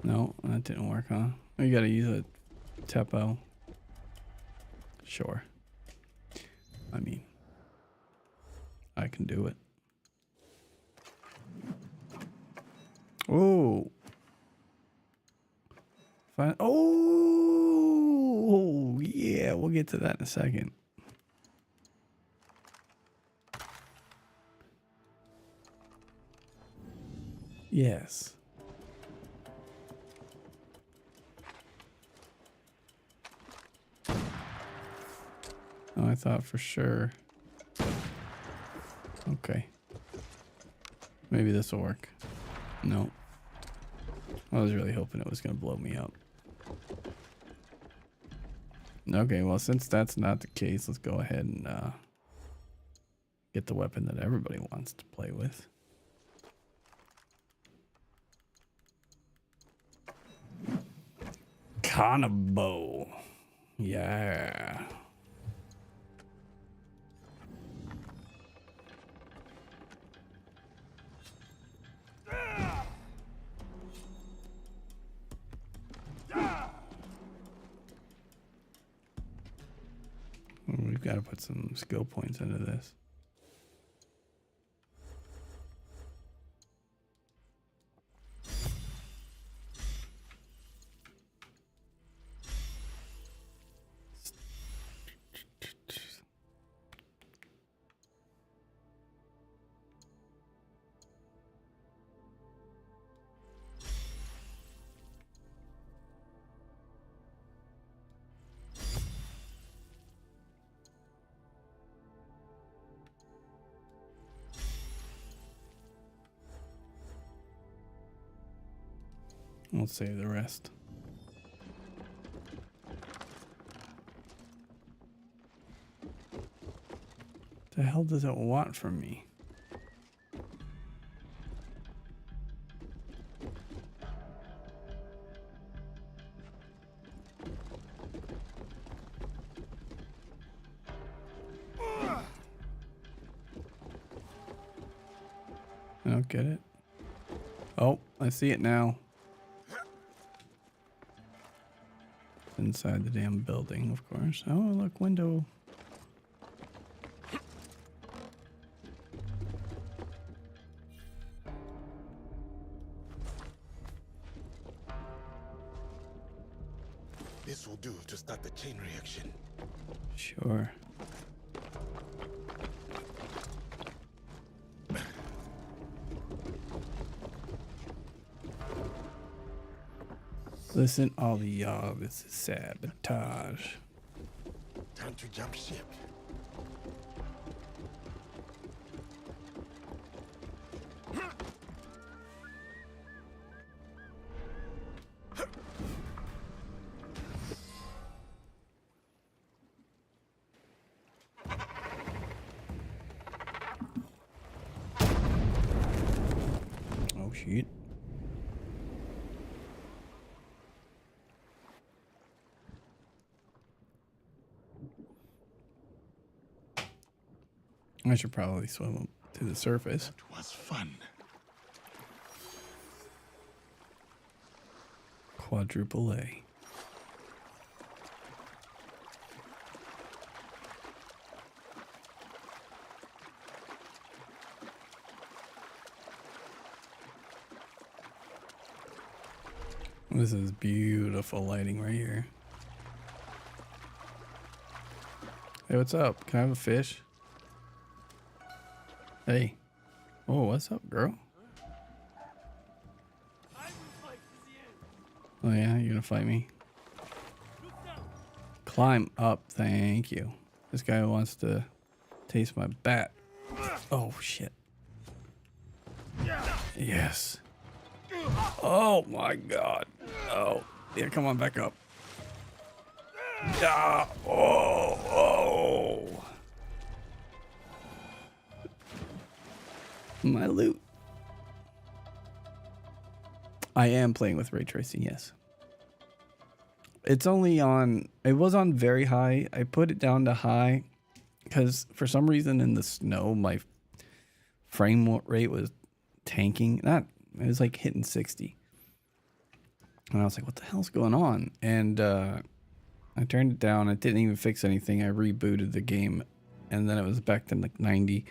Speaker 1: No, that didn't work, huh? You gotta use a tempo. Sure. I mean, I can do it. Oh. Fine. Oh, yeah, we'll get to that in a second. Yes. Oh, I thought for sure. Okay. Maybe this will work. No. I was really hoping it was going to blow me up. Okay, well, since that's not the case, let's go ahead and get the weapon that everybody wants to play with. Kanabo. Yeah. We've got to put some skill points into this. We'll save the rest. The hell does it want from me? I don't get it. Oh, I see it now. Inside the damn building, of course. Oh, look, window.
Speaker 12: This will do to start the chain reaction.
Speaker 1: Sure. Listen, all the y'all, this is sabotage.
Speaker 12: Time to jump ship.
Speaker 1: Oh, shit. I should probably swim to the surface.
Speaker 12: It was fun.
Speaker 1: Quadruple A. This is beautiful lighting right here. Hey, what's up? Can I have a fish? Hey. Oh, what's up, girl? Oh yeah, you're gonna fight me? Climb up, thank you. This guy wants to taste my bat. Oh shit. Yes. Oh my god. Oh. Yeah, come on, back up. Ah, oh, oh. My loot. I am playing with ray tracing, yes. It's only on, it was on very high. I put it down to high because for some reason in the snow, my frame rate was tanking. It was like hitting 60. And I was like, what the hell's going on? And I turned it down. It didn't even fix anything. I rebooted the game and then it was back to like 90.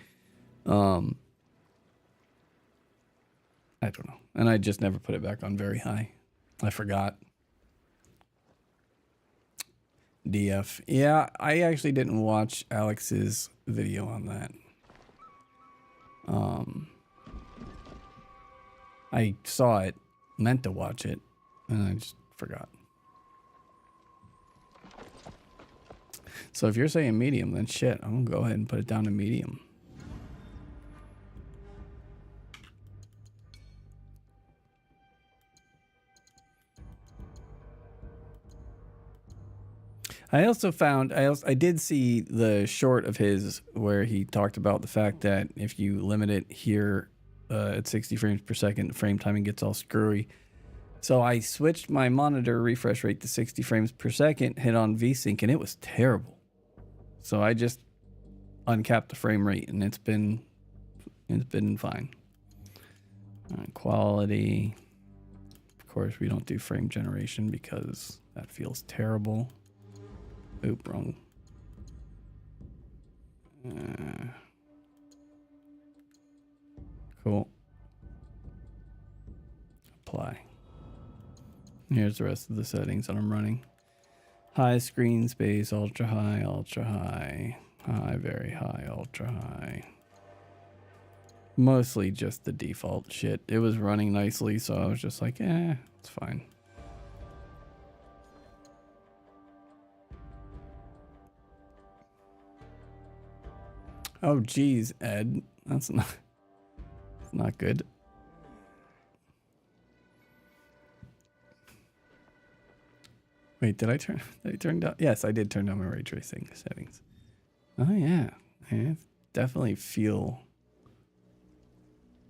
Speaker 1: I don't know. And I just never put it back on very high. I forgot. DF. Yeah, I actually didn't watch Alex's video on that. I saw it, meant to watch it, and I just forgot. So if you're saying medium, then shit, I'm gonna go ahead and put it down to medium. I also found, I did see the short of his where he talked about the fact that if you limit it here at 60 frames per second, frame timing gets all screwy. So I switched my monitor refresh rate to 60 frames per second, hit on VSync, and it was terrible. So I just uncapped the frame rate, and it's been fine. All right, quality. Of course, we don't do frame generation because that feels terrible. Oop, wrong. Cool. Apply. Here's the rest of the settings that I'm running. High screen space, ultra high, high, very high, ultra high. Mostly just the default shit. It was running nicely, so I was just like, it's fine. Oh, geez, Ed. That's not good. Wait, did I turn down? Yes, I did turn down my ray tracing settings. Oh, yeah. I definitely feel...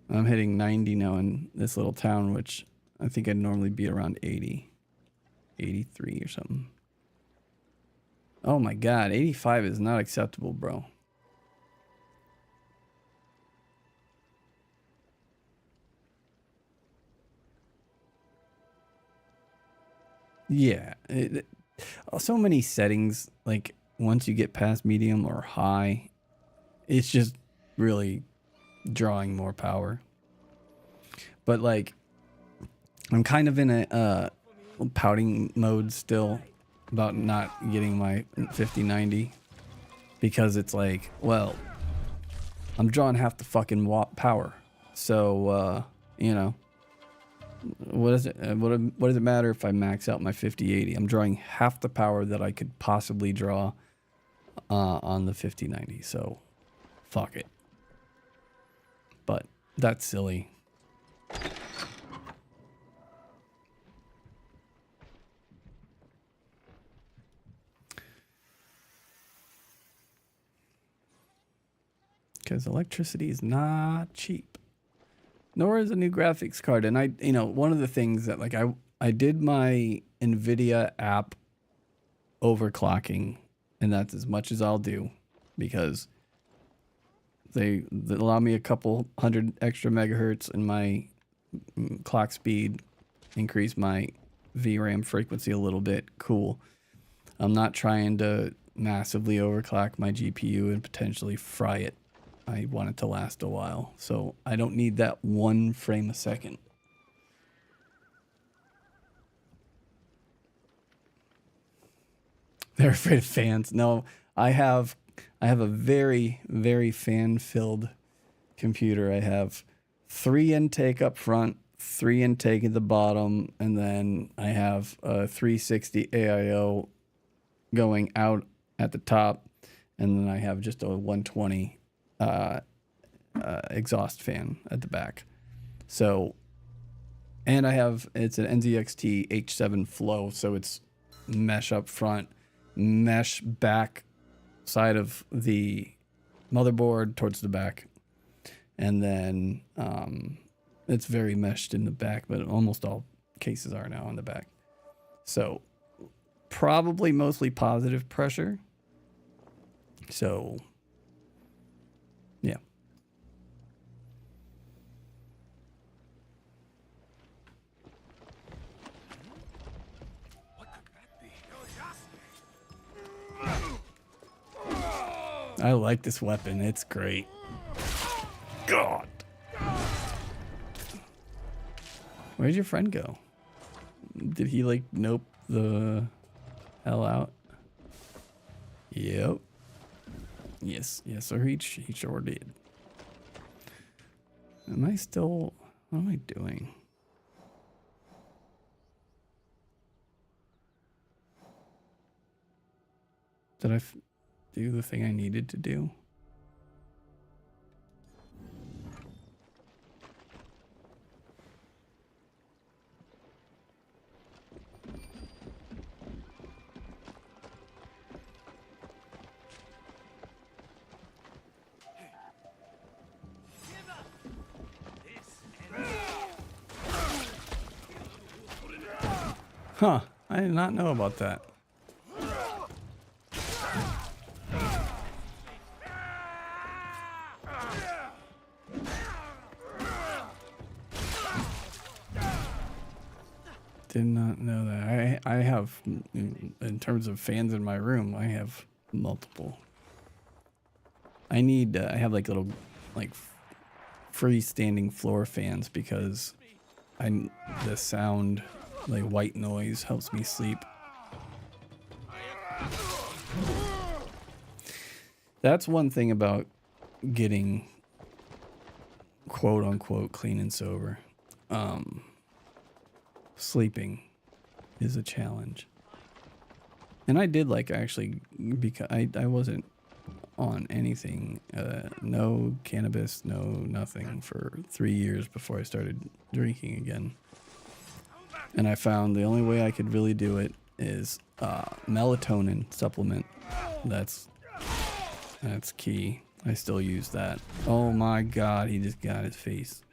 Speaker 1: I'm hitting 90 now in this little town, which I think I'd normally be around 80. 83 or something. Oh, my God. 85 is not acceptable, bro. Yeah. So many settings, like once you get past medium or high, it's just really drawing more power. But like, I'm kind of in a pouting mode still about not getting my 5090 because it's like, well, I'm drawing half the fucking watt power. So, you know, what does it matter if I max out my 5080? I'm drawing half the power that I could possibly draw on the 5090. So, fuck it. But that's silly. Because electricity is not cheap. Nor is a new graphics card. And you know, one of the things that like I did my NVIDIA app overclocking, and that's as much as I'll do because they allow me a couple hundred extra megahertz in my clock speed, increase my VRAM frequency a little bit. Cool. I'm not trying to massively overclock my GPU and potentially fry it. I want it to last a while, so I don't need that 1 frame a second. They're afraid of fans. No, I have a very, very fan-filled computer. I have 3 intake up front, 3 intake at the bottom, and then I have a 360 AIO going out at the top, and then I have just a 120 exhaust fan at the back. So, and it's an NZXT H7 Flow, so it's mesh up front, mesh back side of the motherboard towards the back, and then it's very meshed in the back, but almost all cases are now in the back. So probably mostly positive pressure. So yeah. I like this weapon. It's great. God. Where'd your friend go? Did he like nope the hell out? Yep. Yes, sir. He sure did. Am I still... What am I doing? Did I do the thing I needed to do? Huh, I did not know about that. Did not know that. I have, in terms of fans in my room, I have multiple. I have like little, like freestanding floor fans because the sound, like white noise, helps me sleep. That's one thing about getting quote unquote clean and sober. Sleeping is a challenge. And I did like actually, because I wasn't on anything, no cannabis, no nothing for 3 years before I started drinking again. And I found the only way I could really do it is melatonin supplement. That's key. I still use that. Oh my God, he just got his face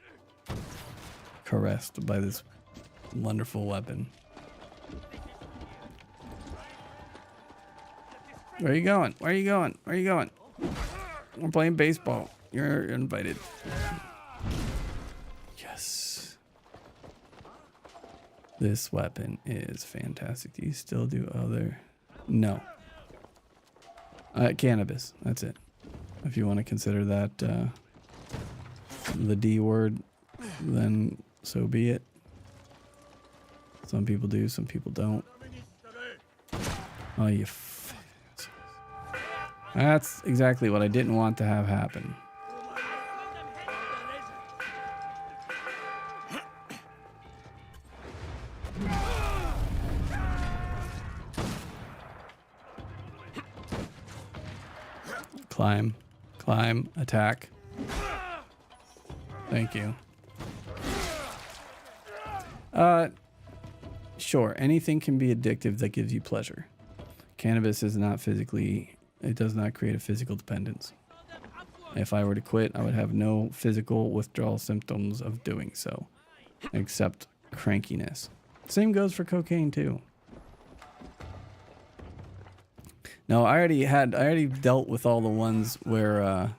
Speaker 1: caressed by this wonderful weapon. Where are you going? Where are you going? Where are you going? We're playing baseball. You're invited. Yes. This weapon is fantastic. Do you still do other? No. Cannabis. That's it. If you want to consider that the D word, then so be it. Some people do, some people don't. Oh, you That's exactly what I didn't want to have happen. Climb, climb, attack. Thank you. Sure, anything can be addictive that gives you pleasure. Cannabis is not physically, it does not create a physical dependence. If I were to quit, I would have no physical withdrawal symptoms of doing so, except crankiness. Same goes for cocaine too. No, I already dealt with all the ones where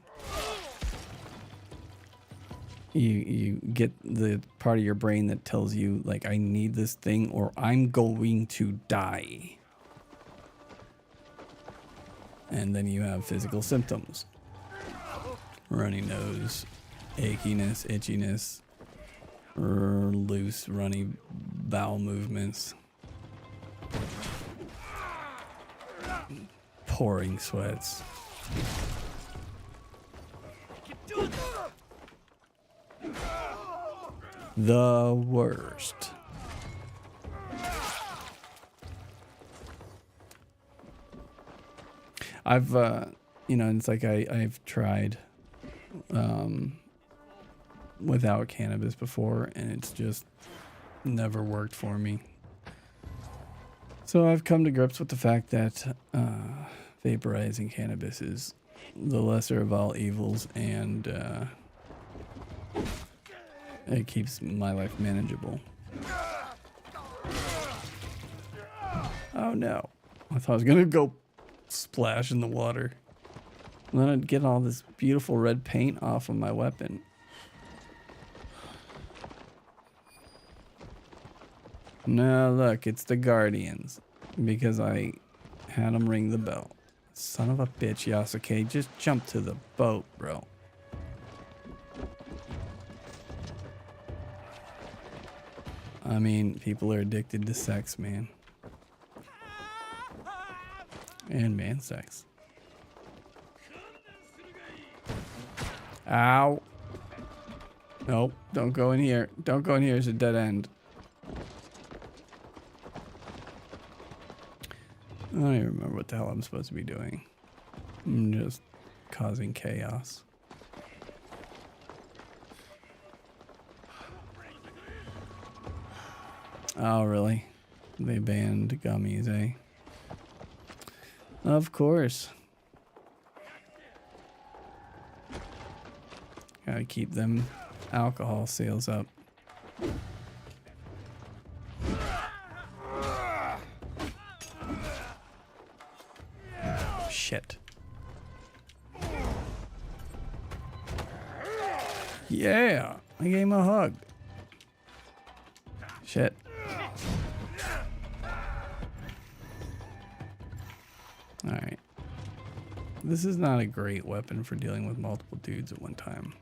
Speaker 1: you get the part of your brain that tells you like, I need this thing or I'm going to die. And then you have physical symptoms. Runny nose, achiness, itchiness, loose, runny bowel movements. Pouring sweats. The worst. I've, you know, it's like I've tried without cannabis before, and it's just never worked for me. So I've come to grips with the fact that vaporizing cannabis is the lesser of all evils, and it keeps my life manageable. Oh no. I thought I was gonna go splash in the water. And then I'd get all this beautiful red paint off of my weapon. No, look, it's the Guardians. Because I had them ring the bell. Son of a bitch, Yasuke. Just jump to the boat, bro. I mean, people are addicted to sex, man. And man sex. Ow. Nope, don't go in here. Don't go in here, it's a dead end. I don't even remember what the hell I'm supposed to be doing. I'm just causing chaos. Oh, really? They banned gummies, eh? Of course. Gotta keep them alcohol sales up. Shit. Yeah, I gave him a hug. Shit. Alright. This is not a great weapon for dealing with multiple dudes at one time.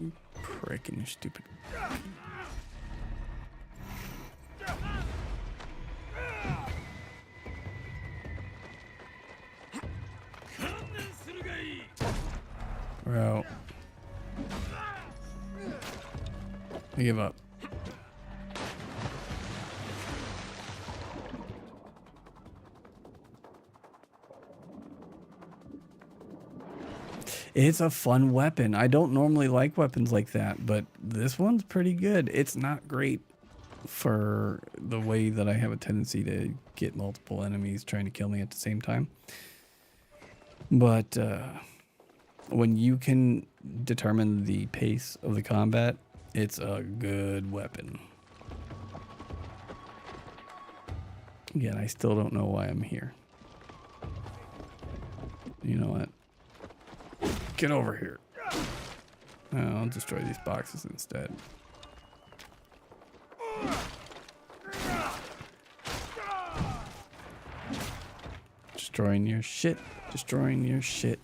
Speaker 1: You prick and you're stupid. Bro. I give up. It's a fun weapon. I don't normally like weapons like that, but this one's pretty good. It's not great for the way that I have a tendency to get multiple enemies trying to kill me at the same time. But when you can determine the pace of the combat, it's a good weapon. Again, I still don't know why I'm here. You know what? Get over here. I'll destroy these boxes instead. Destroying your shit. Destroying your shit.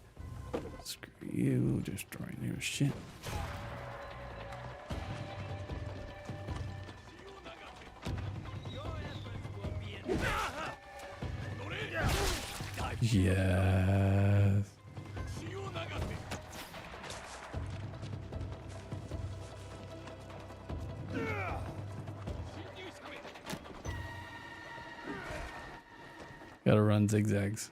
Speaker 1: Screw you. Destroying your shit. Yes. Gotta run zigzags.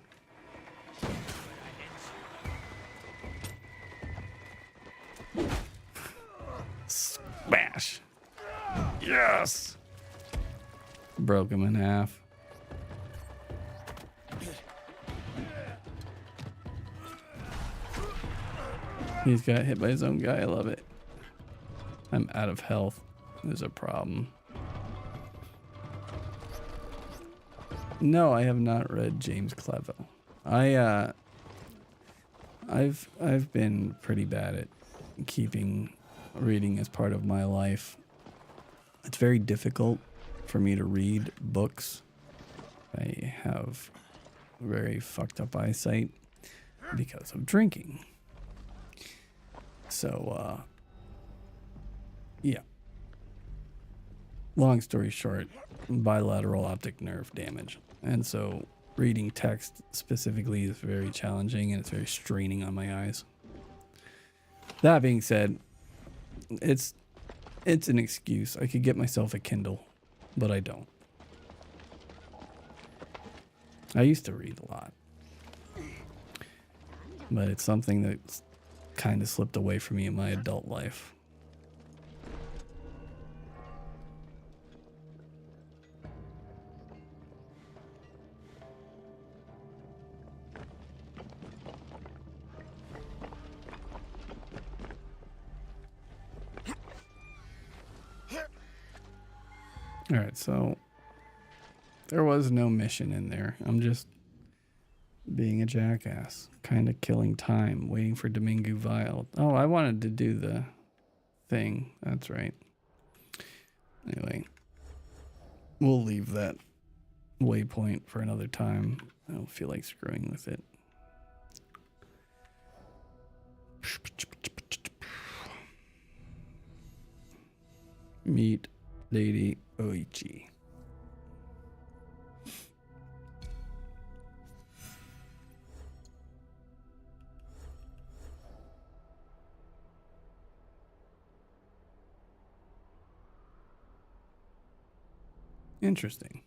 Speaker 1: Smash. Yes. Broke him in half. He's got hit by his own guy. I love it. I'm out of health. There's a problem. No, I have not read James Clevo. I've been pretty bad at keeping reading as part of my life. It's very difficult for me to read books. I have very fucked up eyesight because of drinking. So, yeah. Long story short, bilateral optic nerve damage. And so reading text specifically is very challenging and it's very straining on my eyes. That being said, it's an excuse. I could get myself a Kindle, but I don't. I used to read a lot. But it's something that's kind of slipped away from me in my adult life. All right, so there was no mission in there. I'm just being a jackass, kind of killing time, waiting for Domingo Vile. Oh, I wanted to do the thing. That's right. Anyway, we'll leave that waypoint for another time. I don't feel like screwing with it. Meet Lady Oichi. Interesting.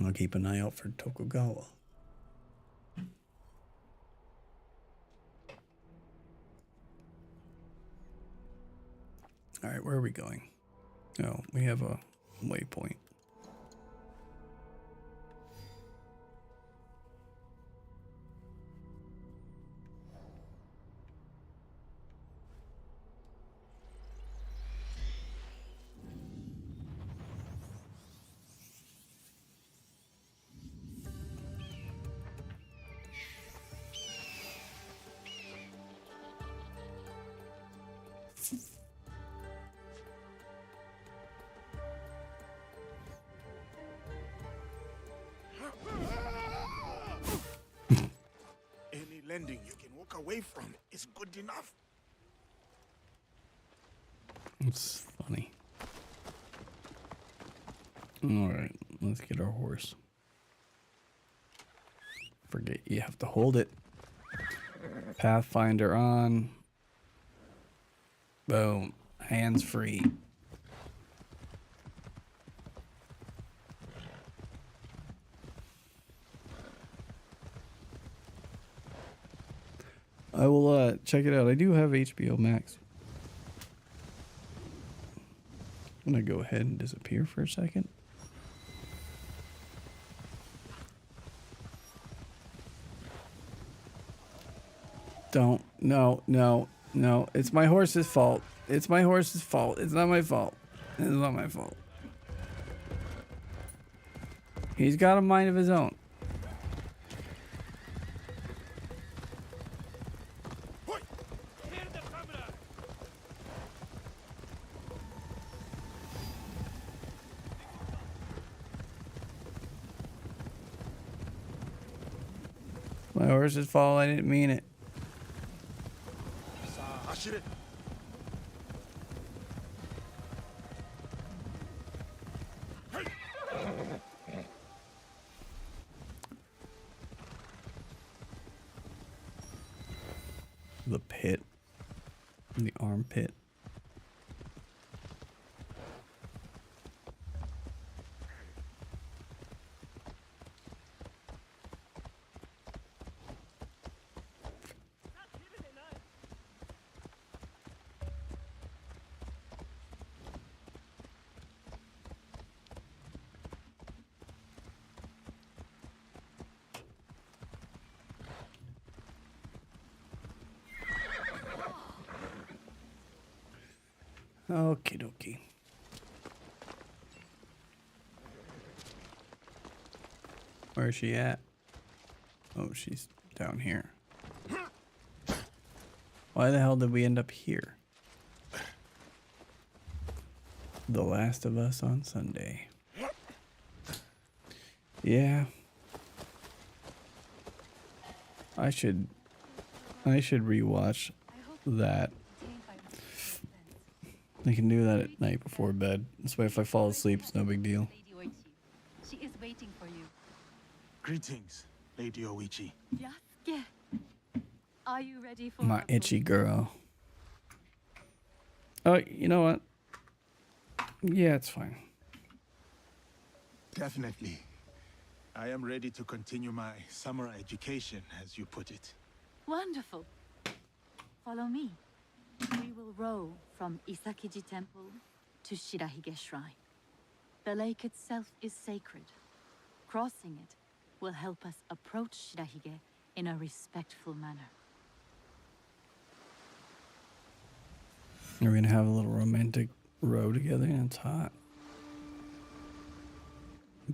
Speaker 1: I'll keep an eye out for Tokugawa. All right, where are we going? Oh, we have a waypoint.
Speaker 12: Any lending you can walk away from is good enough.
Speaker 1: It's funny. All right, let's get our horse. Forget you have to hold it. Pathfinder on. Boom. Hands free. I will check it out. I do have HBO Max. I'm gonna go ahead and disappear for a second. Don't. No, no, no. It's my horse's fault. It's my horse's fault. It's not my fault. It's not my fault. He's got a mind of his own. My horse's fall. I didn't mean it. The pit. The armpit. Okie dokie. Where is she at? Oh, she's down here. Why the hell did we end up here? The Last of Us on Sunday. Yeah. I should rewatch that. I can do that at night before bed. This way if I fall asleep, it's no big deal.
Speaker 13: She is waiting for you.
Speaker 12: Greetings, Lady Oichi.
Speaker 13: Yasuke. Are you ready for
Speaker 1: My itchy girl. Oh, you know what? Yeah, it's fine.
Speaker 12: Definitely. I am ready to continue my samurai education, as you put it.
Speaker 13: Wonderful. Follow me. We will row from Isakiji Temple to Shirahige Shrine. The lake itself is sacred. Crossing it will help us approach Shirahige in a respectful manner.
Speaker 1: We're gonna have a little romantic row together, and it's hot.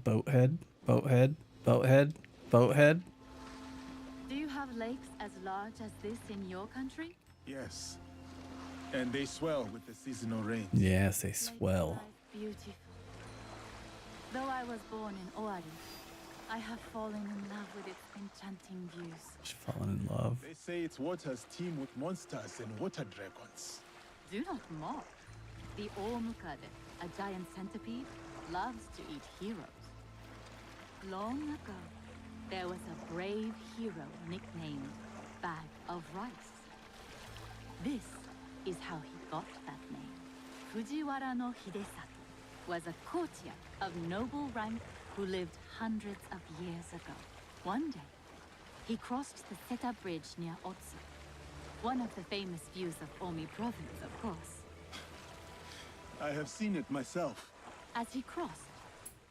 Speaker 1: Boathead, boathead, boathead, boathead.
Speaker 13: Do you have lakes as large as this in your country?
Speaker 12: Yes. And they swell with the seasonal rains.
Speaker 1: Yes, they swell.
Speaker 13: Beautiful. Though I was born in Oari, I have fallen in love with its enchanting views.
Speaker 1: She's fallen in love.
Speaker 12: They say its waters teem with monsters and water dragons.
Speaker 13: Do not mock. The Omukade, a giant centipede, loves to eat heroes. Long ago, there was a brave hero nicknamed Bag of Rice. This is how he got that name. Fujiwara no Hidesato was a courtier of noble rank who lived hundreds of years ago. One day, he crossed the Seta Bridge near Otsu, one of the famous views of Omi province, of course.
Speaker 12: I have seen it myself.
Speaker 13: As he crossed,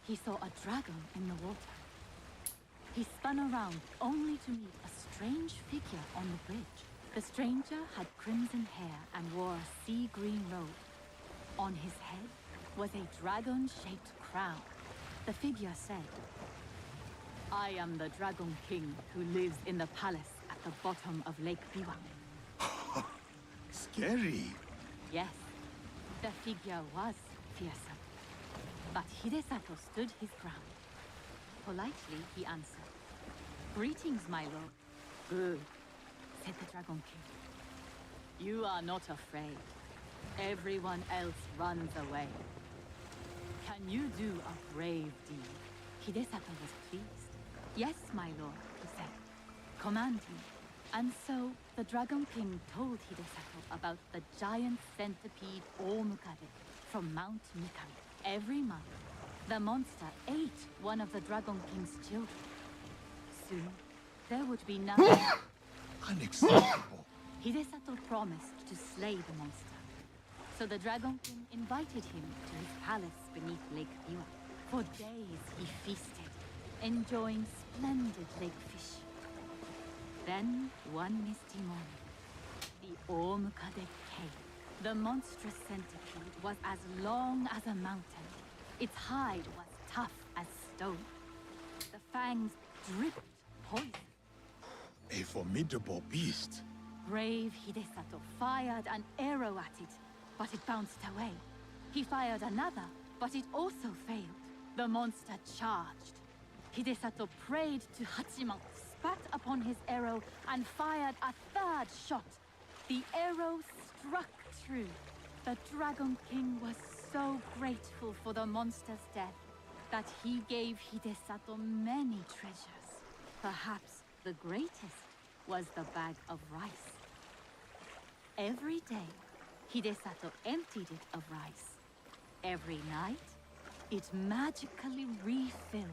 Speaker 13: he saw a dragon in the water. He spun around only to meet a strange figure on the bridge. The stranger had crimson hair and wore a sea green robe. On his head was a dragon-shaped crown. The figure said, "I am the Dragon King who lives in the palace at the bottom of Lake Biwa."
Speaker 12: Scary.
Speaker 13: Yes, the figure was fearsome. But Hidesato stood his ground. Politely, he answered, "Greetings, my lord." "Good," said the Dragon King. "You are not afraid. Everyone else runs away. Can you do a brave deed?" Hidesato was pleased. "Yes, my lord," he said. "Command me." And so, the Dragon King told Hidesato about the giant centipede Omukade from Mount Mikami. Every month, the monster ate one of the Dragon King's children. Soon, there would be nothing.
Speaker 12: Unacceptable.
Speaker 13: Hidesato promised to slay the monster. So the Dragon King invited him to his palace beneath Lake Biwa. For days he feasted, enjoying splendid lake fish. Then, one misty morning, the Omukade came. The monstrous centipede was as long as a mountain. Its hide was tough as stone. fangs dripped poison.
Speaker 12: A formidable beast.
Speaker 13: Brave Hidesato fired an arrow at it, but it bounced away. He fired another, but it also failed. The monster charged. Hidesato prayed to Hachiman, spat upon his arrow, and fired a third shot. The arrow struck true. The Dragon King was so grateful for the monster's death that he gave Hidesato many treasures. Perhaps the greatest was the bag of rice. Every day, Hidesato emptied it of rice. Every night, it magically refilled.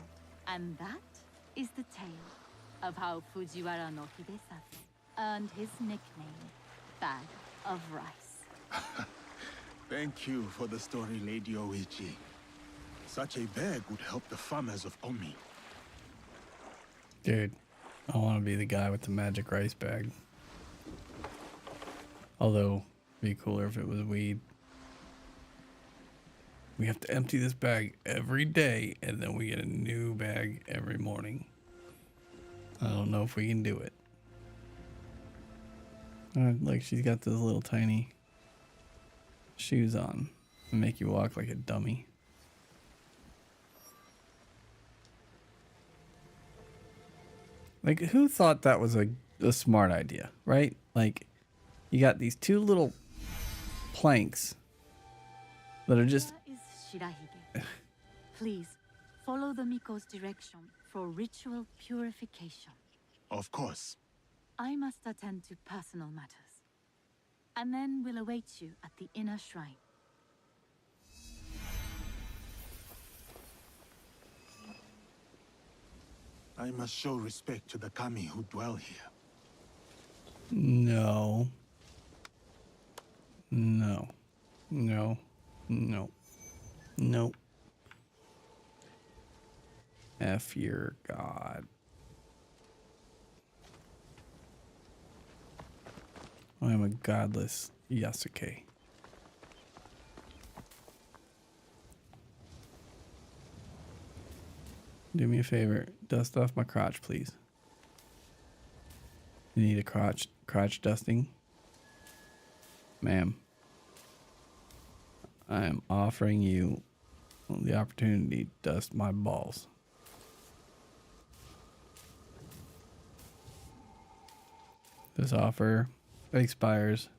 Speaker 13: And that is the tale of how Fujiwara no Hidesato earned his nickname, Bag of Rice.
Speaker 12: Thank you for the story, Lady Oichi. Such a bag would help the farmers of Omi.
Speaker 1: Dude, I want to be the guy with the magic rice bag. Although, it'd be cooler if it was weed. We have to empty this bag every day, and then we get a new bag every morning. I don't know if we can do it. Like, she's got those little tiny shoes on and make you walk like a dummy. Like, who thought that was a smart idea, right? Like, you got these two little planks that are just...
Speaker 13: Where is Shirahige? Please, follow the Miko's direction for ritual purification.
Speaker 12: Of course.
Speaker 13: I must attend to personal matters. And then we'll await you at the inner shrine.
Speaker 12: I must show respect to the kami who dwell here.
Speaker 1: No. No. No. No. No. F your god. I am a godless Yasuke. Do me a favor. Dust off my crotch, please. You need a crotch dusting? Ma'am. I am offering you the opportunity to dust my balls. This offer expires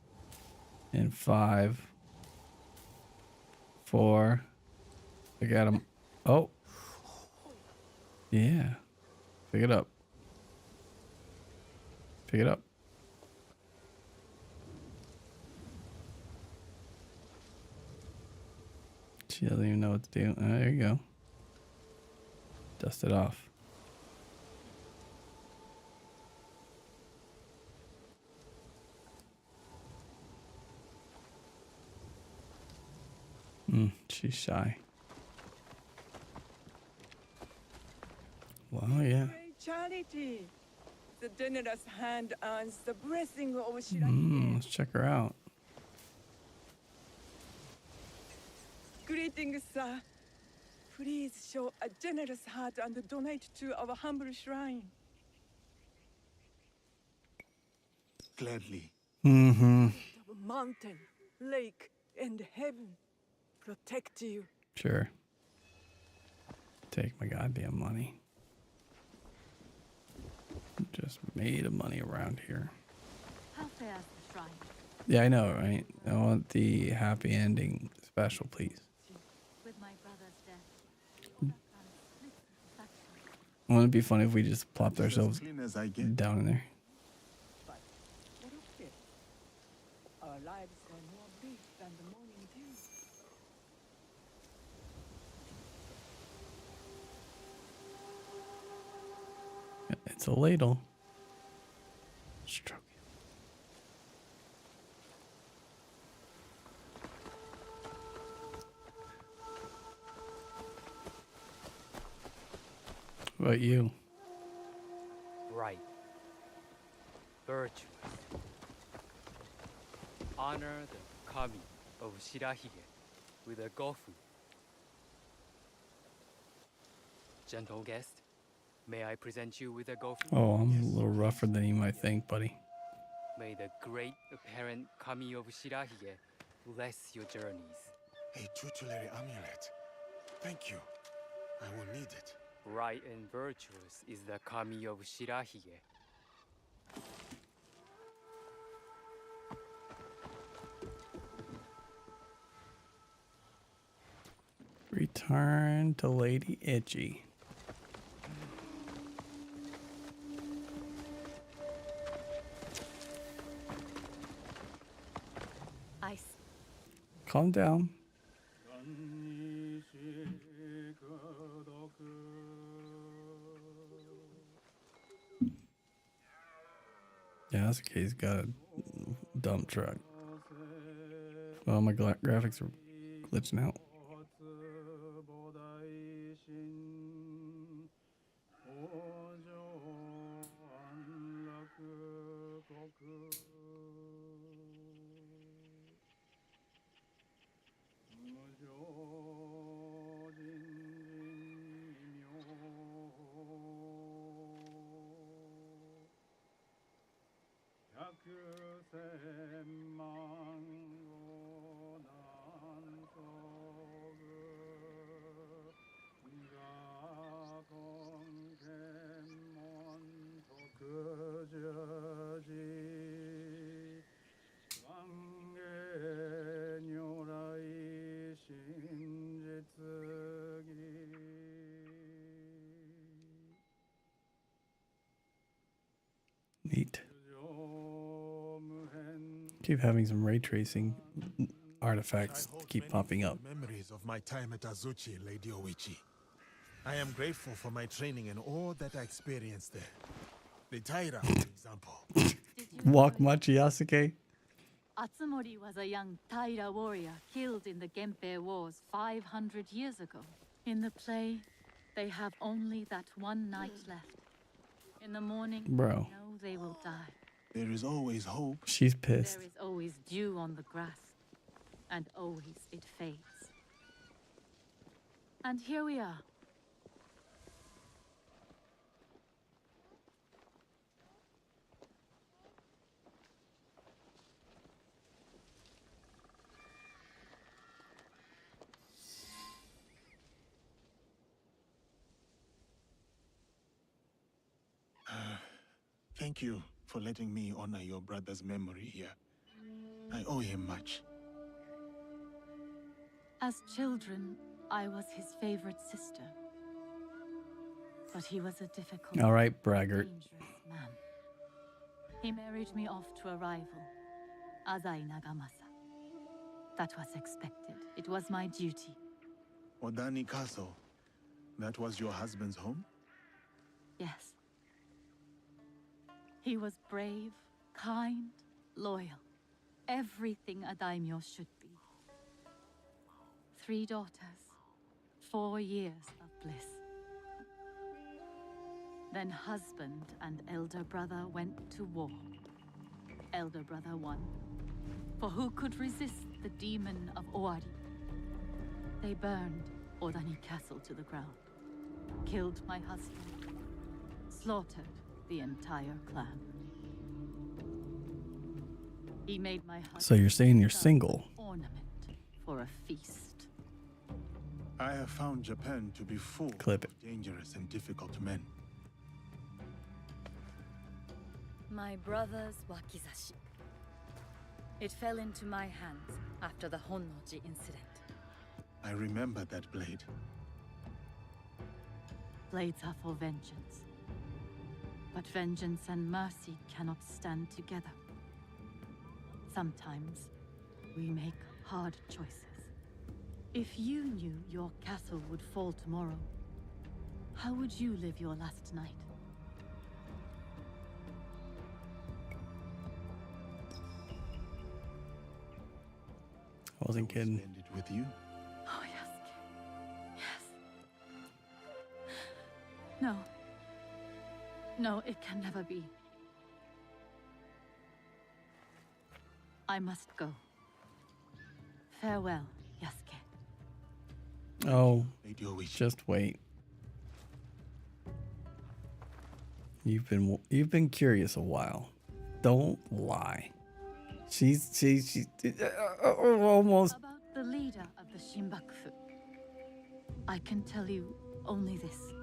Speaker 1: in 5, 4. I got him. Oh. Yeah. Pick it up. Pick it up. She doesn't even know what to do. Oh, there you go. Dust it off. She's shy. Well, yeah.
Speaker 16: Charity. The generous hand earns the blessing of Shirahige.
Speaker 1: Let's check her out.
Speaker 16: Greetings, sir. Please show a generous heart and donate to our humble shrine.
Speaker 12: Gladly.
Speaker 16: Mountain, lake, and heaven protect you.
Speaker 1: Sure. Take my goddamn money. Just made of money around here.
Speaker 13: How fares the shrine?
Speaker 1: Yeah, I know, right? I want the happy ending special, please.
Speaker 13: With my brother's death,
Speaker 1: Wouldn't it be funny if we just plopped ourselves down in there?
Speaker 16: But okay. Our lives are more big than the morning dew.
Speaker 1: It's a ladle. Stroke it. What about you?
Speaker 17: Right. Virtuous. Honor the kami of Shirahige with a gofu. Gentle guest, May I present you with a gofu?
Speaker 1: Oh, I'm a little rougher than you might think, buddy.
Speaker 17: May the great apparent Kami of Shirahige bless your journeys.
Speaker 12: A tutelary amulet. Thank you. I will need it.
Speaker 17: Bright and virtuous is the Kami of Shirahige.
Speaker 1: Return to Lady Itchy.
Speaker 13: Ice.
Speaker 1: Calm down. Yasuke's got a dump truck. Oh, my graphics are glitching out. Neat. Keep having some ray tracing artifacts keep popping up.
Speaker 12: Memories of my time at Azuchi, Lady Oichi. I am grateful for my training and all that I experienced there. The Taira, for example.
Speaker 1: Walk much, Yasuke?
Speaker 13: Atsumori was a young Taira warrior killed in the Genpei Wars 500 years ago. In the play, they have only that one night left. In the morning,
Speaker 1: Bro.
Speaker 13: they know they will die.
Speaker 12: There is always hope.
Speaker 1: She's pissed.
Speaker 13: There is always dew on the grass, and always it fades. And here we are.
Speaker 12: Thank you for letting me honor your brother's memory here. I owe him much.
Speaker 13: As children, I was his favorite sister. But he was a difficult,
Speaker 1: All right, braggart.
Speaker 13: dangerous man. He married me off to a rival, Azai Nagamasa. That was expected. It was my duty.
Speaker 12: Odani Castle. That was your husband's home?
Speaker 13: Yes. He was brave, kind, loyal. Everything a daimyo should be. 3 daughters, 4 years of bliss. Then husband and elder brother went to war. Elder brother won. For who could resist the demon of Owari? They burned Odani Castle to the ground. Killed my husband. Slaughtered the entire clan. He made my husband
Speaker 1: So you're saying you're single?
Speaker 13: ornament for a feast.
Speaker 12: I have found Japan to be full
Speaker 1: Clip it.
Speaker 12: of dangerous and difficult men.
Speaker 18: My brother's wakizashi. It fell into my hands after the Honnoji incident.
Speaker 12: I remember that blade.
Speaker 13: Blades are for vengeance. But vengeance and mercy cannot stand together. Sometimes we make hard choices. If you knew your castle would fall tomorrow, how would you live your last night?
Speaker 1: I wasn't kidding.
Speaker 12: Spend it with you?
Speaker 13: Oh, Yasuke. Yes. No. No, it can never be. I must go. Farewell, Yasuke.
Speaker 1: Oh, just wait. You've been curious a while. Don't lie. She's almost.
Speaker 13: About the leader of the Shinbakufu. I can tell you only this.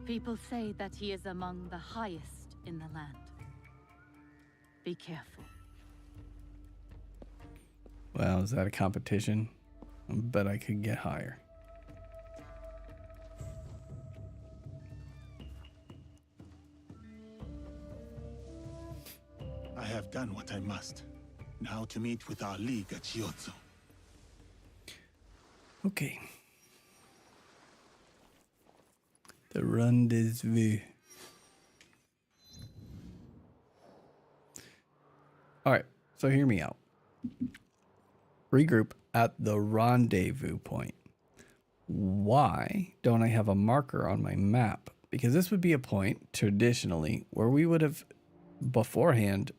Speaker 13: People say that he is among the highest in the land. Be careful.
Speaker 1: Well, is that a competition? I bet I could get higher.
Speaker 12: I have done what I must. Now to meet with our league at Shiotsu.
Speaker 1: Okay. The rendezvous. All right, so hear me out. Regroup at the rendezvous point. Why don't I have a marker on my map? Because this would be a point, traditionally, where we would have beforehand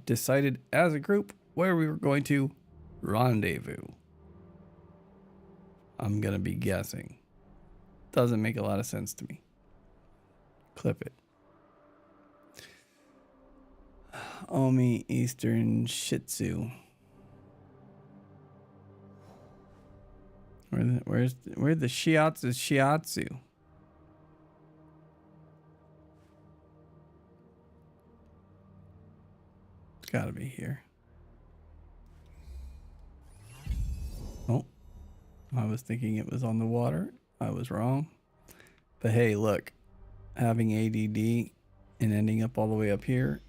Speaker 1: decided as a group where we were going to rendezvous. I'm going to be guessing. Doesn't make a lot of sense to me. Clip it. Omi Eastern Shitsu. Where's the Shiatsu? It's gotta be here. Oh, I was thinking it was on the water. I was wrong. But hey, look, having ADD and ending up all the way up here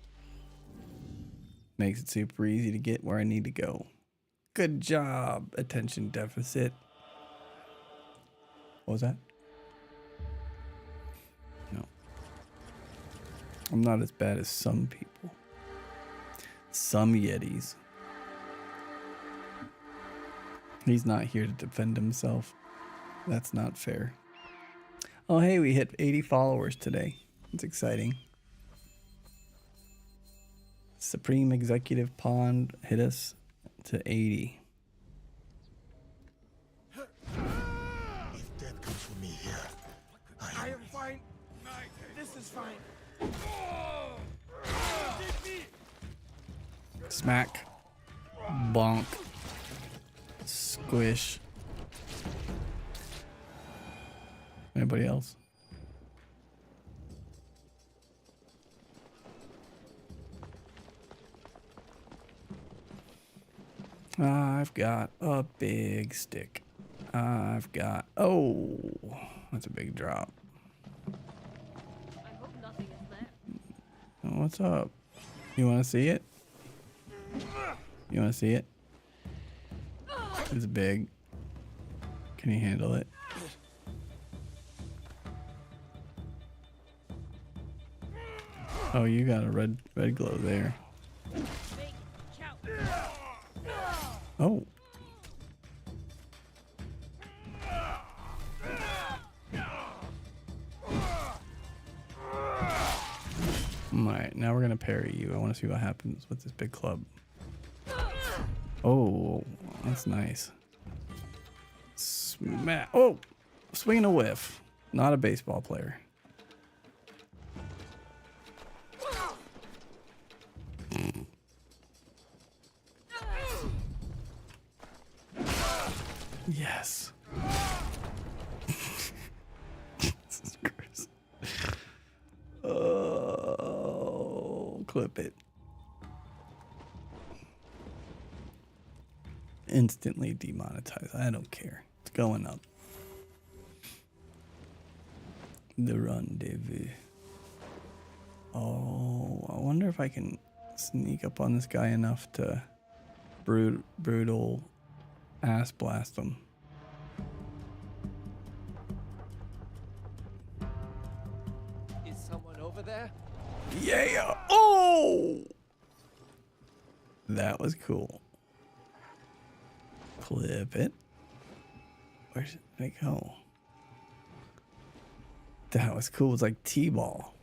Speaker 1: makes it super easy to get where I need to go. Good job, attention deficit. What was that? No. I'm not as bad as some people. Some Yetis. He's not here to defend himself. That's not fair. Oh, hey, we hit 80 followers today. That's exciting. Supreme Executive Pond hit us to 80.
Speaker 12: If death comes for me here,
Speaker 2: I am fine. This is fine.
Speaker 1: Smack. Bonk. Squish. Anybody else? I've got a big stick. I've got... Oh, that's a big drop.
Speaker 13: I hope nothing is there.
Speaker 1: What's up? You want to see it? You want to see it? It's big. Can you handle it? Oh, you got a red glow there. Oh. Alright, now we're gonna parry you. I want to see what happens with this big club. Oh, that's nice. Smack. Oh, swinging a whiff. Not a baseball player. Yes. Jesus Christ. Oh, clip it. Instantly demonetized. I don't care. It's going up. The rendezvous. Oh, I wonder if I can sneak up on this guy enough to brutal ass blast him.
Speaker 2: Is someone over there?
Speaker 1: Yeah. Oh, that was cool. Clip it. Where did it go? That was cool. It was like T-ball.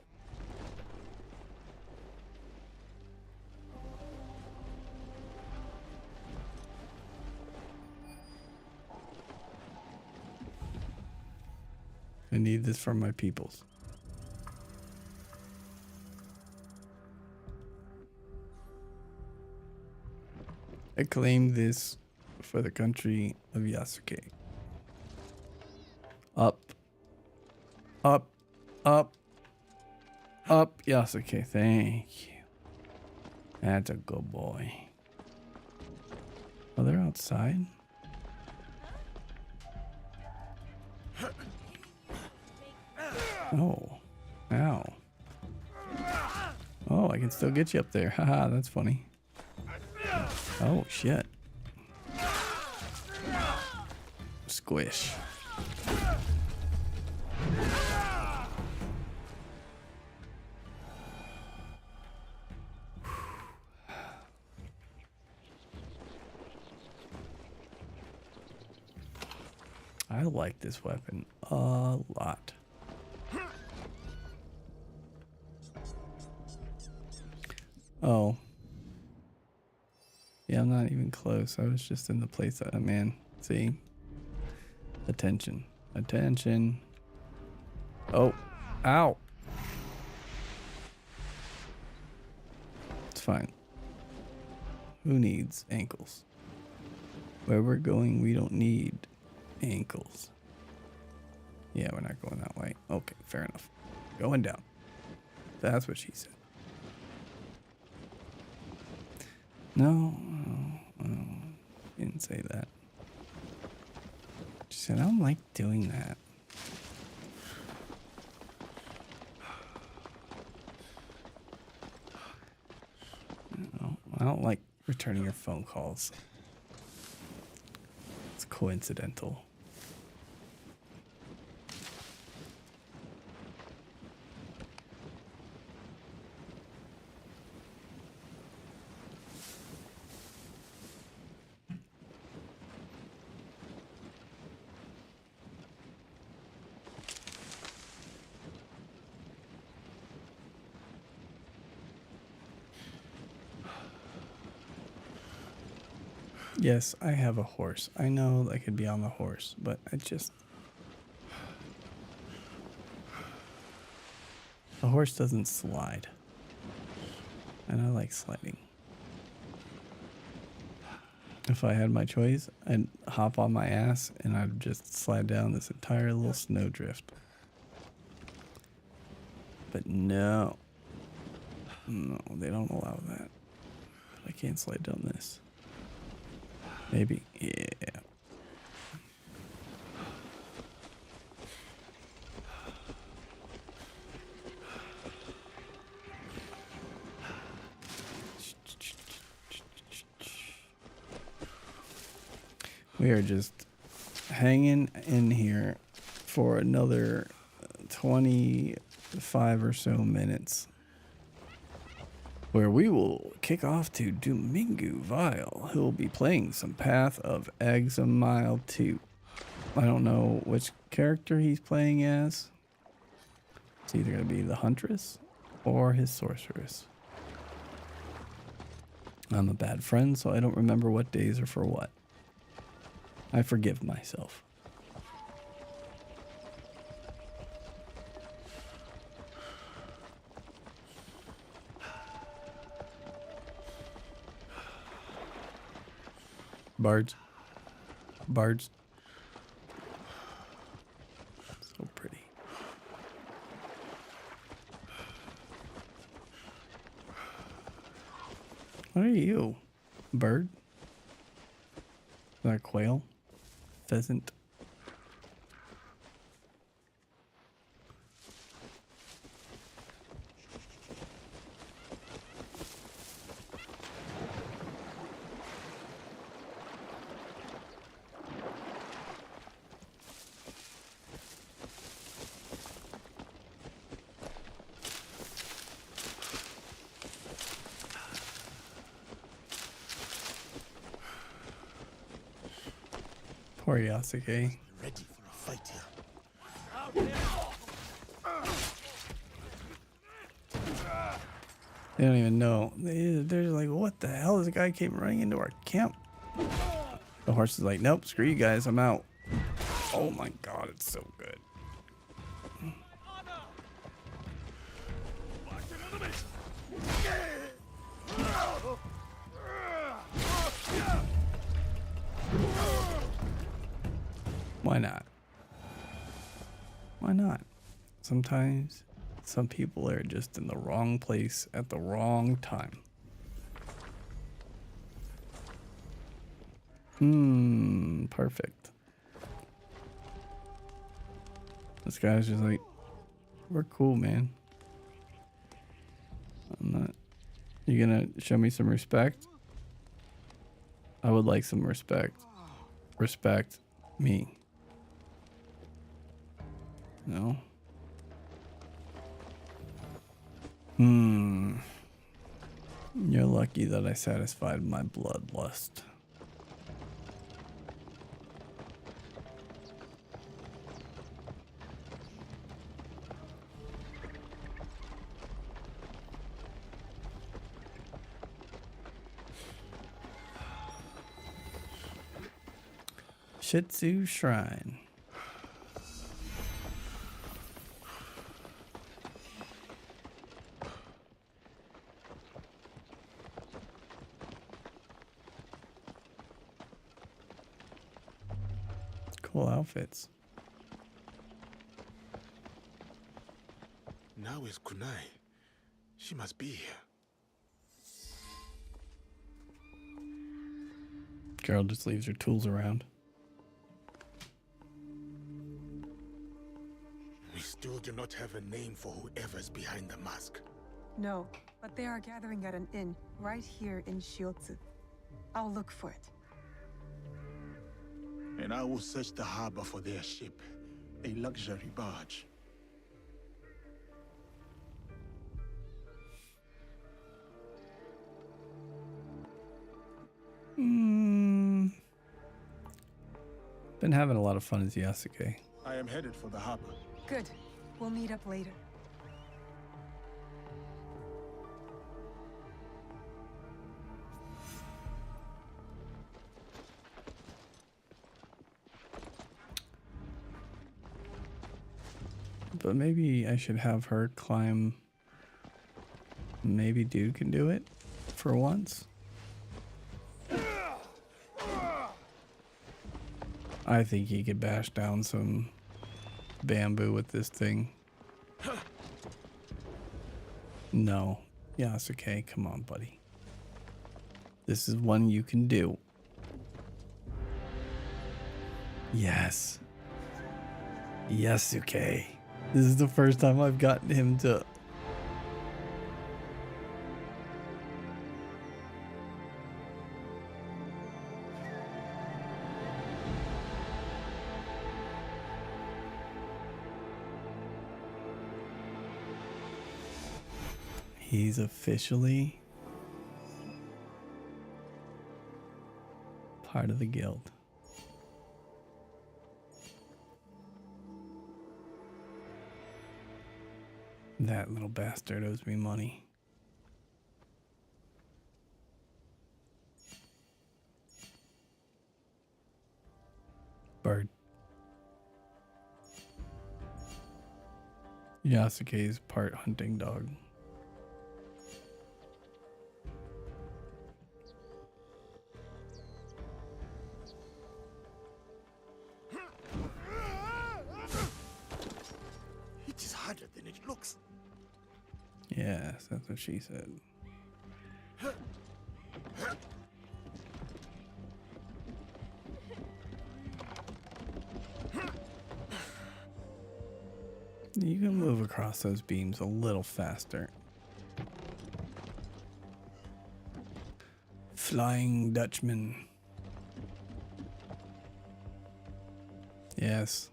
Speaker 1: I need this for my peoples. I claim this for the country of Yasuke. Up. Up. Up. Up, Yasuke. Thank you. That's a good boy. Oh, they're outside? Oh. Ow. Oh, I can still get you up there. Haha, that's funny. Oh, shit. Squish. I like this weapon a lot. Oh. Yeah, I'm not even close. I was just in the place that I'm in. See? Attention. Attention. Oh. Ow. It's fine. Who needs ankles? Where we're going, we don't need ankles. Yeah, we're not going that way. Okay, fair enough. Going down. That's what she said. No, didn't say that. She said, I don't like doing that. No, I don't like returning your phone calls. It's coincidental. Yes, I have a horse. I know I could be on the horse, but I just... The horse doesn't slide. And I like sliding. If I had my choice, I'd hop on my ass and I'd just slide down this entire little snowdrift. But no. No, they don't allow that. I can't slide down this. Maybe. Yeah. We are just hanging in here for another 25 or so minutes, where we will kick off to Domingo Vile, who will be playing some Path of Exile 2. I don't know which character he's playing as. It's either going to be the Huntress or his Sorceress. I'm a bad friend, so I don't remember what days are for what. I forgive myself. Bards. Bards. So pretty. What are you? Bird? Is that a quail? Pheasant? Poor Yasuke.
Speaker 12: Ready for a fight here.
Speaker 1: They don't even know. They're like, what the hell? This guy came running into our camp. The horse is like, nope, screw you guys, I'm out. Oh my god, it's so good. Why not? Why not? Sometimes some people are just in the wrong place at the wrong time. Perfect. This guy's just like, we're cool, man. I'm not. You gonna show me some respect? I would like some respect. Respect me. No? You're lucky that I satisfied my bloodlust. Shitsu Shrine. Cool outfits.
Speaker 12: Now is Kunai. She must be here.
Speaker 1: Girl just leaves her tools around.
Speaker 12: We still do not have a name for whoever's behind the mask.
Speaker 4: No, but they are gathering at an inn right here in Shiotsu. I'll look for it.
Speaker 12: And I will search the harbor for their ship, a luxury barge.
Speaker 1: Been having a lot of fun as Yasuke.
Speaker 12: I am headed for the harbor.
Speaker 4: Good. We'll meet up later.
Speaker 1: But maybe I should have her climb. Maybe dude can do it for once. I think he could bash down some bamboo with this thing. No. Yasuke, come on, buddy. This is one you can do. Yes. Yasuke. This is the first time I've gotten him to... He's officially part of the guild. That little bastard owes me money. Bird. Yasuke's part hunting dog.
Speaker 12: It is harder than it looks.
Speaker 1: Yes, that's what she said. You can move across those beams a little faster. Flying Dutchman. Yes.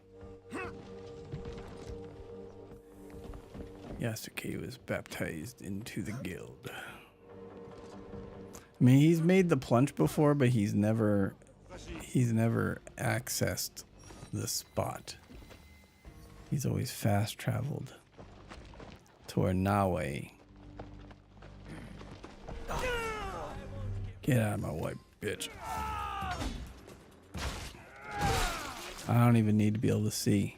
Speaker 1: Yasuke was baptized into the guild. I mean, he's made the plunge before, but he's never accessed the spot. He's always fast traveled toward Naoe. Get out of my way, bitch. I don't even need to be able to see.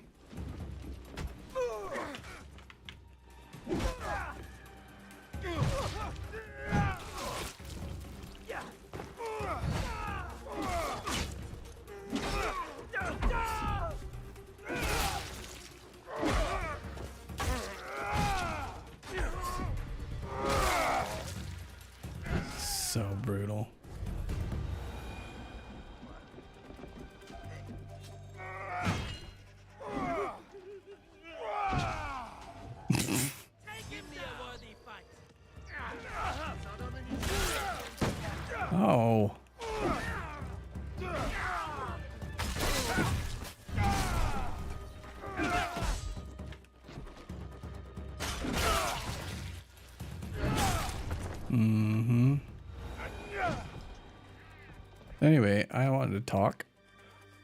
Speaker 1: Anyway, I wanted to talk.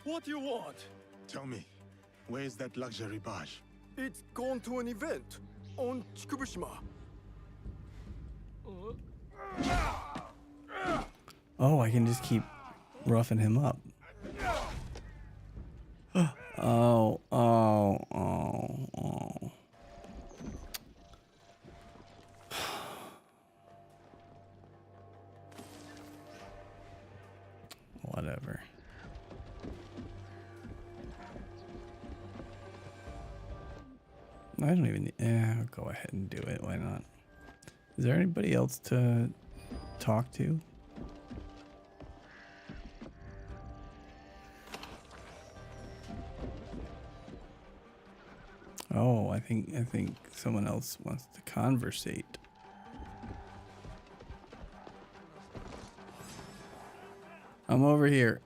Speaker 11: What do you want?
Speaker 12: Tell me, where is that luxury barge?
Speaker 11: It's gone to an event on Chikubushima.
Speaker 1: Oh, I can just keep roughing him up. Oh. Whatever. I don't even. I'll go ahead and do it. Why not? Is there anybody else to talk to? Oh, I think someone else wants to conversate. I'm over here.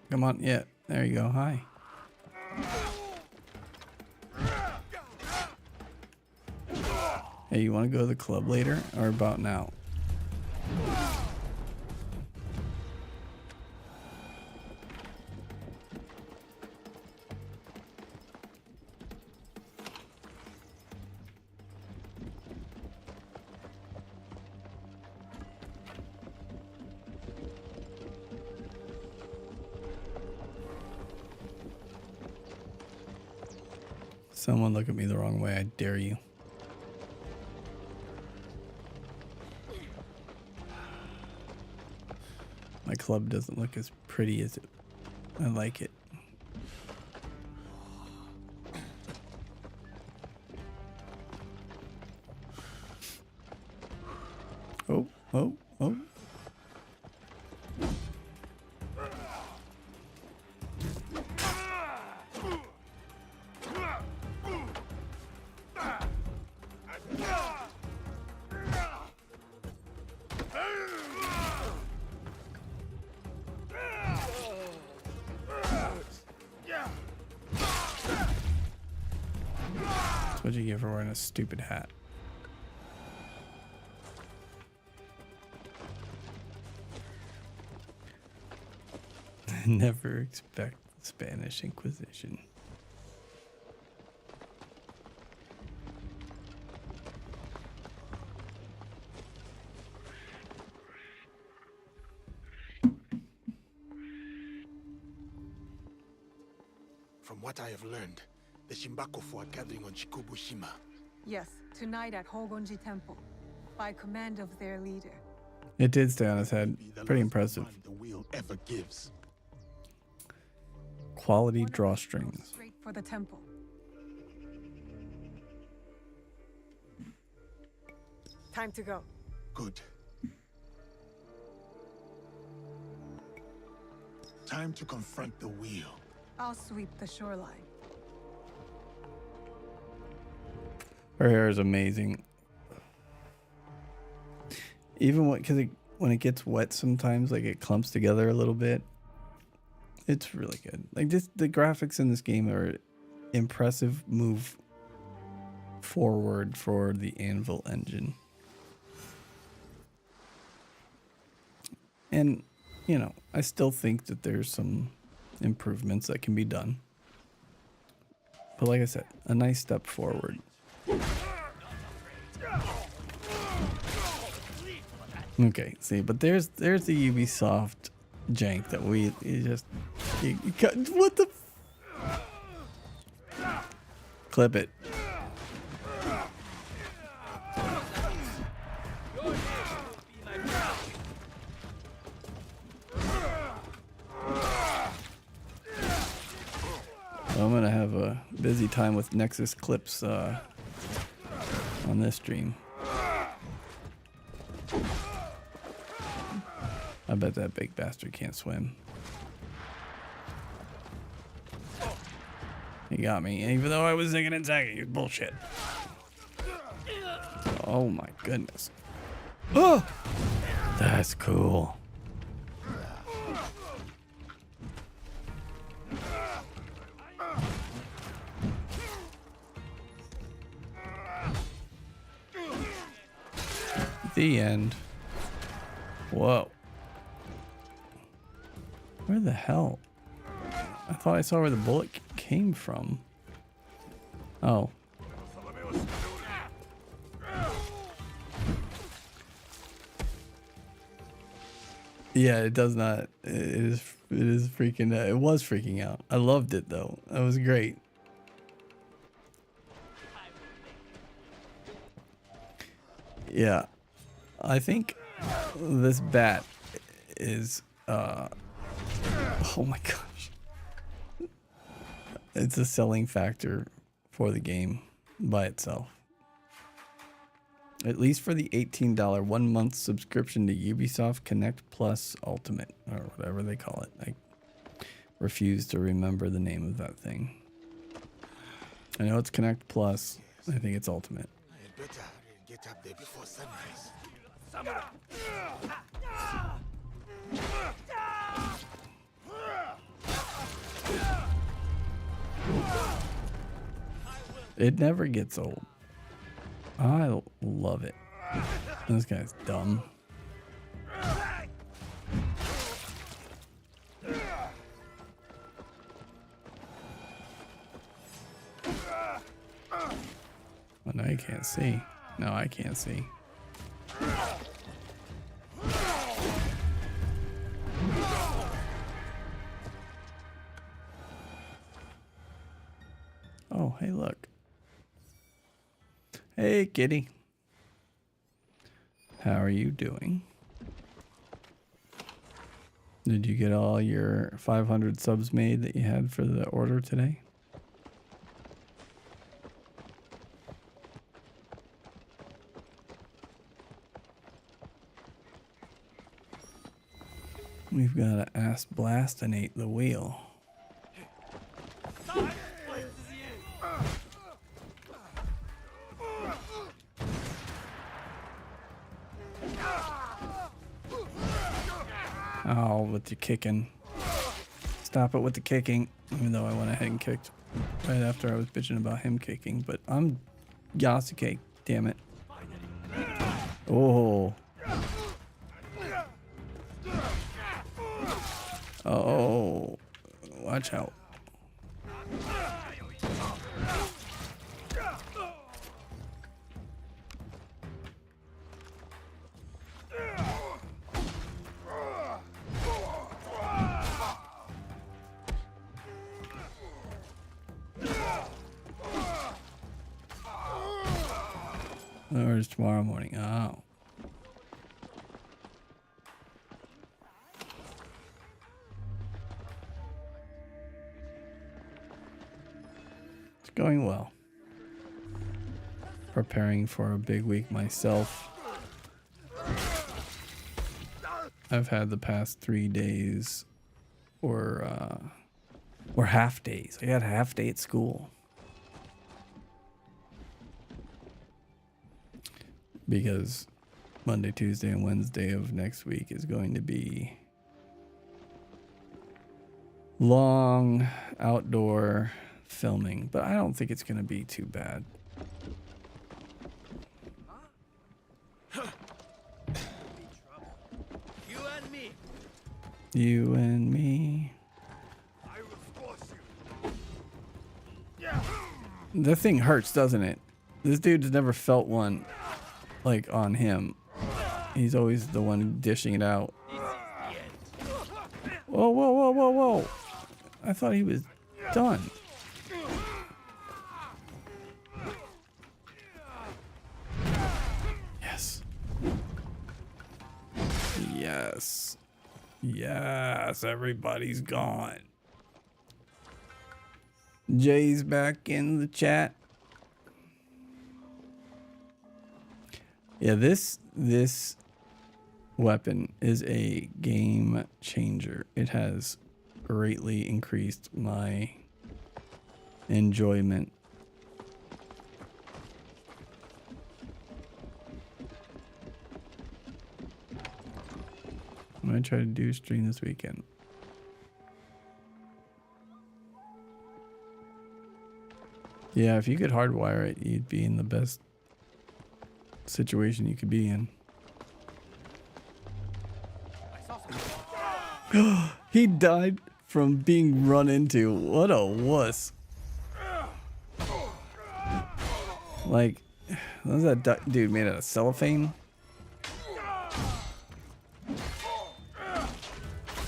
Speaker 1: Come on, yeah, there you go. Hi. Hey, you want to go to the club later or about now? Someone look at me the wrong way, I dare you. My club doesn't look as pretty as it. I like it. Oh. What'd you get for wearing a stupid hat? Never expect the Spanish Inquisition.
Speaker 12: From what I have learned, the Shimbakofu are gathering on Chikubushima.
Speaker 4: Yes, tonight at Hogonji Temple, by command of their leader.
Speaker 1: It did stay on his head. Pretty impressive.
Speaker 12: The wheel ever gives.
Speaker 1: Quality drawstrings.
Speaker 4: Straight for the temple. Time to go.
Speaker 12: Good. Time to confront the wheel.
Speaker 4: I'll sweep the shoreline.
Speaker 1: Her hair is amazing. Even when it gets wet sometimes, like it clumps together a little bit. It's really good. Like just the graphics in this game are impressive move forward for the Anvil engine. And, you know, I still think that there's some improvements that can be done. But like I said, a nice step forward. Okay, see, but there's the Ubisoft jank that you cut. What the? Clip it. I'm gonna have a busy time with Nexus clips on this stream. I bet that big bastard can't swim. He got me, even though I was zigging and zagging. It's bullshit. Oh my goodness. Oh, that's cool. The end. Whoa. Where the hell? I thought I saw where the bullet came from. Oh. Yeah, it does not. It is freaking out. It was freaking out. I loved it though. That was great. Yeah. I think this bat is oh my gosh. It's a selling factor for the game by itself. At least for the $18 1-month subscription to Ubisoft Connect Plus Ultimate, or whatever they call it. I refuse to remember the name of that thing. I know it's Connect Plus. I think it's Ultimate.
Speaker 12: I'd better get up there before sunrise.
Speaker 1: It never gets old. I love it. This guy's dumb. Oh, now you can't see. No, I can't see. Oh, hey, look. Hey, kitty. How are you doing? Did you get all your 500 subs made that you had for the order today? We've got to ass blastinate the wheel. Oh, with the kicking. Stop it with the kicking. Even though I went ahead and kicked right after I was bitching about him kicking. But I'm Yasuke, damn it. Oh. Oh. Watch out. Or tomorrow morning. Oh. It's going well. Preparing for a big week myself. I've had the past 3 days or half days. I got a half day at school. Because Monday, Tuesday, and Wednesday of next week is going to be long outdoor filming, but I don't think it's going to be too bad.
Speaker 2: You and me.
Speaker 1: You and me.
Speaker 2: I will force you.
Speaker 1: The thing hurts, doesn't it? This dude's never felt one like on him. He's always the one dishing it out. Whoa, whoa, whoa, whoa, whoa. I thought he was done. Yes. Yes. Yes, everybody's gone. Jay's back in the chat. Yeah, this weapon is a game changer. It has greatly increased my enjoyment. I'm gonna try to do a stream this weekend. Yeah, if you could hardwire it, you'd be in the best situation you could be in. He died from being run into. What a wuss. Like, was that dude made out of cellophane?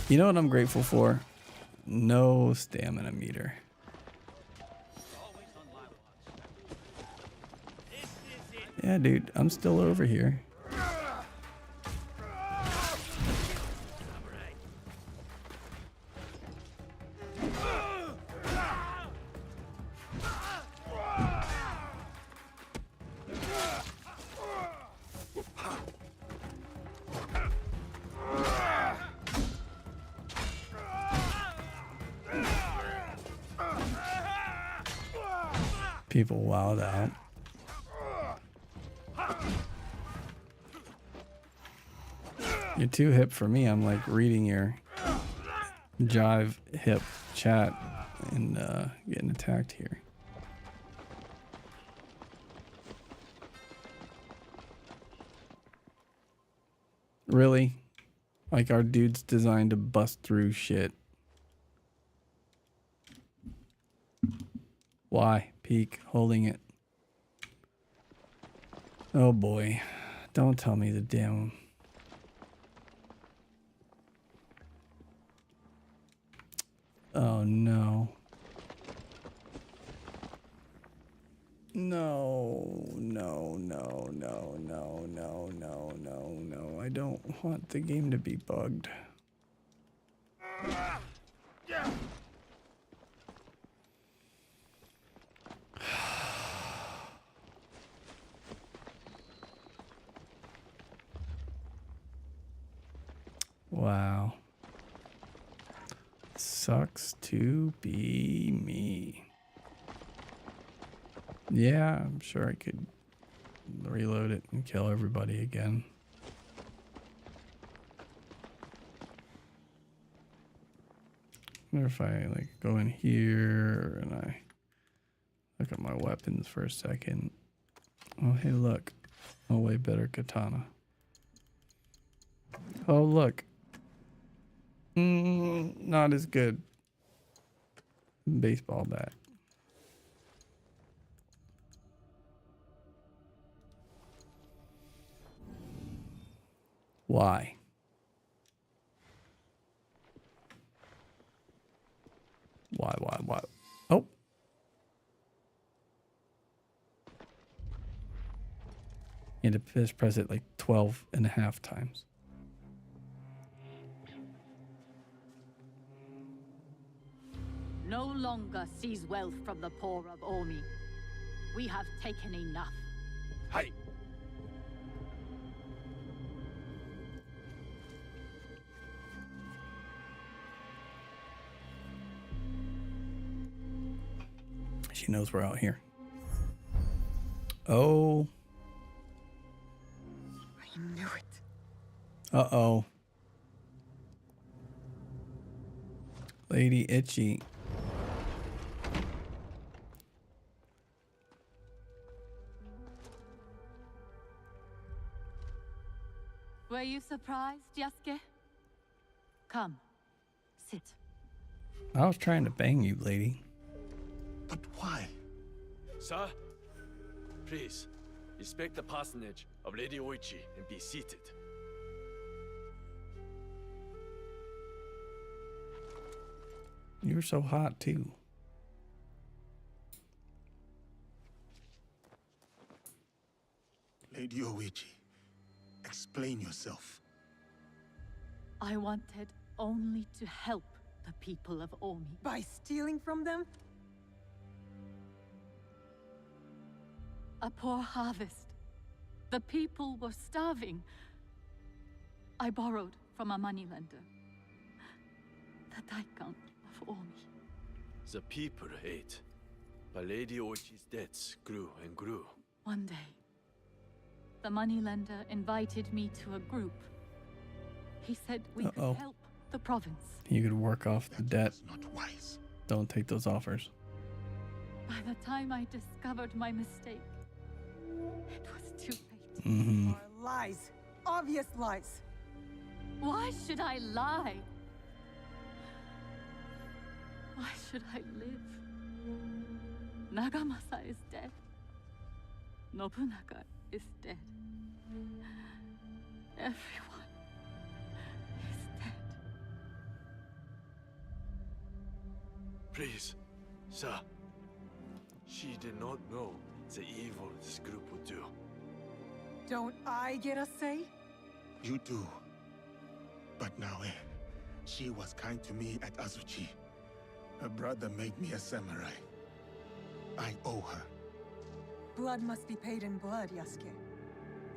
Speaker 1: You know what I'm grateful for? No stamina meter. Yeah, dude, I'm still over here. People wowed out. You're too hip for me. I'm like reading your jive hip chat and getting attacked here. Really? Like our dude's designed to bust through shit. Why? Peek, holding it. Oh boy. Don't tell me the damn... Oh no. No, no, no, no, no, no, no, no, no. I don't want the game to be bugged. Wow. Sucks to be me. Yeah, I'm sure I could reload it and kill everybody again. I wonder if I like go in here and I look at my weapons for a second. Oh, hey, look. A way better katana. Oh, look. Not as good. Baseball bat. Why? Why? Oh. You had to just press it like 12.5 times.
Speaker 13: No longer seize wealth from the poor of Omi. We have taken enough.
Speaker 11: Hey!
Speaker 1: She knows we're out here. Oh.
Speaker 16: I knew it.
Speaker 1: Uh-oh. Lady Itchy.
Speaker 13: Were you surprised, Yasuke? Come, sit.
Speaker 1: I was trying to bang you, lady.
Speaker 12: But why?
Speaker 11: Sir, please, inspect the parsonage of Lady Oichi and be seated.
Speaker 1: You're so hot, too.
Speaker 12: Lady Oichi, explain yourself.
Speaker 13: I wanted only to help the people of Omi.
Speaker 16: By stealing from them?
Speaker 13: A poor harvest. The people were starving. I borrowed from a moneylender. The Daikon of Omi.
Speaker 11: The people ate, but Lady Oichi's debts grew and grew.
Speaker 13: One day, the moneylender invited me to a group. He said we could help the province.
Speaker 1: You could work off the debt.
Speaker 12: Not wise.
Speaker 1: Don't take those offers.
Speaker 13: By the time I discovered my mistake, it was too late.
Speaker 16: Lies. Obvious lies.
Speaker 13: Why should I lie? Why should I live? Nagamasa is dead. Nobunaga is dead. Everyone is dead.
Speaker 11: Please, sir. She did not know the evil this group would do.
Speaker 4: Don't I get a say?
Speaker 12: You do. But Naoe, she was kind to me at Azuchi. Her brother made me a samurai. I owe her.
Speaker 4: Blood must be paid in blood, Yasuke.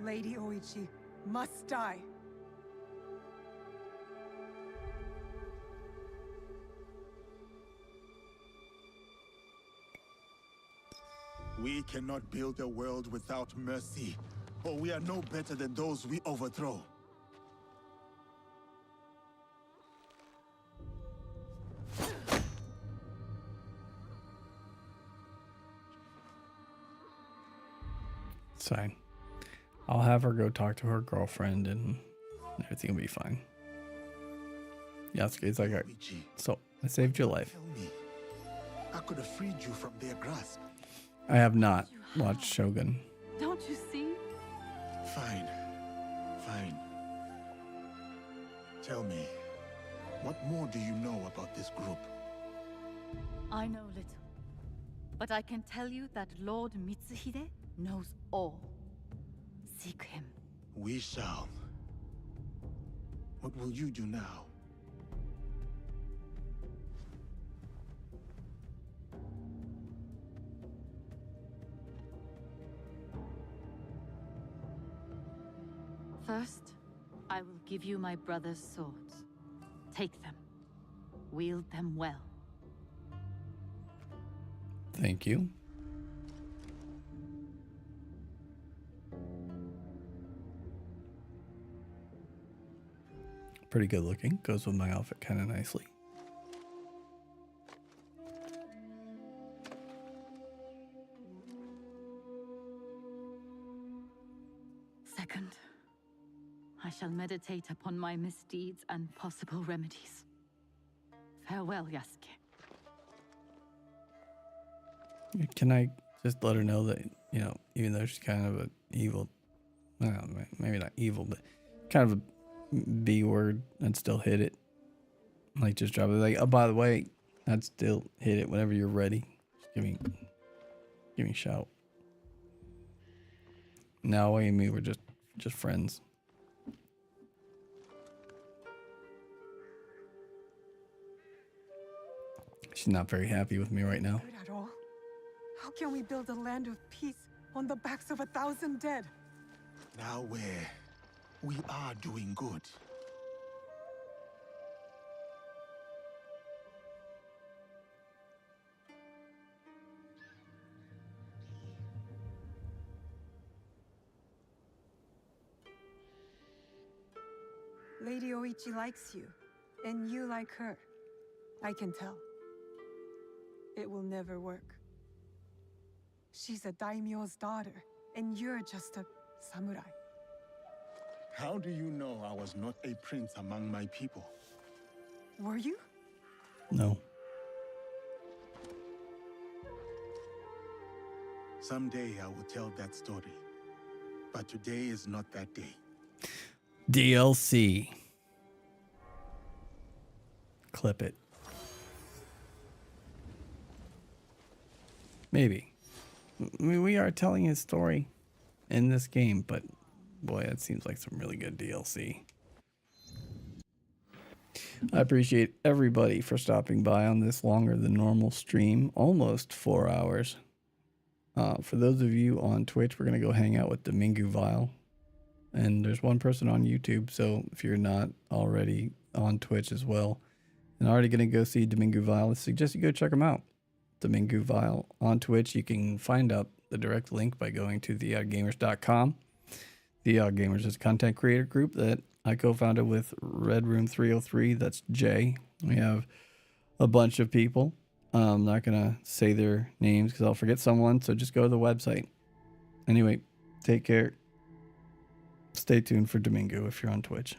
Speaker 4: Lady Oichi must die.
Speaker 12: We cannot build a world without mercy, or we are no better than those we overthrow.
Speaker 1: It's fine. I'll have her go talk to her girlfriend and everything will be fine. Yasuke's like, so I saved your life.
Speaker 12: Tell me, I could have freed you from their grasp.
Speaker 1: I have not watched Shogun.
Speaker 13: Don't you see?
Speaker 12: Fine. Fine. Tell me, what more do you know about this group?
Speaker 13: I know little. But I can tell you that Lord Mitsuhide knows all. Seek him.
Speaker 12: We shall. What will you do now?
Speaker 13: First, I will give you my brother's swords. Take them. Wield them well.
Speaker 1: Thank you. Pretty good looking. Goes with my outfit kind of nicely.
Speaker 13: Second, I shall meditate upon my misdeeds and possible remedies. Farewell, Yasuke.
Speaker 1: Can I just let her know that, you know, even though she's kind of an evil, well, maybe not evil, but kind of a B word, I'd still hit it. Like, just drop it. Like, oh, by the way, I'd still hit it whenever you're ready. Just give me a shout. Naoe and me were just friends. She's not very happy with me right now.
Speaker 4: Good at all. How can we build a land of peace on the backs of 1,000 dead?
Speaker 12: Now we are doing good.
Speaker 4: Lady Oichi likes you, and you like her. I can tell. It will never work. She's a daimyo's daughter, and you're just a samurai.
Speaker 12: How do you know I was not a prince among my people?
Speaker 4: Were you?
Speaker 1: No.
Speaker 12: Someday I will tell that story. But today is not that day.
Speaker 1: DLC. Clip it. Maybe. I mean, we are telling his story in this game, but boy, that seems like some really good DLC. I appreciate everybody for stopping by on this longer than normal stream, almost 4 hours. For those of you on Twitch, we're going to go hang out with Domingo Vile. And there's one person on YouTube, so if you're not already on Twitch as well and already going to go see Domingo Vile, I suggest you go check him out. Domingo Vile on Twitch. You can find out the direct link by going to theoddgamers.com. The Odd Gamers is a content creator group that I co-founded with Red Room 303. That's Jay. We have a bunch of people. I'm not going to say their names because I'll forget someone, so just go to the website. Anyway, take care. Stay tuned for Domingo if you're on Twitch.